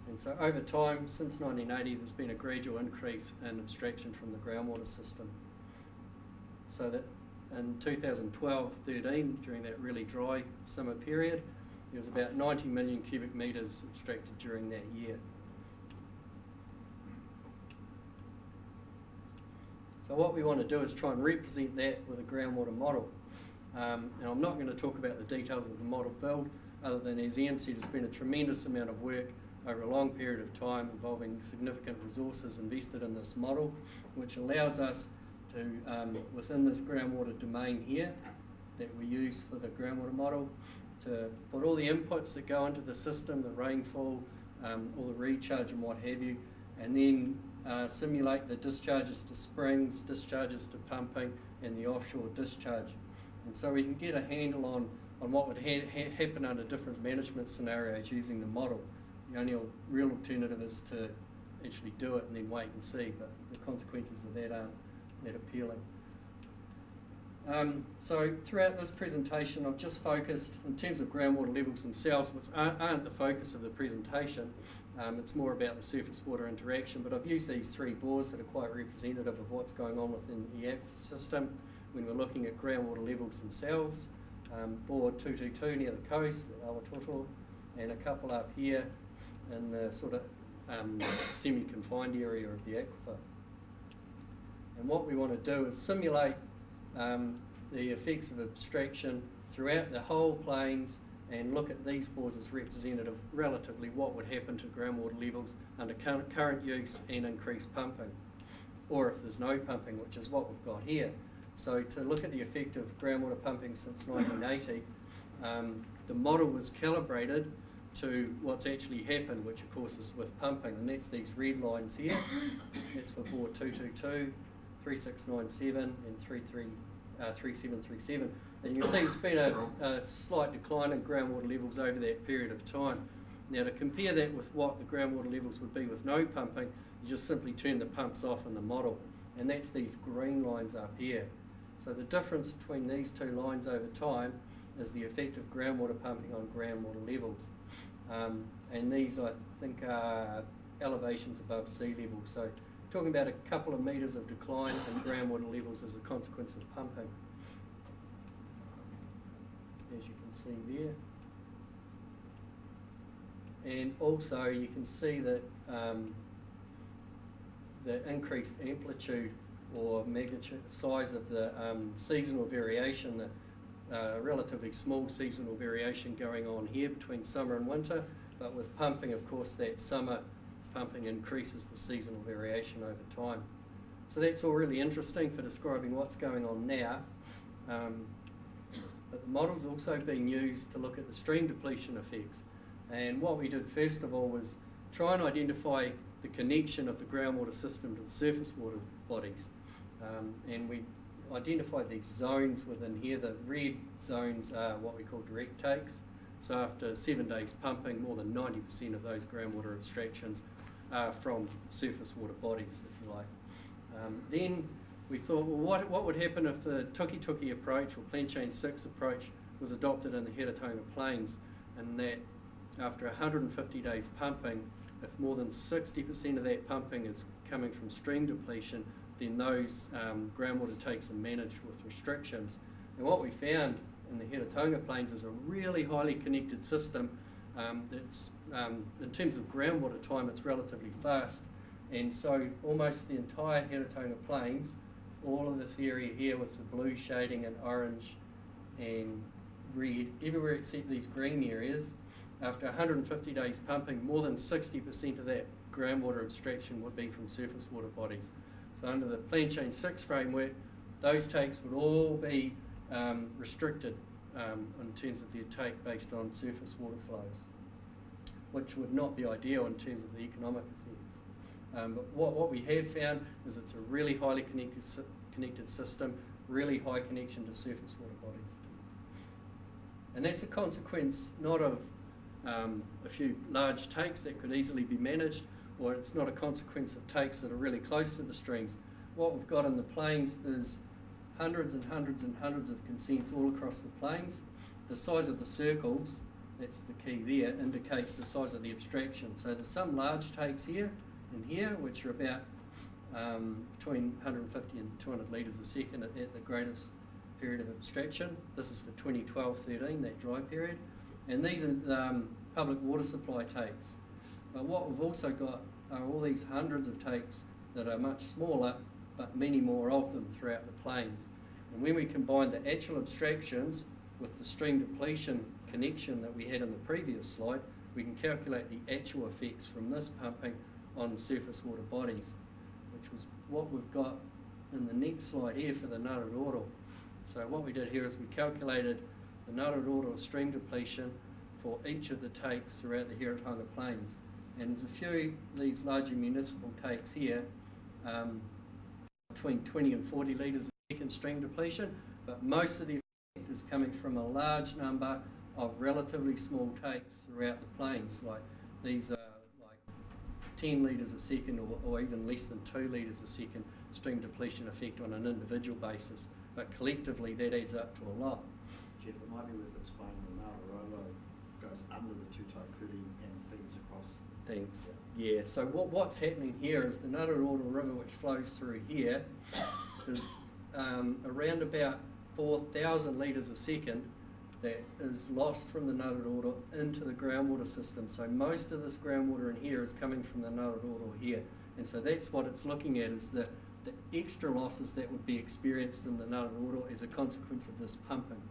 And so over time, since 1980, there's been a gradual increase in abstraction from the groundwater system. So that in 2012-13, during that really dry summer period, there was about 90 million cubic metres abstracted during that year. So what we want to do is try and represent that with a groundwater model. And I'm not going to talk about the details of the model build, other than, as Ian said, there's been a tremendous amount of work over a long period of time involving significant resources invested in this model, which allows us to, within this groundwater domain here that we use for the groundwater model, to put all the inputs that go into the system, the rainfall, all the recharge and what have you, and then simulate the discharges to springs, discharges to pumping, and the offshore discharge. And so we can get a handle on what would happen under different management scenarios using the model. The only real alternative is to actually do it and then wait and see, but the consequences of that aren't that appealing. So throughout this presentation, I've just focused, in terms of groundwater levels themselves, which aren't the focus of the presentation. It's more about the surface water interaction, but I've used these three bores that are quite representative of what's going on within the aquifer system when we're looking at groundwater levels themselves. Bore 222 near the coast at Awatoto, and a couple up here in the sort of semi-confined area of the aquifer. And what we want to do is simulate the effects of abstraction throughout the whole plains and look at these bores as representative relatively what would happen to groundwater levels under current use and increased pumping, or if there's no pumping, which is what we've got here. So to look at the effect of groundwater pumping since 1980, the model was calibrated to what's actually happened, which of course is with pumping, and that's these red lines here. That's for bore 222, 3697 and 3737. And you can see there's been a slight decline in groundwater levels over that period of time. Now to compare that with what the groundwater levels would be with no pumping, you just simply turn the pumps off in the model, and that's these green lines up here. So the difference between these two lines over time is the effect of groundwater pumping on groundwater levels. And these, I think, are elevations above sea level. So talking about a couple of metres of decline in groundwater levels as a consequence of pumping, as you can see there. And also you can see that the increased amplitude or magnitude, size of the seasonal variation, the relatively small seasonal variation going on here between summer and winter, but with pumping, of course, that summer pumping increases the seasonal variation over time. So that's all really interesting for describing what's going on now. But the model's also being used to look at the stream depletion effects. And what we did first of all was try and identify the connection of the groundwater system to the surface water bodies. And we identified these zones within here. The red zones are what we call direct takes. So after 7 days pumping, more than 90% of those groundwater abstractions are from surface water bodies, if you like. Then we thought, well, what would happen if the Tuki approach or Plan Change 6 approach was adopted in the Heretaunga Plains, and that after 150 days pumping, if more than 60% of that pumping is coming from stream depletion, then those groundwater takes are managed with restrictions. And what we found in the Heretaunga Plains is a really highly connected system that's, in terms of groundwater time, it's relatively fast. And so almost the entire Heretaunga Plains, all of this area here with the blue shading and orange and red, everywhere except these green areas, after 150 days pumping, more than 60% of that groundwater abstraction would be from surface water bodies. So under the Plan Change 6 framework, those takes would all be restricted in terms of their take based on surface water flows, which would not be ideal in terms of the economic effects. But what we have found is it's a really highly connected system, really high connection to surface water bodies. And that's a consequence not of a few large takes that could easily be managed, or it's not a consequence of takes that are really close to the streams. What we've got in the plains is hundreds and hundreds and hundreds of consents all across the plains, the size of the circles, that's the key there, indicates the size of the abstraction. So there's some large takes here and here, which are about between 150 and 200 litres a second at the greatest period of abstraction. This is for 2012-13, that dry period. And these are public water supply takes. But what we've also got are all these hundreds of takes that are much smaller, but many more of them throughout the plains. And when we combine the actual abstractions with the stream depletion connection that we had in the previous slide, we can calculate the actual effects from this pumping on surface water bodies, which was what we've got in the next slide here for the Ngātaroto. So what we did here is we calculated the Ngātaroto stream depletion for each of the takes throughout the Heretaunga Plains. And there's a few of these larger municipal takes here, between 20 and 40 litres a second stream depletion, but most of the effect is coming from a large number of relatively small takes throughout the plains. Like these are like 10 litres a second or even less than 2 litres a second stream depletion effect on an individual basis, but collectively that adds up to a lot. Jeff, it might be worth explaining the Ngātaroto goes under the Takutai and feeds across. Thanks. Yeah, so what's happening here is the Ngātaroto River, which flows through here, is around about 4,000 litres a second that is lost from the Ngātaroto into the groundwater system. So most of this groundwater in here is coming from the Ngātaroto here. And so that's what it's looking at, is the extra losses that would be experienced in the Ngātaroto as a consequence of this pumping.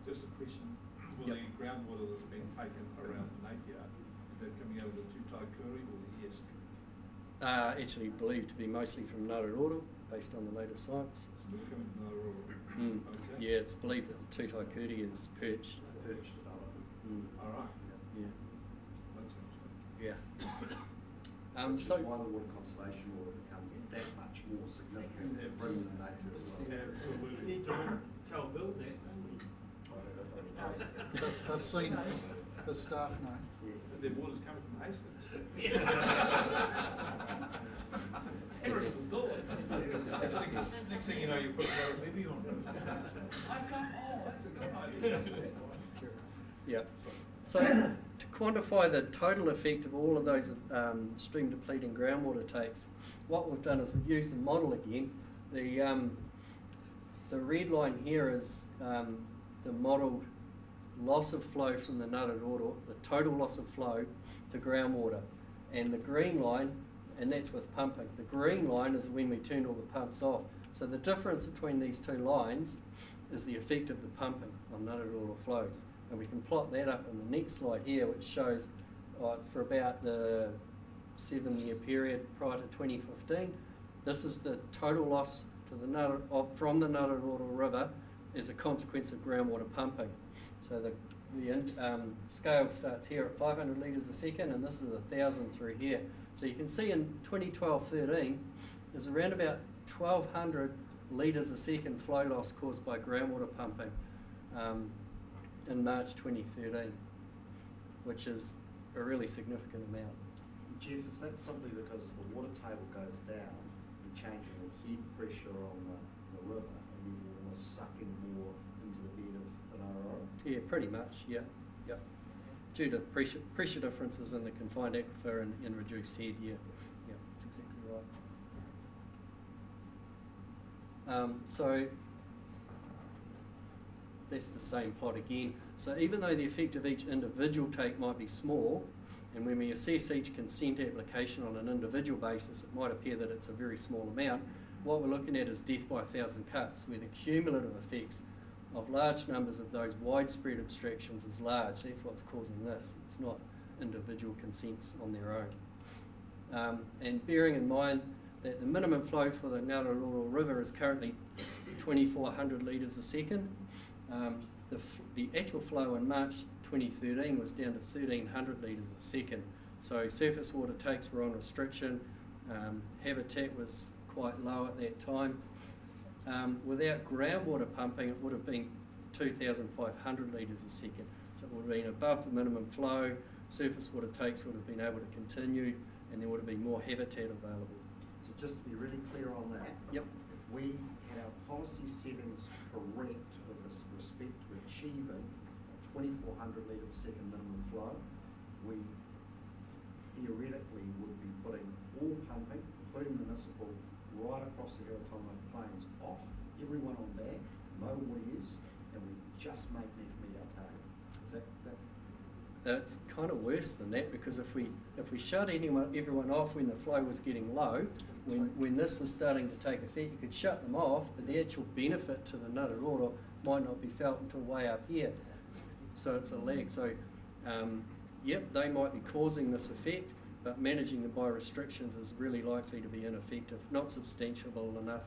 Just a question, for the groundwater that's been taken around Napier, is that coming out of the Takutai or the Esk? Actually believed to be mostly from Ngātaroto, based on the latest science. Still coming from Ngātaroto? Okay. Yeah, it's believed that the Takutai is perched. All right. Yeah. That's interesting. Yeah. Which is why the water conservation order becomes that much more significant to bring the nature as well. Absolutely. Need to tell Bill that, They've seen it, the staff know. Their water's coming from Hastings. Terrace the door. Next thing you know, you put a levy on it. I've come, that's a good idea. Yeah. So to quantify the total effect of all of those stream depleting groundwater takes, what we've done is we've used the model again. The red line here is the modelled loss of flow from the Ngātaroto, the total loss of flow to groundwater. And the green line, and that's with pumping, the green line is when we turned all the pumps off. So the difference between these two lines is the effect of the pumping on Ngātaroto flows. And we can plot that up in the next slide here, which shows it's for about the 7-year period prior to 2015. This is the total loss to the from the Ngātaroto River as a consequence of groundwater pumping. So the scale starts here at 500 litres a second, and this is 1,000 through here. So you can see in 2012-13, there's around about 1,200 litres a second flow loss caused by groundwater pumping in March 2013, which is a really significant amount. Jeff, is that simply because as the water table goes down, you're changing the head pressure on the river, and you want to suck in more into the bed of the Ngātaroto? Yeah, pretty much, yeah. Due to pressure differences in the confined aquifer and reduced head, yeah, that's exactly right. So that's the same plot again. So even though the effect of each individual take might be small, and when we assess each consent application on an individual basis, it might appear that it's a very small amount. What we're looking at is death by 1,000 cuts, where the cumulative effects of large numbers of those widespread abstractions is large. That's what's causing this. It's not individual consents on their own. And bearing in mind that the minimum flow for the Ngātaroto River is currently 2,400 litres a second, the actual flow in March 2013 was down to 1,300 litres a second. So surface water takes were on restriction. Habitat was quite low at that time. Without groundwater pumping, it would have been 2,500 litres a second. So it would have been above the minimum flow, surface water takes would have been able to continue, and there would have been more habitat available. So just to be really clear on that, yep. If we had our policy settings correct with respect to achieving 2,400 litre per second minimum flow, we theoretically would be putting all pumping, including municipal, right across the Heretaunga plains off, everyone on that, no water use, and we just make need to meet our target. Is that It's kind of worse than that, because if we shut everyone off when the flow was getting low, when this was starting to take effect, you could shut them off, but the actual benefit to the Ngātaroa might not be felt until way up here. So it's a lag. So, yep, they might be causing this effect, but managing them by restrictions is really likely to be ineffective, not substantial enough,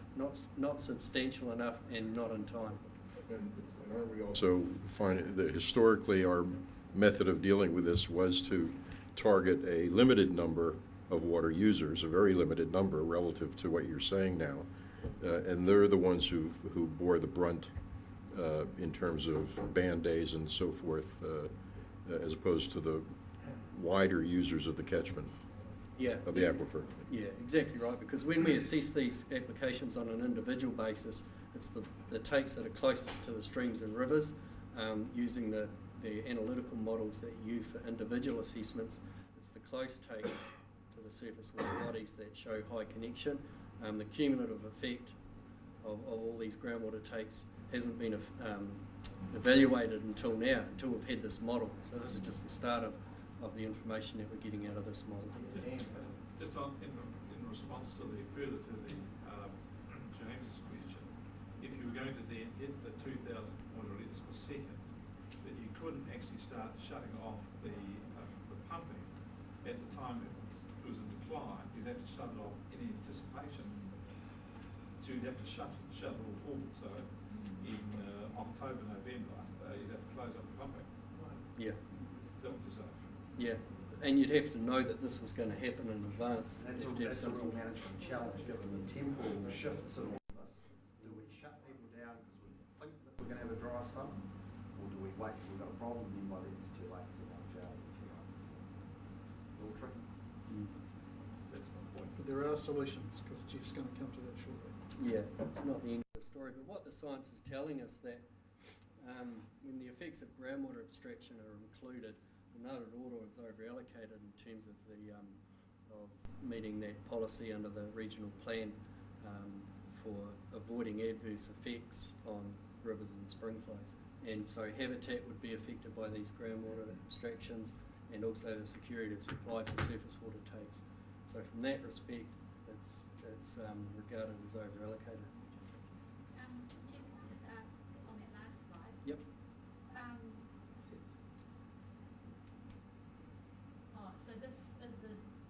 and not in time. And aren't we also find that historically our method of dealing with this was to target a limited number of water users, a very limited number relative to what you're saying now, and they're the ones who bore the brunt in terms of ban days and so forth, as opposed to the wider users of the catchment, of the aquifer. Yeah, exactly right, because when we assess these applications on an individual basis, it's the takes that are closest to the streams and rivers, using the analytical models that you use for individual assessments. It's the close takes to the surface water bodies that show high connection. The cumulative effect of all these groundwater takes hasn't been evaluated until now, until we've had this model. So this is just the start of the information that we're getting out of this model. Just in response to the James's question, if you were going to then hit the 2,000 water litres per second, that you couldn't actually start shutting off the pumping at the time it was in decline. You'd have to shut it off in anticipation. So you'd have to shut it all forward. So in October, November, you'd have to close up the pumping. Yeah. Is that what you're saying? Yeah, and you'd have to know that this was going to happen in advance. That's a real management challenge, given the temporal shifts in all of this. Do we shut people down because we think that we're going to have a dry summer, or do we wait till we've got a problem, then by then it's too late to launch out, if you like? It's a little tricky. That's my point. But there are solutions, because Jeff's going to come to that shortly. Yeah, it's not the end of the story, but what the science is telling us that when the effects of groundwater abstraction are included, the Ngātaroa is over-allocated in terms of of meeting that policy under the regional plan for avoiding adverse effects on rivers and spring flows. And so habitat would be affected by these groundwater abstractions, and also the security of supply for surface water takes. So from that respect, it's regarded as over-allocated. Jeff, can I just ask on that last slide? Yep. So this is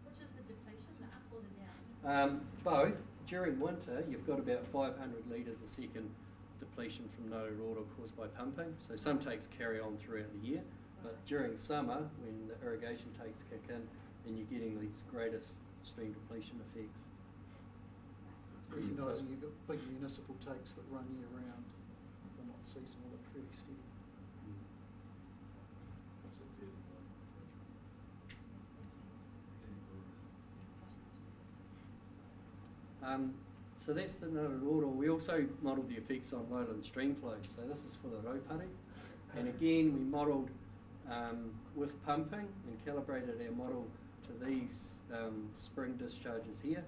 which is the depletion, the up or the down? Both. During winter, you've got about 500 litres a second depletion from Ngātaroa caused by pumping. So some takes carry on throughout the year, but during summer, when the irrigation takes kick in, then you're getting these greatest stream depletion effects. Recognising you've got big municipal takes that run year round, they're not seasonal, they're pretty steady. So that's the Ngātaroa. We also modelled the effects on lowland stream flows. So this is for the Raupari. And again, we modelled with pumping and calibrated our model to these spring discharges here.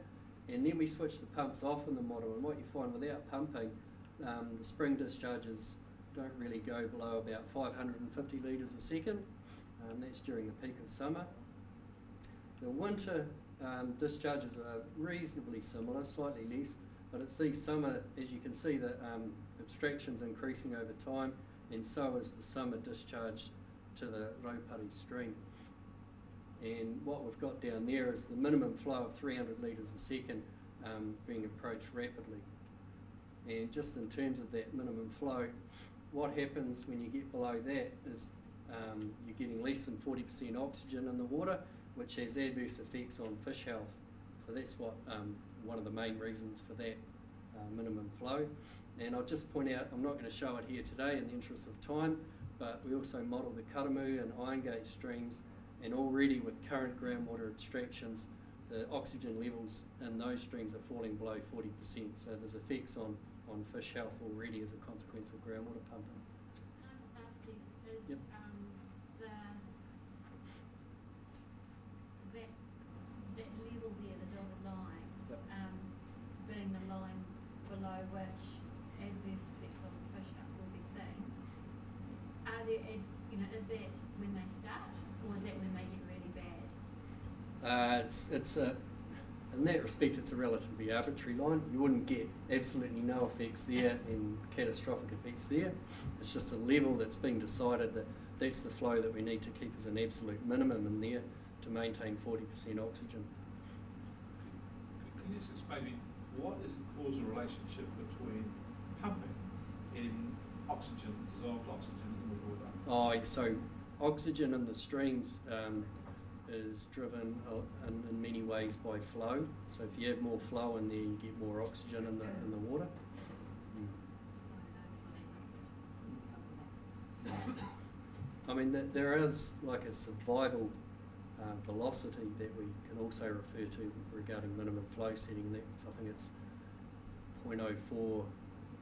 And then we switched the pumps off in the model. And what you find without pumping, the spring discharges don't really go below about 550 litres a second. That's during the peak of summer. The winter discharges are reasonably similar, slightly less, but it's these summer, as you can see, the abstraction's increasing over time, and so is the summer discharge to the Raupari stream. And what we've got down there is the minimum flow of 300 litres a second being approached rapidly. And just in terms of that minimum flow, what happens when you get below that is you're getting less than 40% oxygen in the water, which has adverse effects on fish health. So that's what one of the main reasons for that minimum flow. And I'll just point out, I'm not going to show it here today in the interest of time, but we also model the Customary and Iron Gate streams, and already with current groundwater abstractions, the oxygen levels in those streams are falling below 40%, so there's effects on fish health already as a consequence of groundwater pumping. Can I just ask you, is Yep. that level there, the dotted line, Yep. being the line below which adverse effects on fish health will be seen, are there, is that when they start, or is that when they get really bad? In that respect, it's a relatively arbitrary line. You wouldn't get absolutely no effects there and catastrophic effects there. It's just a level that's being decided that that's the flow that we need to keep as an absolute minimum in there to maintain 40% oxygen. Can you just explain what is the causal relationship between pumping and oxygen, dissolved oxygen in the water? So oxygen in the streams is driven in many ways by flow. So if you have more flow in there, you get more oxygen in the water. I mean, there is like a survival velocity that we can also refer to regarding minimum flow setting. I think it's 0.04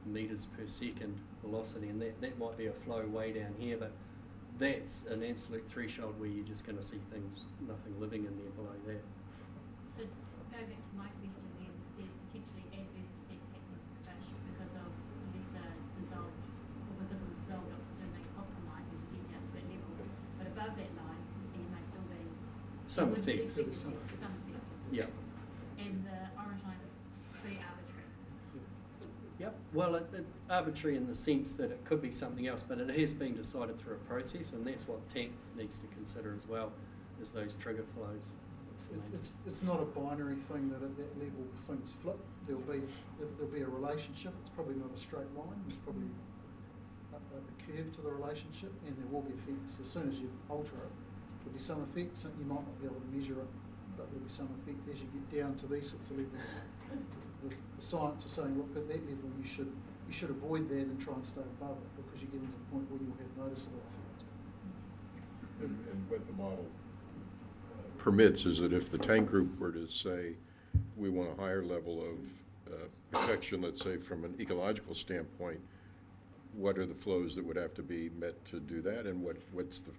metres per second velocity, and that might be a flow way down here, but that's an absolute threshold where you're just going to see things, nothing living in there below that. So going back to my question then, there's potentially adverse effects happening to fish because of lesser dissolved, or because of the dissolved oxygen they compromise as you get down to that level. But above that line, there may still be Some effects. Some effects. Yeah. And the orange line is pretty arbitrary. Yep. Well, it arbitrary in the sense that it could be something else, but it has been decided through a process, and that's what TANC needs to consider as well, is those trigger flows. It's not a binary thing that at that level things flip. There'll be a relationship. It's probably not a straight line. There's probably a curve to the relationship, and there will be effects. As soon as you alter it, there'll be some effects, and you might not be able to measure it, but there'll be some effect as you get down to these sorts of levels. The science is saying, look, at that level you should avoid that and try and stay above it, because you get into the point where you'll have noticeable effect. And what the model permits is that if the tank group were to say, we want a higher level of protection, let's say from an ecological standpoint, what are the flows that would have to be met to do that, and what's the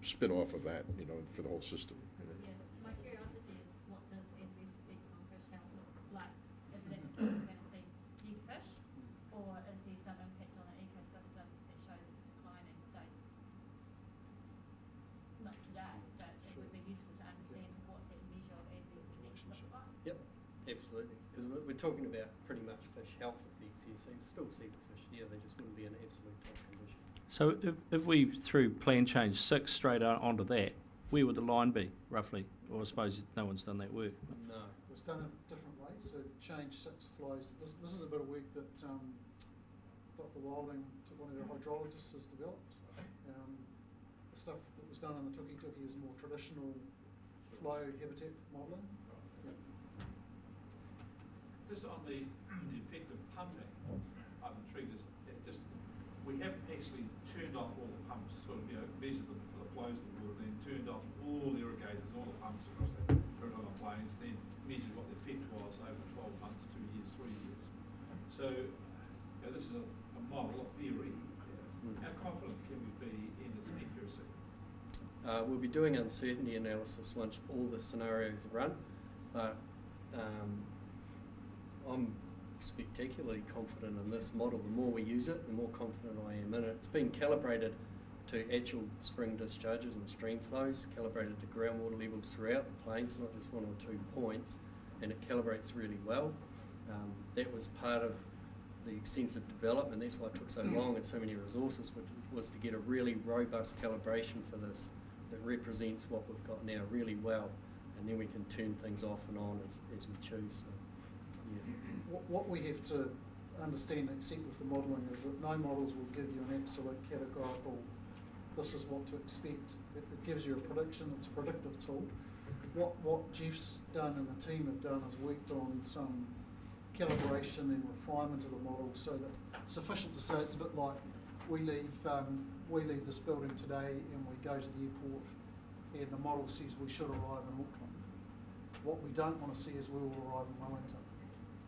spin-off of that, for the whole system? Yeah, my curiosity is, what does adverse effects on fish health look like? Is it we're going to see dead fish, or is there some impact on the ecosystem that shows it's declining? So, not today, but it would be useful to understand what that measure of adverse effects looks like. Yep, absolutely. Because we're talking about pretty much fish health effects here, so you still see the fish there, they just wouldn't be in absolute top condition. So if we threw plan change 6 straight onto that, where would the line be, roughly? Or I suppose no one's done that work. No. It was done in different ways. So change 6 flows. This is a bit of work that Dr. Wilding, one of our hydrologists, has developed. The stuff that was done on the Tuki is more traditional flow habitat modelling. Just on the effect of pumping on the triggers, we haven't actually turned off all the pumps, measured the flows of the water, then turned off all the irrigators, all the pumps across the Heretaunga plains, then measured what the effect was over 12 months, 2 years, 3 years. So this is a model, a theory. How confident can we be in its accuracy? We'll be doing uncertainty analysis once all the scenarios are run, but I'm spectacularly confident in this model. The more we use it, the more confident I am in it. It's been calibrated to actual spring discharges and stream flows, calibrated to groundwater levels throughout the plains, not just 1 or 2 points, and it calibrates really well. That was part of the extensive development. That's why it took so long and so many resources, was to get a really robust calibration for this that represents what we've got now really well, and then we can turn things off and on as we choose. So, yeah. What we have to understand and accept with the modelling is that no models will give you an absolute categorical, this is what to expect. It gives you a prediction, it's a predictive tool. What Jeff's done and the team have done is worked on some calibration and refinement of the model, so that it's sufficient to say it's a bit like we leave this building today and we go to the airport and the model says we should arrive in Auckland. What we don't want to see is we will arrive in Wellington.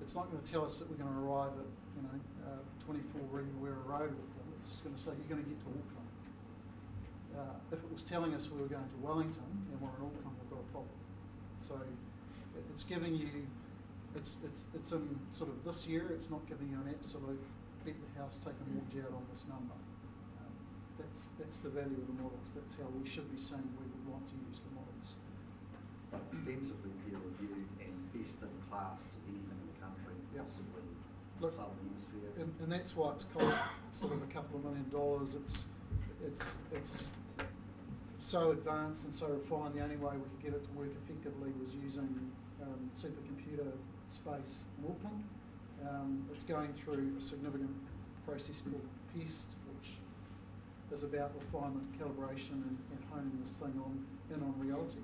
It's not going to tell us that we're going to arrive at 24 Remuera Road. It's going to say you're going to get to Auckland. If it was telling us we were going to Wellington and we're in Auckland, we've got a problem. So it's giving you, it's in sort of this year, it's not giving you an absolute bet the house, take a mortgage out on this number. That's the value of the models. That's how we should be saying we would want to use the models. Extensively peer reviewed and best in class of anything in the country, possibly Southern Hemisphere. And that's why it's cost sort of $2 million. It's so advanced and so refined. The only way we could get it to work effectively was using supercomputer space in Auckland. It's going through a significant process called PEST, which is about refinement, calibration, and honing this thing in on reality.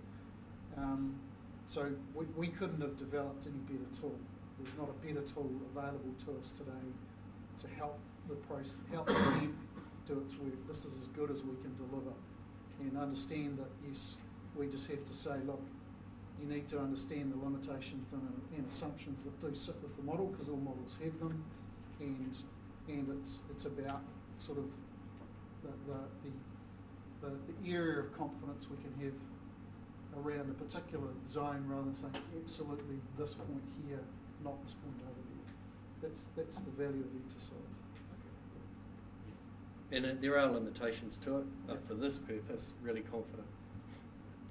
So we couldn't have developed any better tool. There's not a better tool available to us today to help the team do its work. This is as good as we can deliver, and understand that yes, we just have to say, look, you need to understand the limitations and assumptions that do sit with the model, because all models have them, and it's about sort of the area of confidence we can have around a particular zone, rather than saying it's absolutely this point here, not this point over there. That's the value of the exercise. And there are limitations to it, but for this purpose, really confident.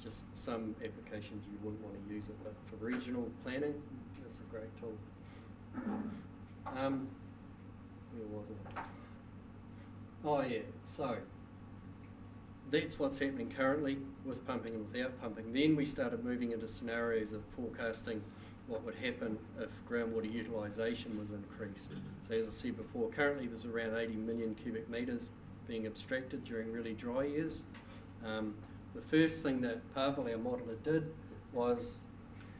Just some applications you wouldn't want to use it, but for regional planning, it's a great tool. Where was it? Oh yeah, so that's what's happening currently with pumping and without pumping. Then we started moving into scenarios of forecasting what would happen if groundwater utilisation was increased. So as I said before, currently there's around 80 million cubic metres being abstracted during really dry years. The first thing that Pavel, our modeller, did was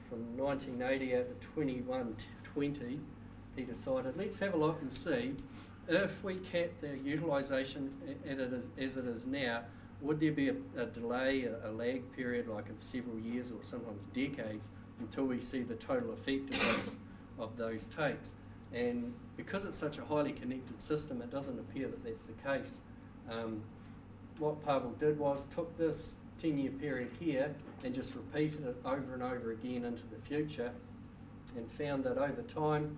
from 1980 out to 2120, he decided, let's have a look and see if we cap the utilisation as it is now, would there be a delay, a lag period like of several years or sometimes decades until we see the total effectiveness of those takes? And because it's such a highly connected system, it doesn't appear that that's the case. What Pavel did was took this 10-year period here and just repeated it over and over again into the future, and found that over time,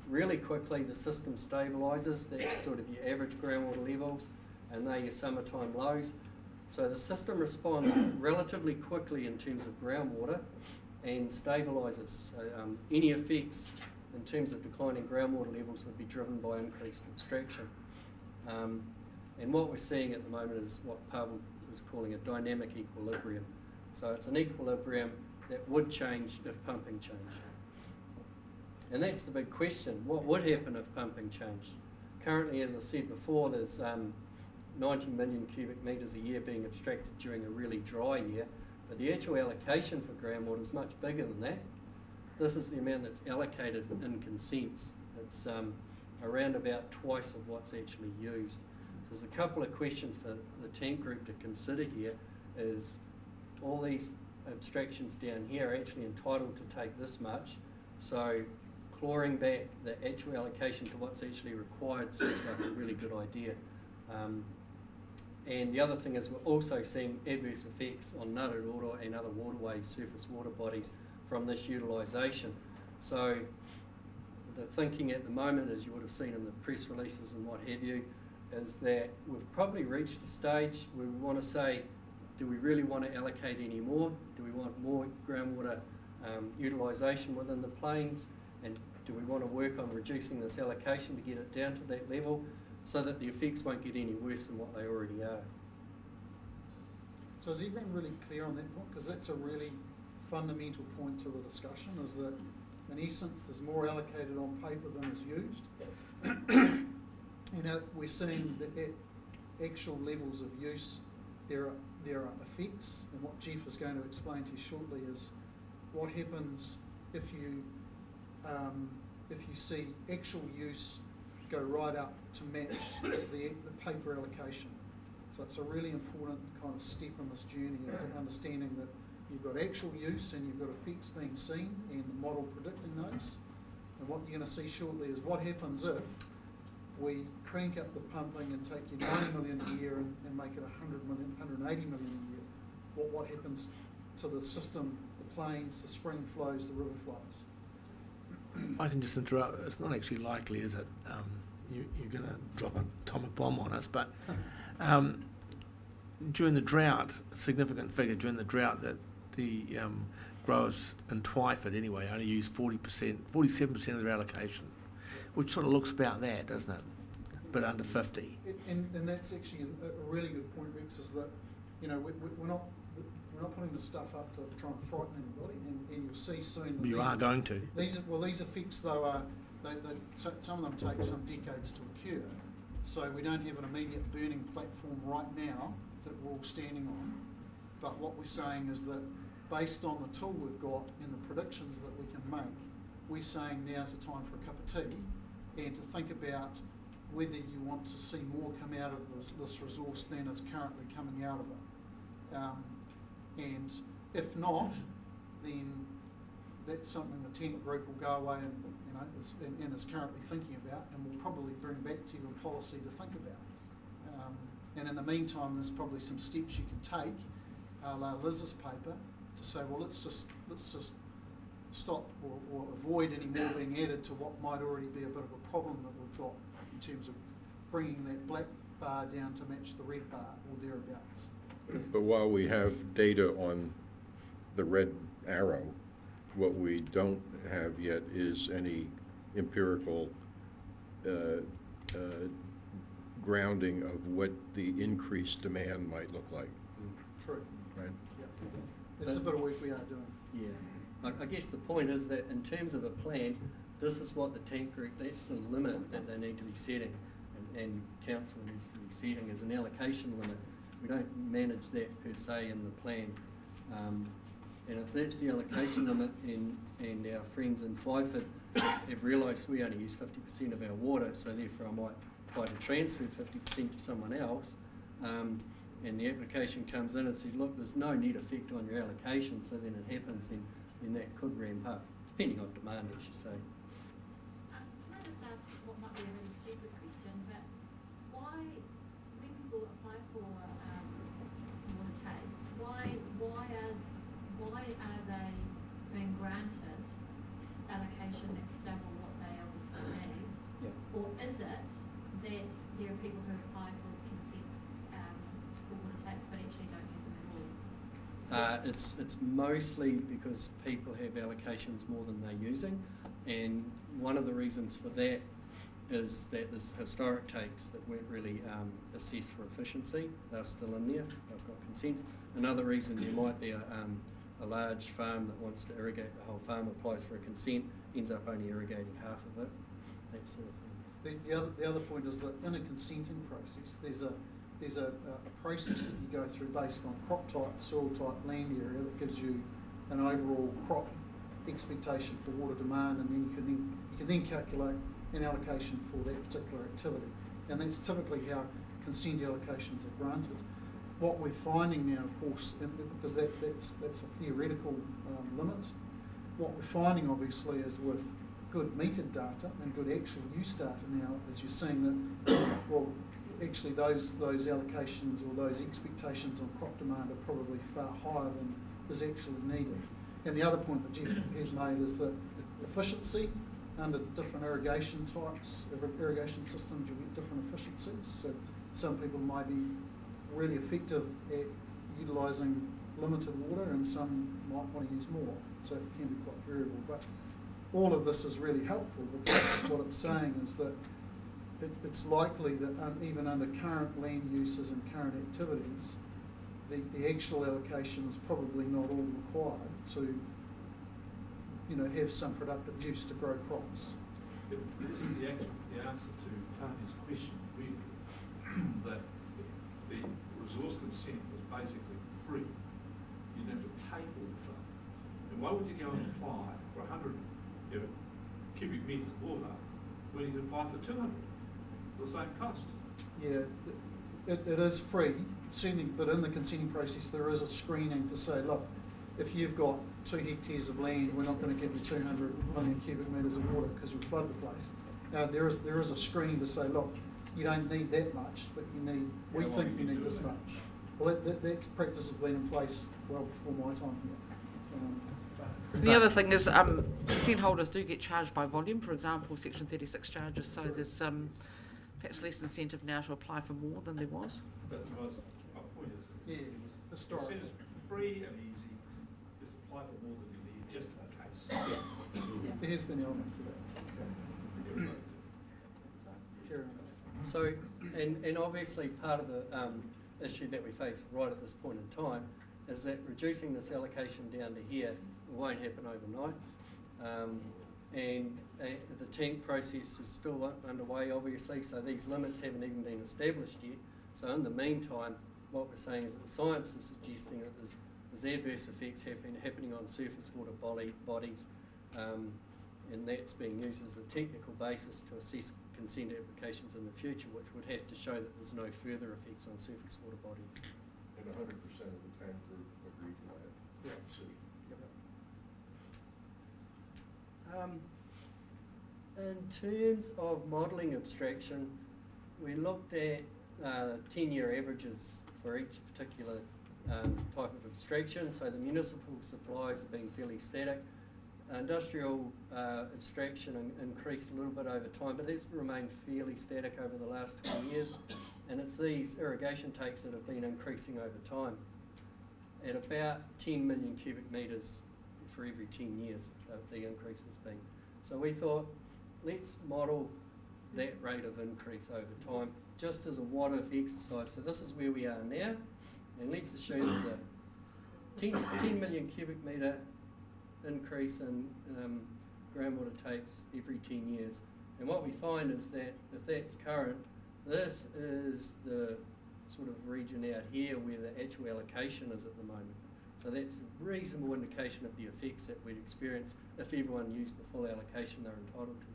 really quickly, the system stabilises. That's sort of your average groundwater levels, and they're your summertime lows. So the system responds relatively quickly in terms of groundwater and stabilises. So any effects in terms of declining groundwater levels would be driven by increased extraction. And what we're seeing at the moment is what Pavel is calling a dynamic equilibrium. So it's an equilibrium that would change if pumping changed. And that's the big question. What would happen if pumping changed? Currently, as I said before, there's 90 million cubic metres a year being abstracted during a really dry year, but the actual allocation for groundwater is much bigger than that. This is the amount that's allocated in consents. It's around about twice of what's actually used. So there's a couple of questions for the tank group to consider here. Is all these abstractions down here are actually entitled to take this much? So clawing back the actual allocation to what's actually required seems like a really good idea. And the other thing is we're also seeing adverse effects on Ngātaroto and other waterways, surface water bodies, from this utilisation. So the thinking at the moment, as you would have seen in the press releases and what have you, is that we've probably reached a stage where we want to say, do we really want to allocate any more? Do we want more groundwater utilisation within the plains? And do we want to work on reducing this allocation to get it down to that level so that the effects won't get any worse than what they already are? So is everyone really clear on that point? Because that's a really fundamental point to the discussion, is that in essence there's more allocated on paper than is used. We're seeing that at actual levels of use there are effects, and what Jeff is going to explain to you shortly is what happens if you see actual use go right up to match the paper allocation. So it's a really important kind of step in this journey, is understanding that you've got actual use and you've got effects being seen and the model predicting those. And what you're going to see shortly is what happens if we crank up the pumping and take your 90 million a year and make it 100 million, 180 million a year. What happens to the system, the plains, the spring flows, the river flows? I can just interrupt. It's not actually likely, is it? You're going to drop an atomic bomb on us, but during the drought, a significant figure during the drought that the growers in Twyford anyway only use 40%, 47% of their allocation, which sort of looks about that, doesn't it? But under 50. And that's actually a really good point, Rex, is that, you know, we're not putting this stuff up to try and frighten anybody, and you'll see soon that You are going to. These effects though are, some of them take some decades to occur, so we don't have an immediate burning platform right now that we're all standing on. But what we're saying is that based on the tool we've got and the predictions that we can make, we're saying now's the time for a cup of tea and to think about whether you want to see more come out of this resource than is currently coming out of it. And if not, then that's something the tenant group will go away and, you know, and is currently thinking about, and will probably bring back to you a policy to think about. And in the meantime, there's probably some steps you can take, a la Liz's paper, to say, well, let's just stop or avoid any more being added to what might already be a bit of a problem that we've got in terms of bringing that black bar down to match the red bar or thereabouts. But while we have data on the red arrow, what we don't have yet is any empirical grounding of what the increased demand might look like. True. Right? Yeah. It's a bit of work we are doing. Yeah. I guess the point is that in terms of a plan, this is what the tank group, that's the limit that they need to be setting, and council needs to be setting as an allocation limit. We don't manage that per se in the plan. And if that's the allocation limit and our friends in Twyford have realised we only use 50% of our water, so therefore I might try to transfer 50% to someone else, and the application comes in and says, look, there's no net effect on your allocation, so then it happens, then that could ramp up, depending on demand, as you say. Can I just ask what might be a really stupid question, but why, when people apply for water takes, why are they being granted allocation that's double what they obviously need? Yeah. Or is it that there are people who apply for consents for water takes but actually don't use them at all? It's mostly because people have allocations more than they're using, and one of the reasons for that is that there's historic takes that weren't really assessed for efficiency. They're still in there, they've got consents. Another reason there might be a large farm that wants to irrigate the whole farm, applies for a consent, ends up only irrigating half of it, that sort of thing. The other point is that in a consenting process, there's a process that you go through based on crop type, soil type, land area that gives you an overall crop expectation for water demand, and then you can then calculate an allocation for that particular activity. And that's typically how consent allocations are granted. What we're finding now, of course, because that's a theoretical limit, what we're finding obviously is with good metered data and good actual use data now, as you're seeing that, well, actually those allocations or those expectations on crop demand are probably far higher than is actually needed. And the other point that Jeff has made is that efficiency under different irrigation types, irrigation systems, you get different efficiencies. So some people might be really effective at utilising limited water and some might want to use more. So it can be quite variable. But all of this is really helpful because what it's saying is that it's likely that even under current land uses and current activities, the actual allocation is probably not all required to, you know, have some productive use to grow crops. It isn't the answer to Tanya's question, really, that the resource consent was basically free. You didn't have to pay for the farm. And why would you go and apply for 100 cubic metres of water when you could apply for 200? The same cost. Yeah, it is free, certainly, but in the consenting process there is a screening to say, look, if you've got 2 hectares of land, we're not going to give you 200 million cubic metres of water because you'll flood the place. Now, there is a screen to say, look, you don't need that much, but we think you need this much. Well, that practice has been in place well before my time here. The other thing is consent holders do get charged by volume. For example, Section 36 charges, so there's perhaps less incentive now to apply for more than there was. But my point is, Yeah, historically. consent is free and easy, just apply for more than you need, just in case. Yeah. There has been elements of that. Carry on. So, and obviously part of the issue that we face right at this point in time is that reducing this allocation down to here won't happen overnight. And the tank process is still underway, obviously, so these limits haven't even been established yet. So in the meantime, what we're saying is that the science is suggesting that there's adverse effects happening on surface water bodies, and that's being used as a technical basis to assess consent applications in the future, which would have to show that there's no further effects on surface water bodies. And 100% of the tank group agreed to that. Yeah. So, In terms of modelling abstraction, we looked at 10-year averages for each particular type of abstraction. So the municipal supplies have been fairly static. Industrial abstraction increased a little bit over time, but that's remained fairly static over the last 20 years. And it's these irrigation takes that have been increasing over time at about 10 million cubic metres for every 10 years the increase has been. So we thought, let's model that rate of increase over time, just as a what-if exercise. So this is where we are now, and let's assume there's a 10 million cubic metre increase in groundwater takes every 10 years. And what we find is that if that's current, this is the sort of region out here where the actual allocation is at the moment. So that's a reasonable indication of the effects that we'd experience if everyone used the full allocation they're entitled to.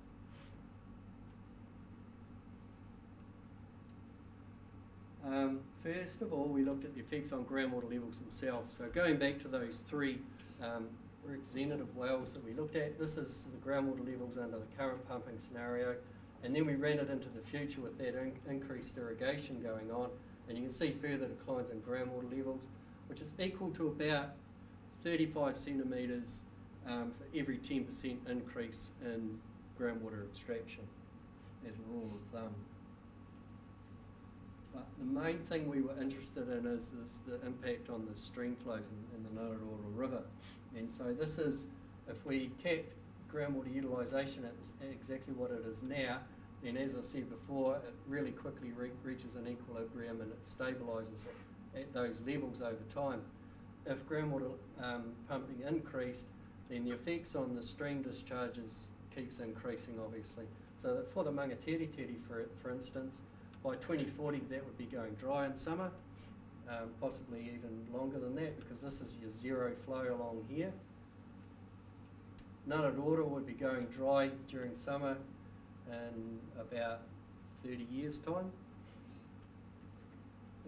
First of all, we looked at the effects on groundwater levels themselves. So going back to those 3 representative wells that we looked at, this is the groundwater levels under the current pumping scenario, and then we ran it into the future with that increased irrigation going on, and you can see further declines in groundwater levels, which is equal to about 35 centimetres for every 10% increase in groundwater abstraction, as a rule of thumb. But the main thing we were interested in is the impact on the stream flows in the Nararora River. And so this is, if we cap groundwater utilisation at exactly what it is now, then as I said before, it really quickly reaches an equilibrium and it stabilises at those levels over time. If groundwater pumping increased, then the effects on the stream discharges keeps increasing, obviously. So that for the Mangateriteri, for instance, by 2040 that would be going dry in summer, possibly even longer than that, because this is your zero flow along here. Nararora would be going dry during summer in about 30 years' time.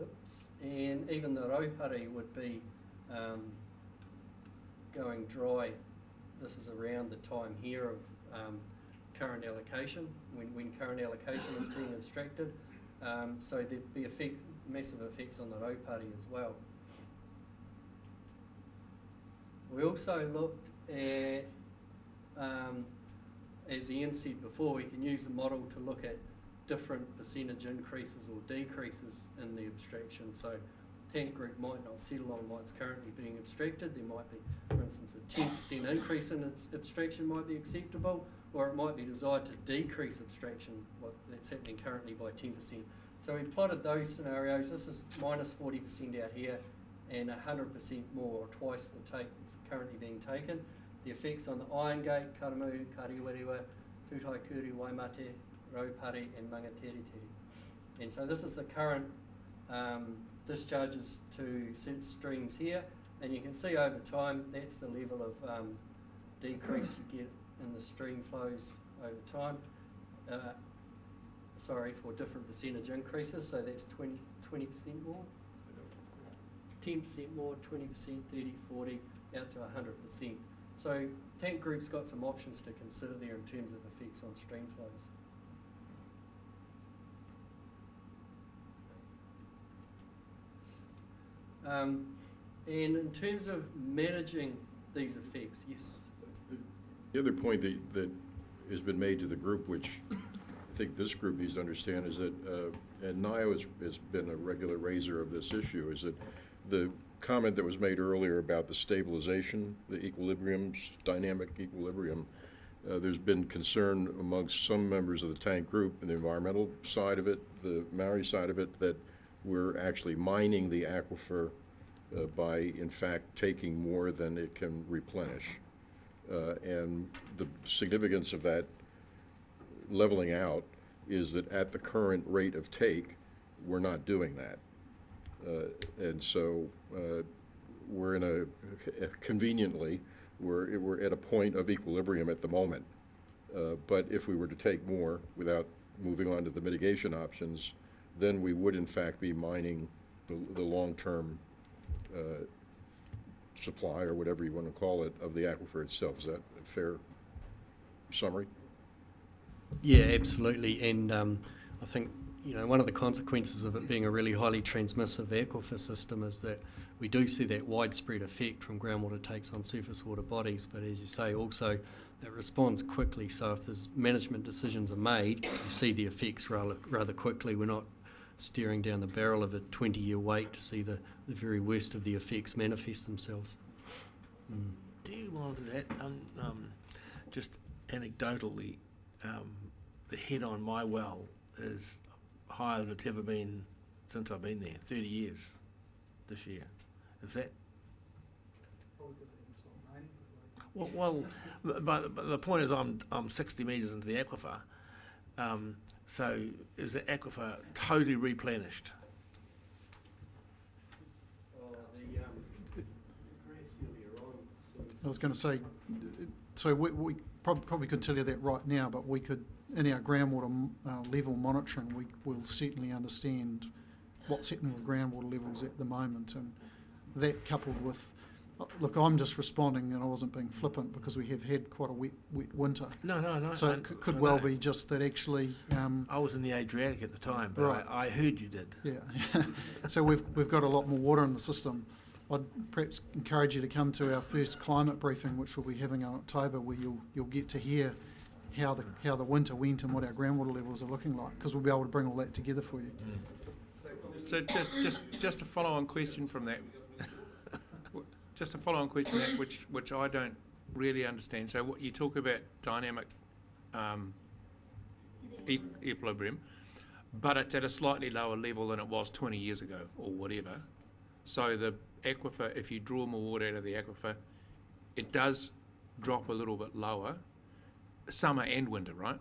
Oops. And even the Raupari would be going dry. This is around the time here of current allocation, when current allocation is being abstracted. So there'd be massive effects on the Raupari as well. We also looked at, as Ian said before, we can use the model to look at different percentage increases or decreases in the abstraction. So tank group might not settle on what's currently being abstracted. There might be, for instance, a 10% increase in its abstraction might be acceptable, or it might be desired to decrease abstraction, what that's happening currently, by 10%. So we plotted those scenarios. This is minus 40% out here and 100% more, or twice the take that's currently being taken. The effects on the Iron Gate, Karamu, Kariwariwa, Tutaikuru, Waimate, Raupari and Mangateriteri. And so this is the current discharges to streams here, and you can see over time that's the level of decrease you get in the stream flows over time. For different percentage increases, so that's 20% more, 10% more, 20%, 30, 40, out to 100%. So tank group's got some options to consider there in terms of effects on stream flows. And in terms of managing these effects, yes. The other point that has been made to the group, which I think this group needs to understand, is that, and NIO has been a regular raiser of this issue, is that the comment that was made earlier about the stabilization, the equilibrium, dynamic equilibrium, there's been concern amongst some members of the tank group and the environmental side of it, the Maori side of it, that we're actually mining the aquifer by, in fact, taking more than it can replenish. And the significance of that leveling out is that at the current rate of take, we're not doing that. And so we're in conveniently, we're at a point of equilibrium at the moment. But if we were to take more without moving on to the mitigation options, then we would in fact be mining the long-term supply, or whatever you want to call it, of the aquifer itself. Is that a fair summary? Yeah, absolutely. And I think, you know, one of the consequences of it being a really highly transmissive aquifer system is that we do see that widespread effect from groundwater takes on surface water bodies, but as you say, also it responds quickly. So if there's management decisions are made, you see the effects rather quickly. We're not staring down the barrel of a 20-year wait to see the very worst of the effects manifest themselves. Do you want to that? Just anecdotally, the head on my well is higher than it's ever been since I've been there, 30 years this year. Is that? Well, but the point is I'm 60 metres into the aquifer, so is the aquifer totally replenished? I was going to say, so we probably could tell you that right now, but we could, in our groundwater level monitoring, we will certainly understand what's happening with groundwater levels at the moment, and that coupled with, look, I'm just responding, and I wasn't being flippant because we have had quite a wet winter. No. So it could well be just that actually. I was in the Adriatic at the time, but right. I heard you did. Yeah. So we've got a lot more water in the system. I'd perhaps encourage you to come to our first climate briefing, which we'll be having in October, where you'll get to hear how the winter went and what our groundwater levels are looking like, because we'll be able to bring all that together for you. So just a follow-on question from that. Just a follow-on question that which I don't really understand. So what you talk about dynamic equilibrium, but it's at a slightly lower level than it was 20 years ago or whatever. So the aquifer, if you draw more water out of the aquifer, it does drop a little bit lower, summer and winter, right?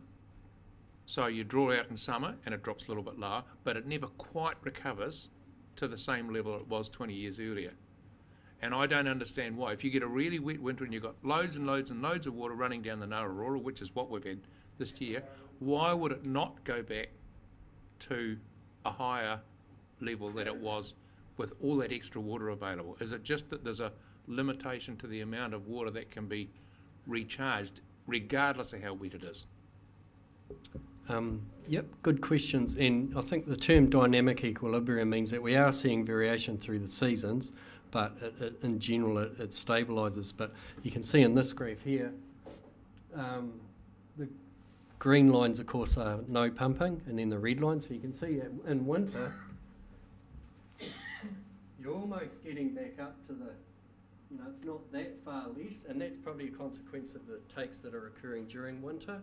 So you draw out in summer and it drops a little bit lower, but it never quite recovers to the same level it was 20 years earlier. And I don't understand why. If you get a really wet winter and you've got loads and loads and loads of water running down the Nararora, which is what we've had this year, why would it not go back to a higher level than it was with all that extra water available? Is it just that there's a limitation to the amount of water that can be recharged regardless of how wet it is? Yep, good questions. And I think the term dynamic equilibrium means that we are seeing variation through the seasons, but in general it stabilises. But you can see in this graph here, the green lines of course are no pumping, and then the red lines. So you can see in winter you're almost getting back up to the, you know, it's not that far less, and that's probably a consequence of the takes that are occurring during winter.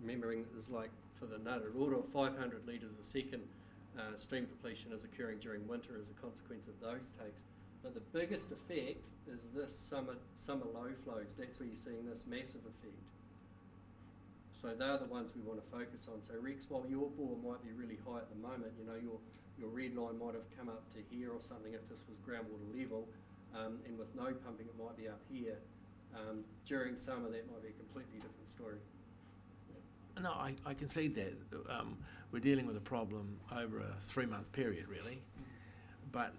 Remembering that there's, like, for the Nararora, 500 litres a second stream depletion is occurring during winter as a consequence of those takes. But the biggest effect is this summer low flows. That's where you're seeing this massive effect. So they're the ones we want to focus on. So Rex, while your bore might be really high at the moment, you know, your red line might have come up to here or something if this was groundwater level, and with no pumping it might be up here. During summer that might be a completely different story. No, I can see that. We're dealing with a problem over a 3-month period, really. But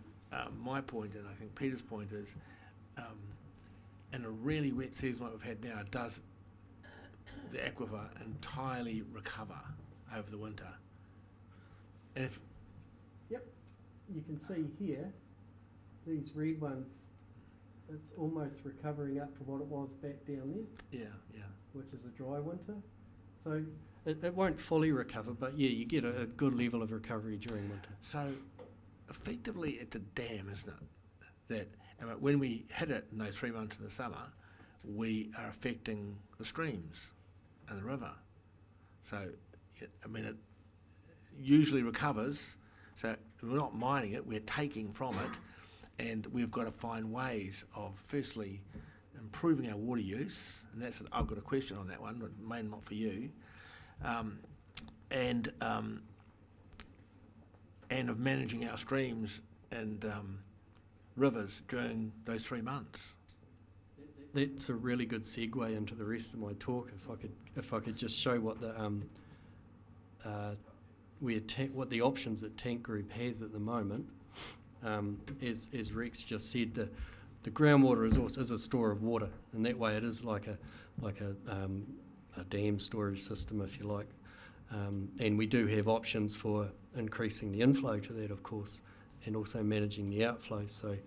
my point, and I think Peter's point, is in a really wet season like we've had now, does the aquifer entirely recover over the winter? And if Yep, you can see here, these red ones, it's almost recovering up to what it was back down there, yeah, which is a dry winter. So it won't fully recover, but yeah, you get a good level of recovery during winter. so effectively it's a dam, isn't it? That when we hit it in those 3 months of the summer, we are affecting the streams and the river. So, it usually recovers, so we're not mining it, we're taking from it, and we've got to find ways of firstly improving our water use, and I've got a question on that one, but maybe not for you, and of managing our streams and rivers during those 3 months. That's a really good segue into the rest of my talk. If I could just show what the what the options that Tank Group has at the moment. As Rex just said, the groundwater resource is a store of water, and that way it is like a dam storage system, if you like. And we do have options for increasing the inflow to that, of course, and also managing the outflow. So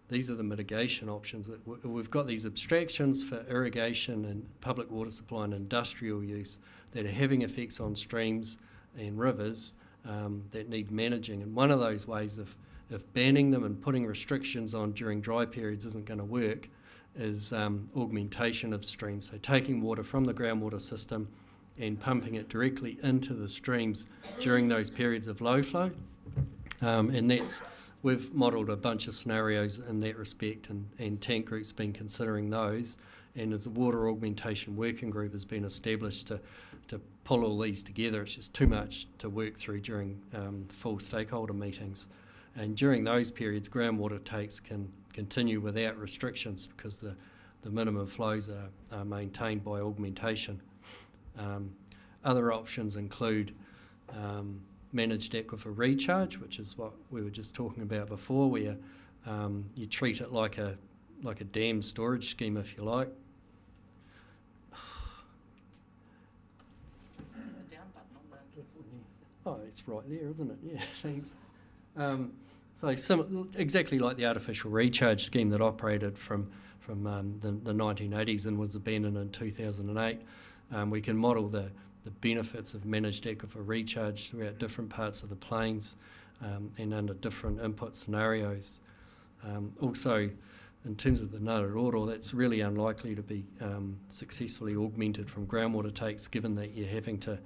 these are the mitigation options. We've got these abstractions for irrigation and public water supply and industrial use that are having effects on streams and rivers that need managing. And one of those ways of banning them and putting restrictions on during dry periods isn't going to work is augmentation of streams. So taking water from the groundwater system and pumping it directly into the streams during those periods of low flow. And we've modelled a bunch of scenarios in that respect, and Tank Group's been considering those, and as a water augmentation working group has been established to pull all these together. It's just too much to work through during full stakeholder meetings. And during those periods, groundwater takes can continue without restrictions because the minimum flows are maintained by augmentation. Other options include managed aquifer recharge, which is what we were just talking about before, where you treat it like a dam storage scheme, if you like. Oh, it's right there, isn't it? Yeah, thanks. So exactly like the artificial recharge scheme that operated from the 1980s and was abandoned in 2008, we can model the benefits of managed aquifer recharge throughout different parts of the plains and under different input scenarios. Also, in terms of the Ngāruaoro, that's really unlikely to be successfully augmented from groundwater takes, given that you're having to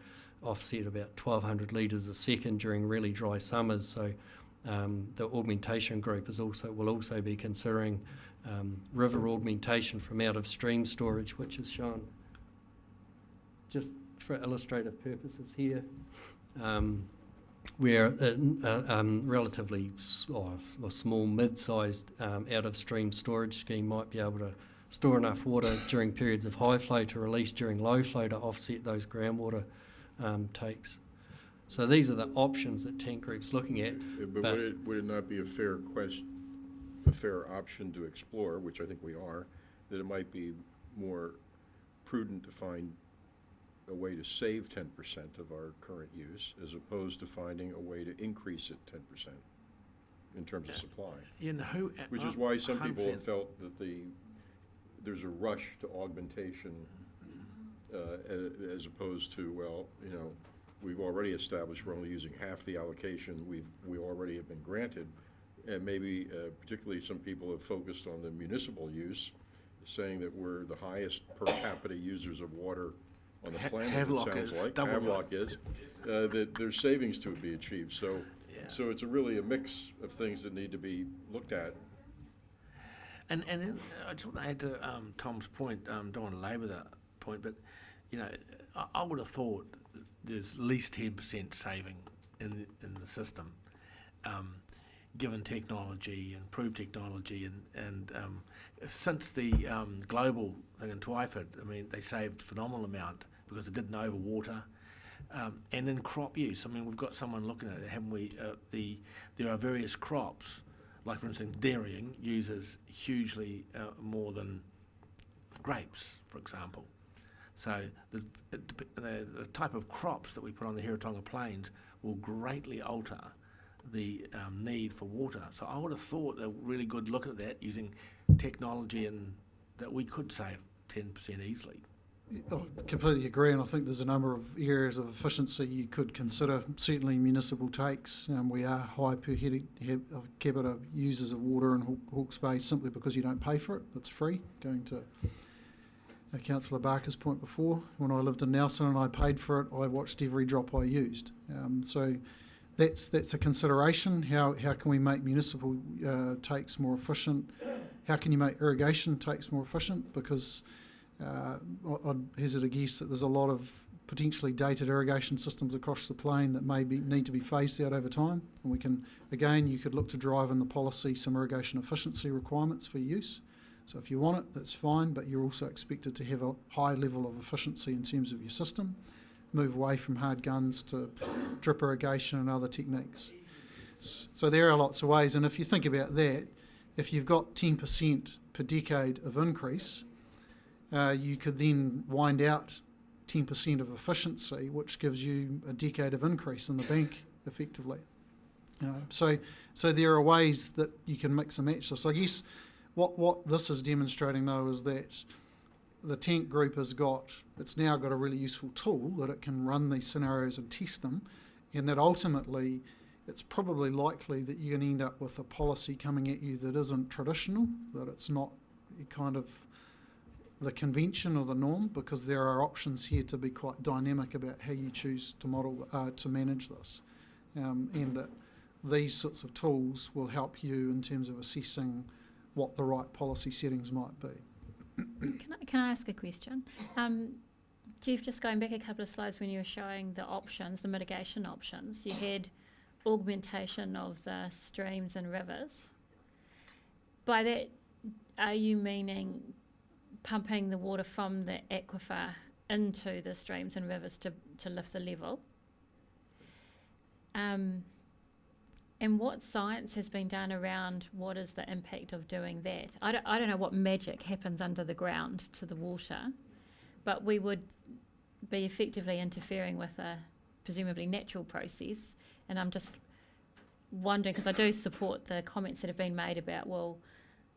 offset about 1,200 litres a second during really dry summers. So the augmentation group will also be considering river augmentation from out of stream storage, which is shown just for illustrative purposes here, where a relatively small mid-sized out of stream storage scheme might be able to store enough water during periods of high flow to release during low flow to offset those groundwater takes. So these are the options that Tank Group's looking at. Yeah, but would it not be a fair option to explore, which I think we are, that it might be more prudent to find a way to save 10% of our current use as opposed to finding a way to increase it 10% in terms of supply? Which is why some people have felt that there's a rush to augmentation as opposed to, well, we've already established we're only using half the allocation we already have been granted, and maybe particularly some people have focused on the municipal use, saying that we're the highest per capita users of water on the planet. Havelock is that there's savings to be achieved. So it's really a mix of things that need to be looked at. And then I just want to add to Tom's point. Don't want to labour that point, but I would have thought there's at least 10% saving in the system, given technology, improved technology, and since the global thing in Twyford, they saved a phenomenal amount because it didn't overwater, and in crop use. We've got someone looking at it, haven't we? There are various crops, like for instance, dairying uses hugely more than grapes, for example. So the type of crops that we put on the Heretaunga Plains will greatly alter the need for water. So I would have thought a really good look at that using technology, and that we could save 10% easily. I completely agree, and I think there's a number of areas of efficiency you could consider. Certainly municipal takes. We are high per head of capita users of water in Hawke's Bay simply because you don't pay for it. It's free. Going to Councillor Barker's point before, when I lived in Nelson and I paid for it, I watched every drop I used. So that's a consideration. How can we make municipal takes more efficient? How can you make irrigation takes more efficient? Because I'd hazard a guess that there's a lot of potentially dated irrigation systems across the plain that need to be phased out over time. And we can, again, you could look to drive in the policy some irrigation efficiency requirements for use. So if you want it, that's fine, but you're also expected to have a high level of efficiency in terms of your system. Move away from hard guns to drip irrigation and other techniques. So there are lots of ways, and if you think about that, if you've got 10% per decade of increase, you could then wind out 10% of efficiency, which gives you a decade of increase in the bank, effectively. So there are ways that you can mix and match this. I guess what this is demonstrating, though, is that the Tank Group it's now got a really useful tool that it can run these scenarios and test them, and that ultimately it's probably likely that you're going to end up with a policy coming at you that isn't traditional, that it's not kind of the convention or the norm, because there are options here to be quite dynamic about how you choose to model, to manage this, and that these sorts of tools will help you in terms of assessing what the right policy settings might be. Can I ask a question? Jeff, just going back a couple of slides when you were showing the options, the mitigation options, you had augmentation of the streams and rivers. By that, are you meaning pumping the water from the aquifer into the streams and rivers to lift the level? And what science has been done around what is the impact of doing that? I don't know what magic happens under the ground to the water, but we would be effectively interfering with a presumably natural process. And I'm just wondering, because I do support the comments that have been made about, well,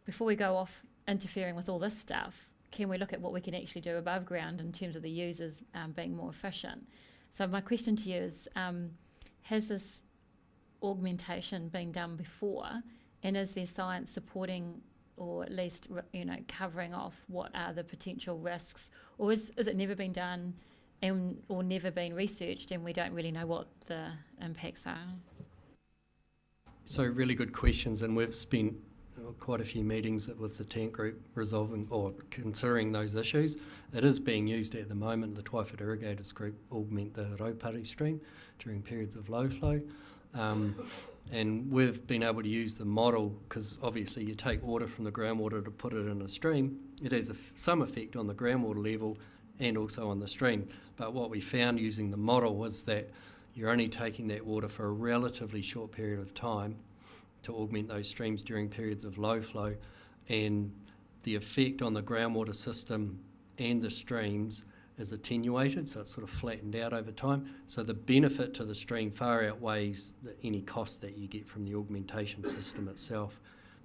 before we go off interfering with all this stuff, can we look at what we can actually do above ground in terms of the users being more efficient? So my question to you is, has this augmentation been done before, and is there science supporting, or at least covering off what are the potential risks, or is it never been done or never been researched and we don't really know what the impacts are? So really good questions, and we've spent quite a few meetings with the Tank Group resolving or considering those issues. It is being used at the moment. The Twyford Irrigators Group augment the Raupari stream during periods of low flow. And we've been able to use the model, because obviously you take water from the groundwater to put it in a stream. It has some effect on the groundwater level and also on the stream. But what we found using the model was that you're only taking that water for a relatively short period of time to augment those streams during periods of low flow, and the effect on the groundwater system and the streams is attenuated, so it's sort of flattened out over time. So the benefit to the stream far outweighs any cost that you get from the augmentation system itself.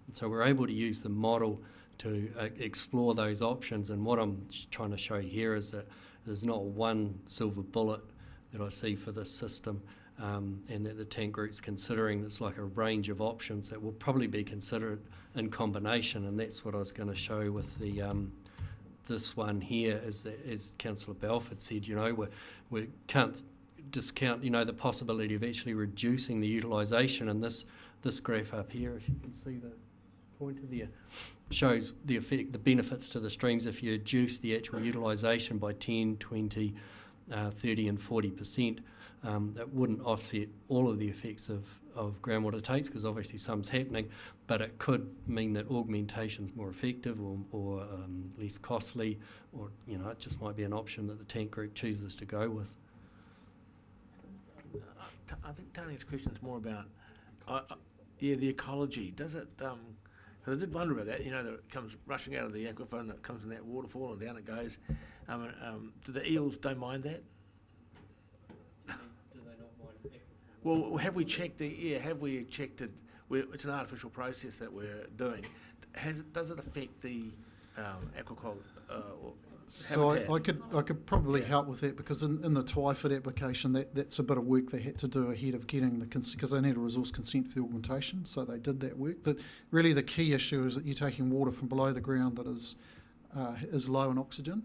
And so we're able to use the model to explore those options, and what I'm trying to show here is that there's not one silver bullet that I see for this system, and that the Tank Group's considering. It's like a range of options that will probably be considered in combination, and that's what I was going to show with the this one here, is that, as Councillor Belford said, we can't discount the possibility of actually reducing the utilisation, and this graph up here, if you can see the pointer there, shows the benefits to the streams if you reduce the actual utilisation by 10, 20, 30 and 40%. That wouldn't offset all of the effects of groundwater takes, because obviously some's happening, but it could mean that augmentation's more effective or less costly, or it just might be an option that the Tank Group chooses to go with. I think Tony's question is more about the ecology. Does it But I did wonder about that, that it comes rushing out of the aquifer and it comes in that waterfall and down it goes. Do the eels don't mind that? Do they not mind? Well, have we checked it? It's an artificial process that we're doing. Does it affect the aquaculture So habitat? I could probably help with that, because in the Twyford application, that's a bit of work they had to do ahead of getting the because they need a resource consent for the augmentation. So they did that work. Really the key issue is that you're taking water from below the ground that is low in oxygen,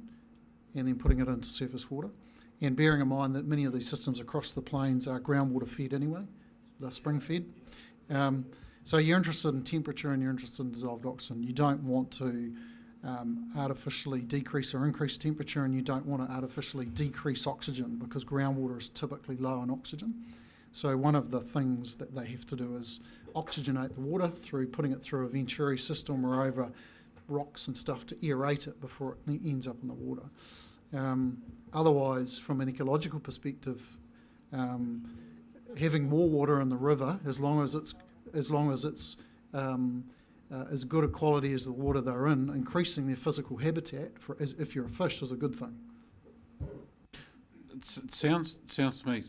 and then putting it into surface water. And bearing in mind that many of these systems across the plains are groundwater fed anyway, they're spring fed. So you're interested in temperature and you're interested in dissolved oxygen. You don't want to artificially decrease or increase temperature, and you don't want to artificially decrease oxygen, because groundwater is typically low in oxygen. So one of the things that they have to do is oxygenate the water through putting it through a Venturi system or over rocks and stuff to aerate it before it ends up in the water. Otherwise, from an ecological perspective, having more water in the river, as long as it's as good a quality as the water they're in, increasing their physical habitat if you're a fish is a good thing. It sounds to me,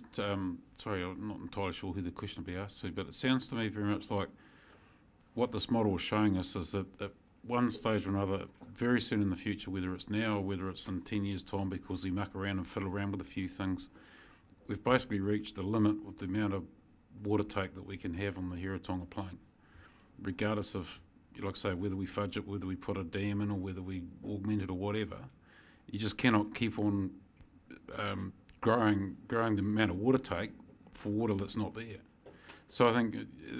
sorry, I'm not entirely sure who the question will be asked to, but it sounds to me very much like what this model is showing us is that at one stage or another, very soon in the future, whether it's now or whether it's in 10 years' time, because we muck around and fiddle around with a few things, we've basically reached the limit of the amount of water take that we can have on the Heretaunga plain, regardless of, like I say, whether we fudge it, whether we put a dam in, or whether we augment it or whatever. You just cannot keep on growing the amount of water take for water that's not there. So I think,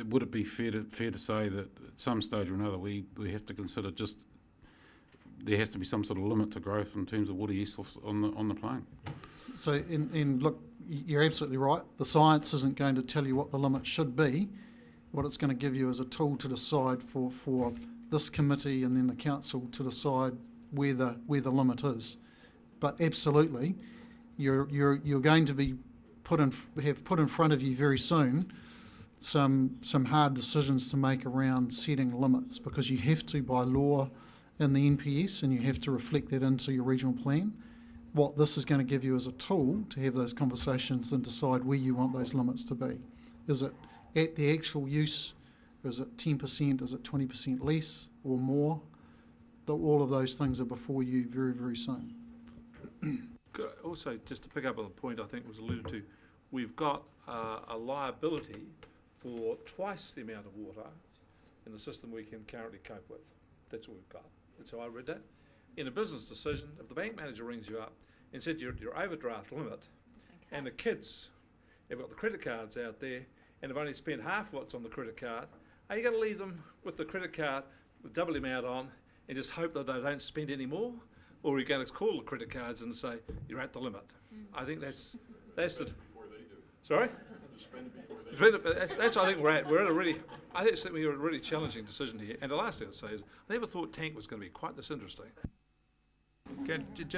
would it be fair to say that at some stage or another we have to consider just there has to be some sort of limit to growth in terms of water use on the plain? So, and look, you're absolutely right. The science isn't going to tell you what the limit should be. What it's going to give you is a tool to decide for this committee and then the council to decide where the limit is. But absolutely, you're going to be put in front of you very soon some hard decisions to make around setting limits, because you have to by law in the NPS, and you have to reflect that into your regional plan. What this is going to give you is a tool to have those conversations and decide where you want those limits to be. Is it at the actual use? Is it 10%? Is it 20% less or more? All of those things are before you very, very soon. Also, just to pick up on the point I think was alluded to, we've got a liability for twice the amount of water in the system we can currently cope with. That's what we've got. That's how I read that. In a business decision, if the bank manager rings you up and said your overdraft limit, and the kids have got the credit cards out there and have only spent half what's on the credit card, are you going to leave them with the credit card with double amount on and just hope that they don't spend any more? Or are you going to call the credit cards and say, you're at the limit? I think that's the... Sorry? That's I think we're at. We're at a really, I think we're at a really challenging decision here. And the last thing I'd say is, I never thought tank was going to be quite this interesting.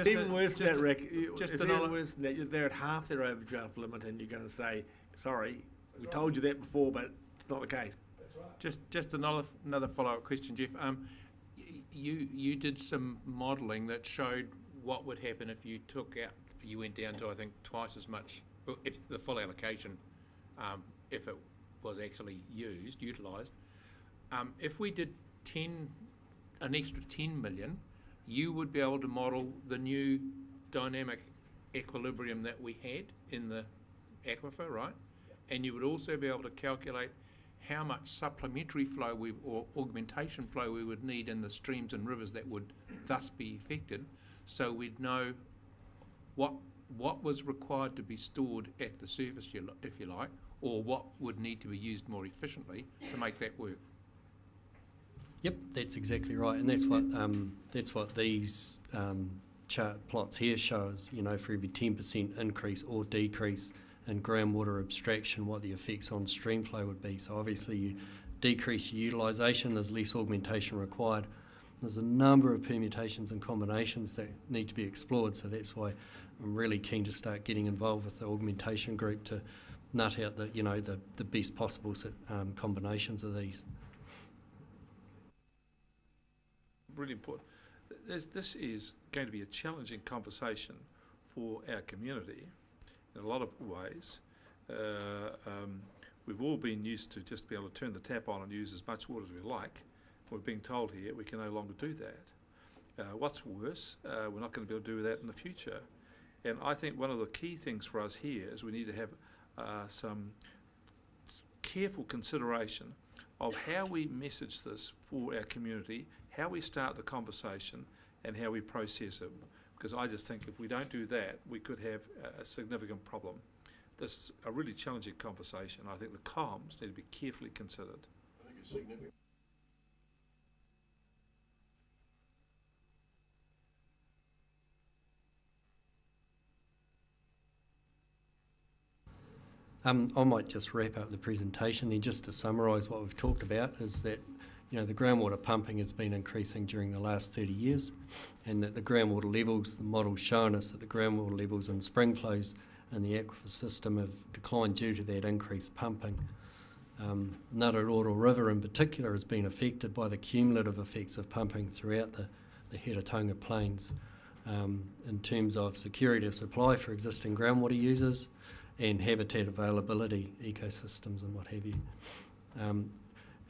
Even worse than that, Rick. It's even worse than that. They're at half their overdraft limit, and you're going to say, sorry, we told you that before, but it's not the case. Just another follow-up question, Jeff. You did some modelling that showed what would happen if you went down to, I think, twice as much, if the full allocation, if it was actually utilised. If we did an extra 10 million, you would be able to model the new dynamic equilibrium that we had in the aquifer, right? And you would also be able to calculate how much supplementary flow or augmentation flow we would need in the streams and rivers that would thus be affected, so we'd know what was required to be stored at the surface, if you like, or what would need to be used more efficiently to make that work. Yep, that's exactly right, and that's what these chart plots here show us. For every 10% increase or decrease in groundwater abstraction, what the effects on stream flow would be. So obviously you decrease your utilisation, there's less augmentation required. There's a number of permutations and combinations that need to be explored, so that's why I'm really keen to start getting involved with the augmentation group to nut out the best possible combinations of these. really important. This is going to be a challenging conversation for our community in a lot of ways. We've all been used to just be able to turn the tap on and use as much water as we like. We're being told here we can no longer do that. What's worse, we're not going to be able to do that in the future. And I think one of the key things for us here is we need to have some careful consideration of how we message this for our community, how we start the conversation, and how we process it. Because I just think if we don't do that, we could have a significant problem. This is a really challenging conversation. I think the comms need to be carefully considered. I think it's significant. I might just wrap up the presentation then, just to summarise what we've talked about, is that the groundwater pumping has been increasing during the last 30 years, and that the groundwater levels, the model's shown us that the groundwater levels and spring flows in the aquifer system have declined due to that increased pumping. Ngātaroto River in particular has been affected by the cumulative effects of pumping throughout the Heretaunga plains in terms of security of supply for existing groundwater users and habitat availability, ecosystems and what have you.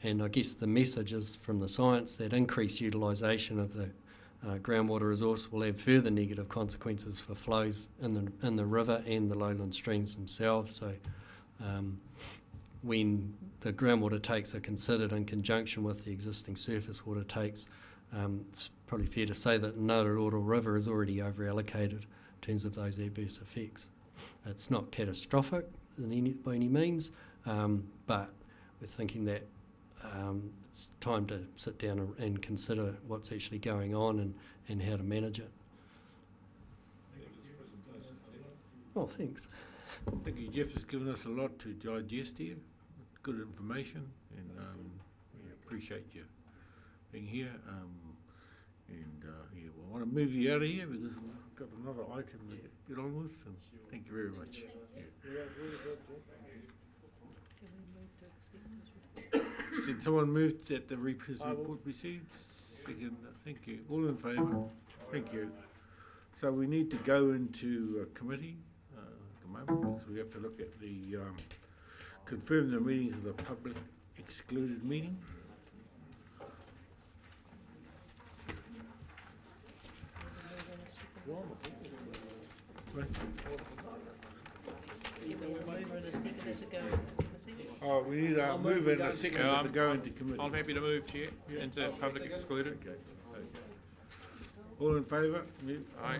And I guess the message is from the science that increased utilisation of the groundwater resource will have further negative consequences for flows in the river and the lowland streams themselves. So when the groundwater takes are considered in conjunction with the existing surface water takes, it's probably fair to say that Ngātaroto River is already over-allocated in terms of those adverse effects. It's not catastrophic by any means, but we're thinking that it's time to sit down and consider what's actually going on and how to manage it. Oh, thanks. Thank you, Jeff has given us a lot to digest here. Good information, and we appreciate you being here. Yeah, we want to move you out of here because we've got another item to get on with. And thank you very much. Said someone moved that the his report be received. Second, thank you. All in favour? Thank you. So we need to go into committee at the moment because we have to look at the confirm the meetings of the public excluded meeting. Oh, we need a move and a second to go into committee. I'm happy to move, Chair, into public excluded. Okay. All in favour? Aye.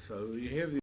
So we have the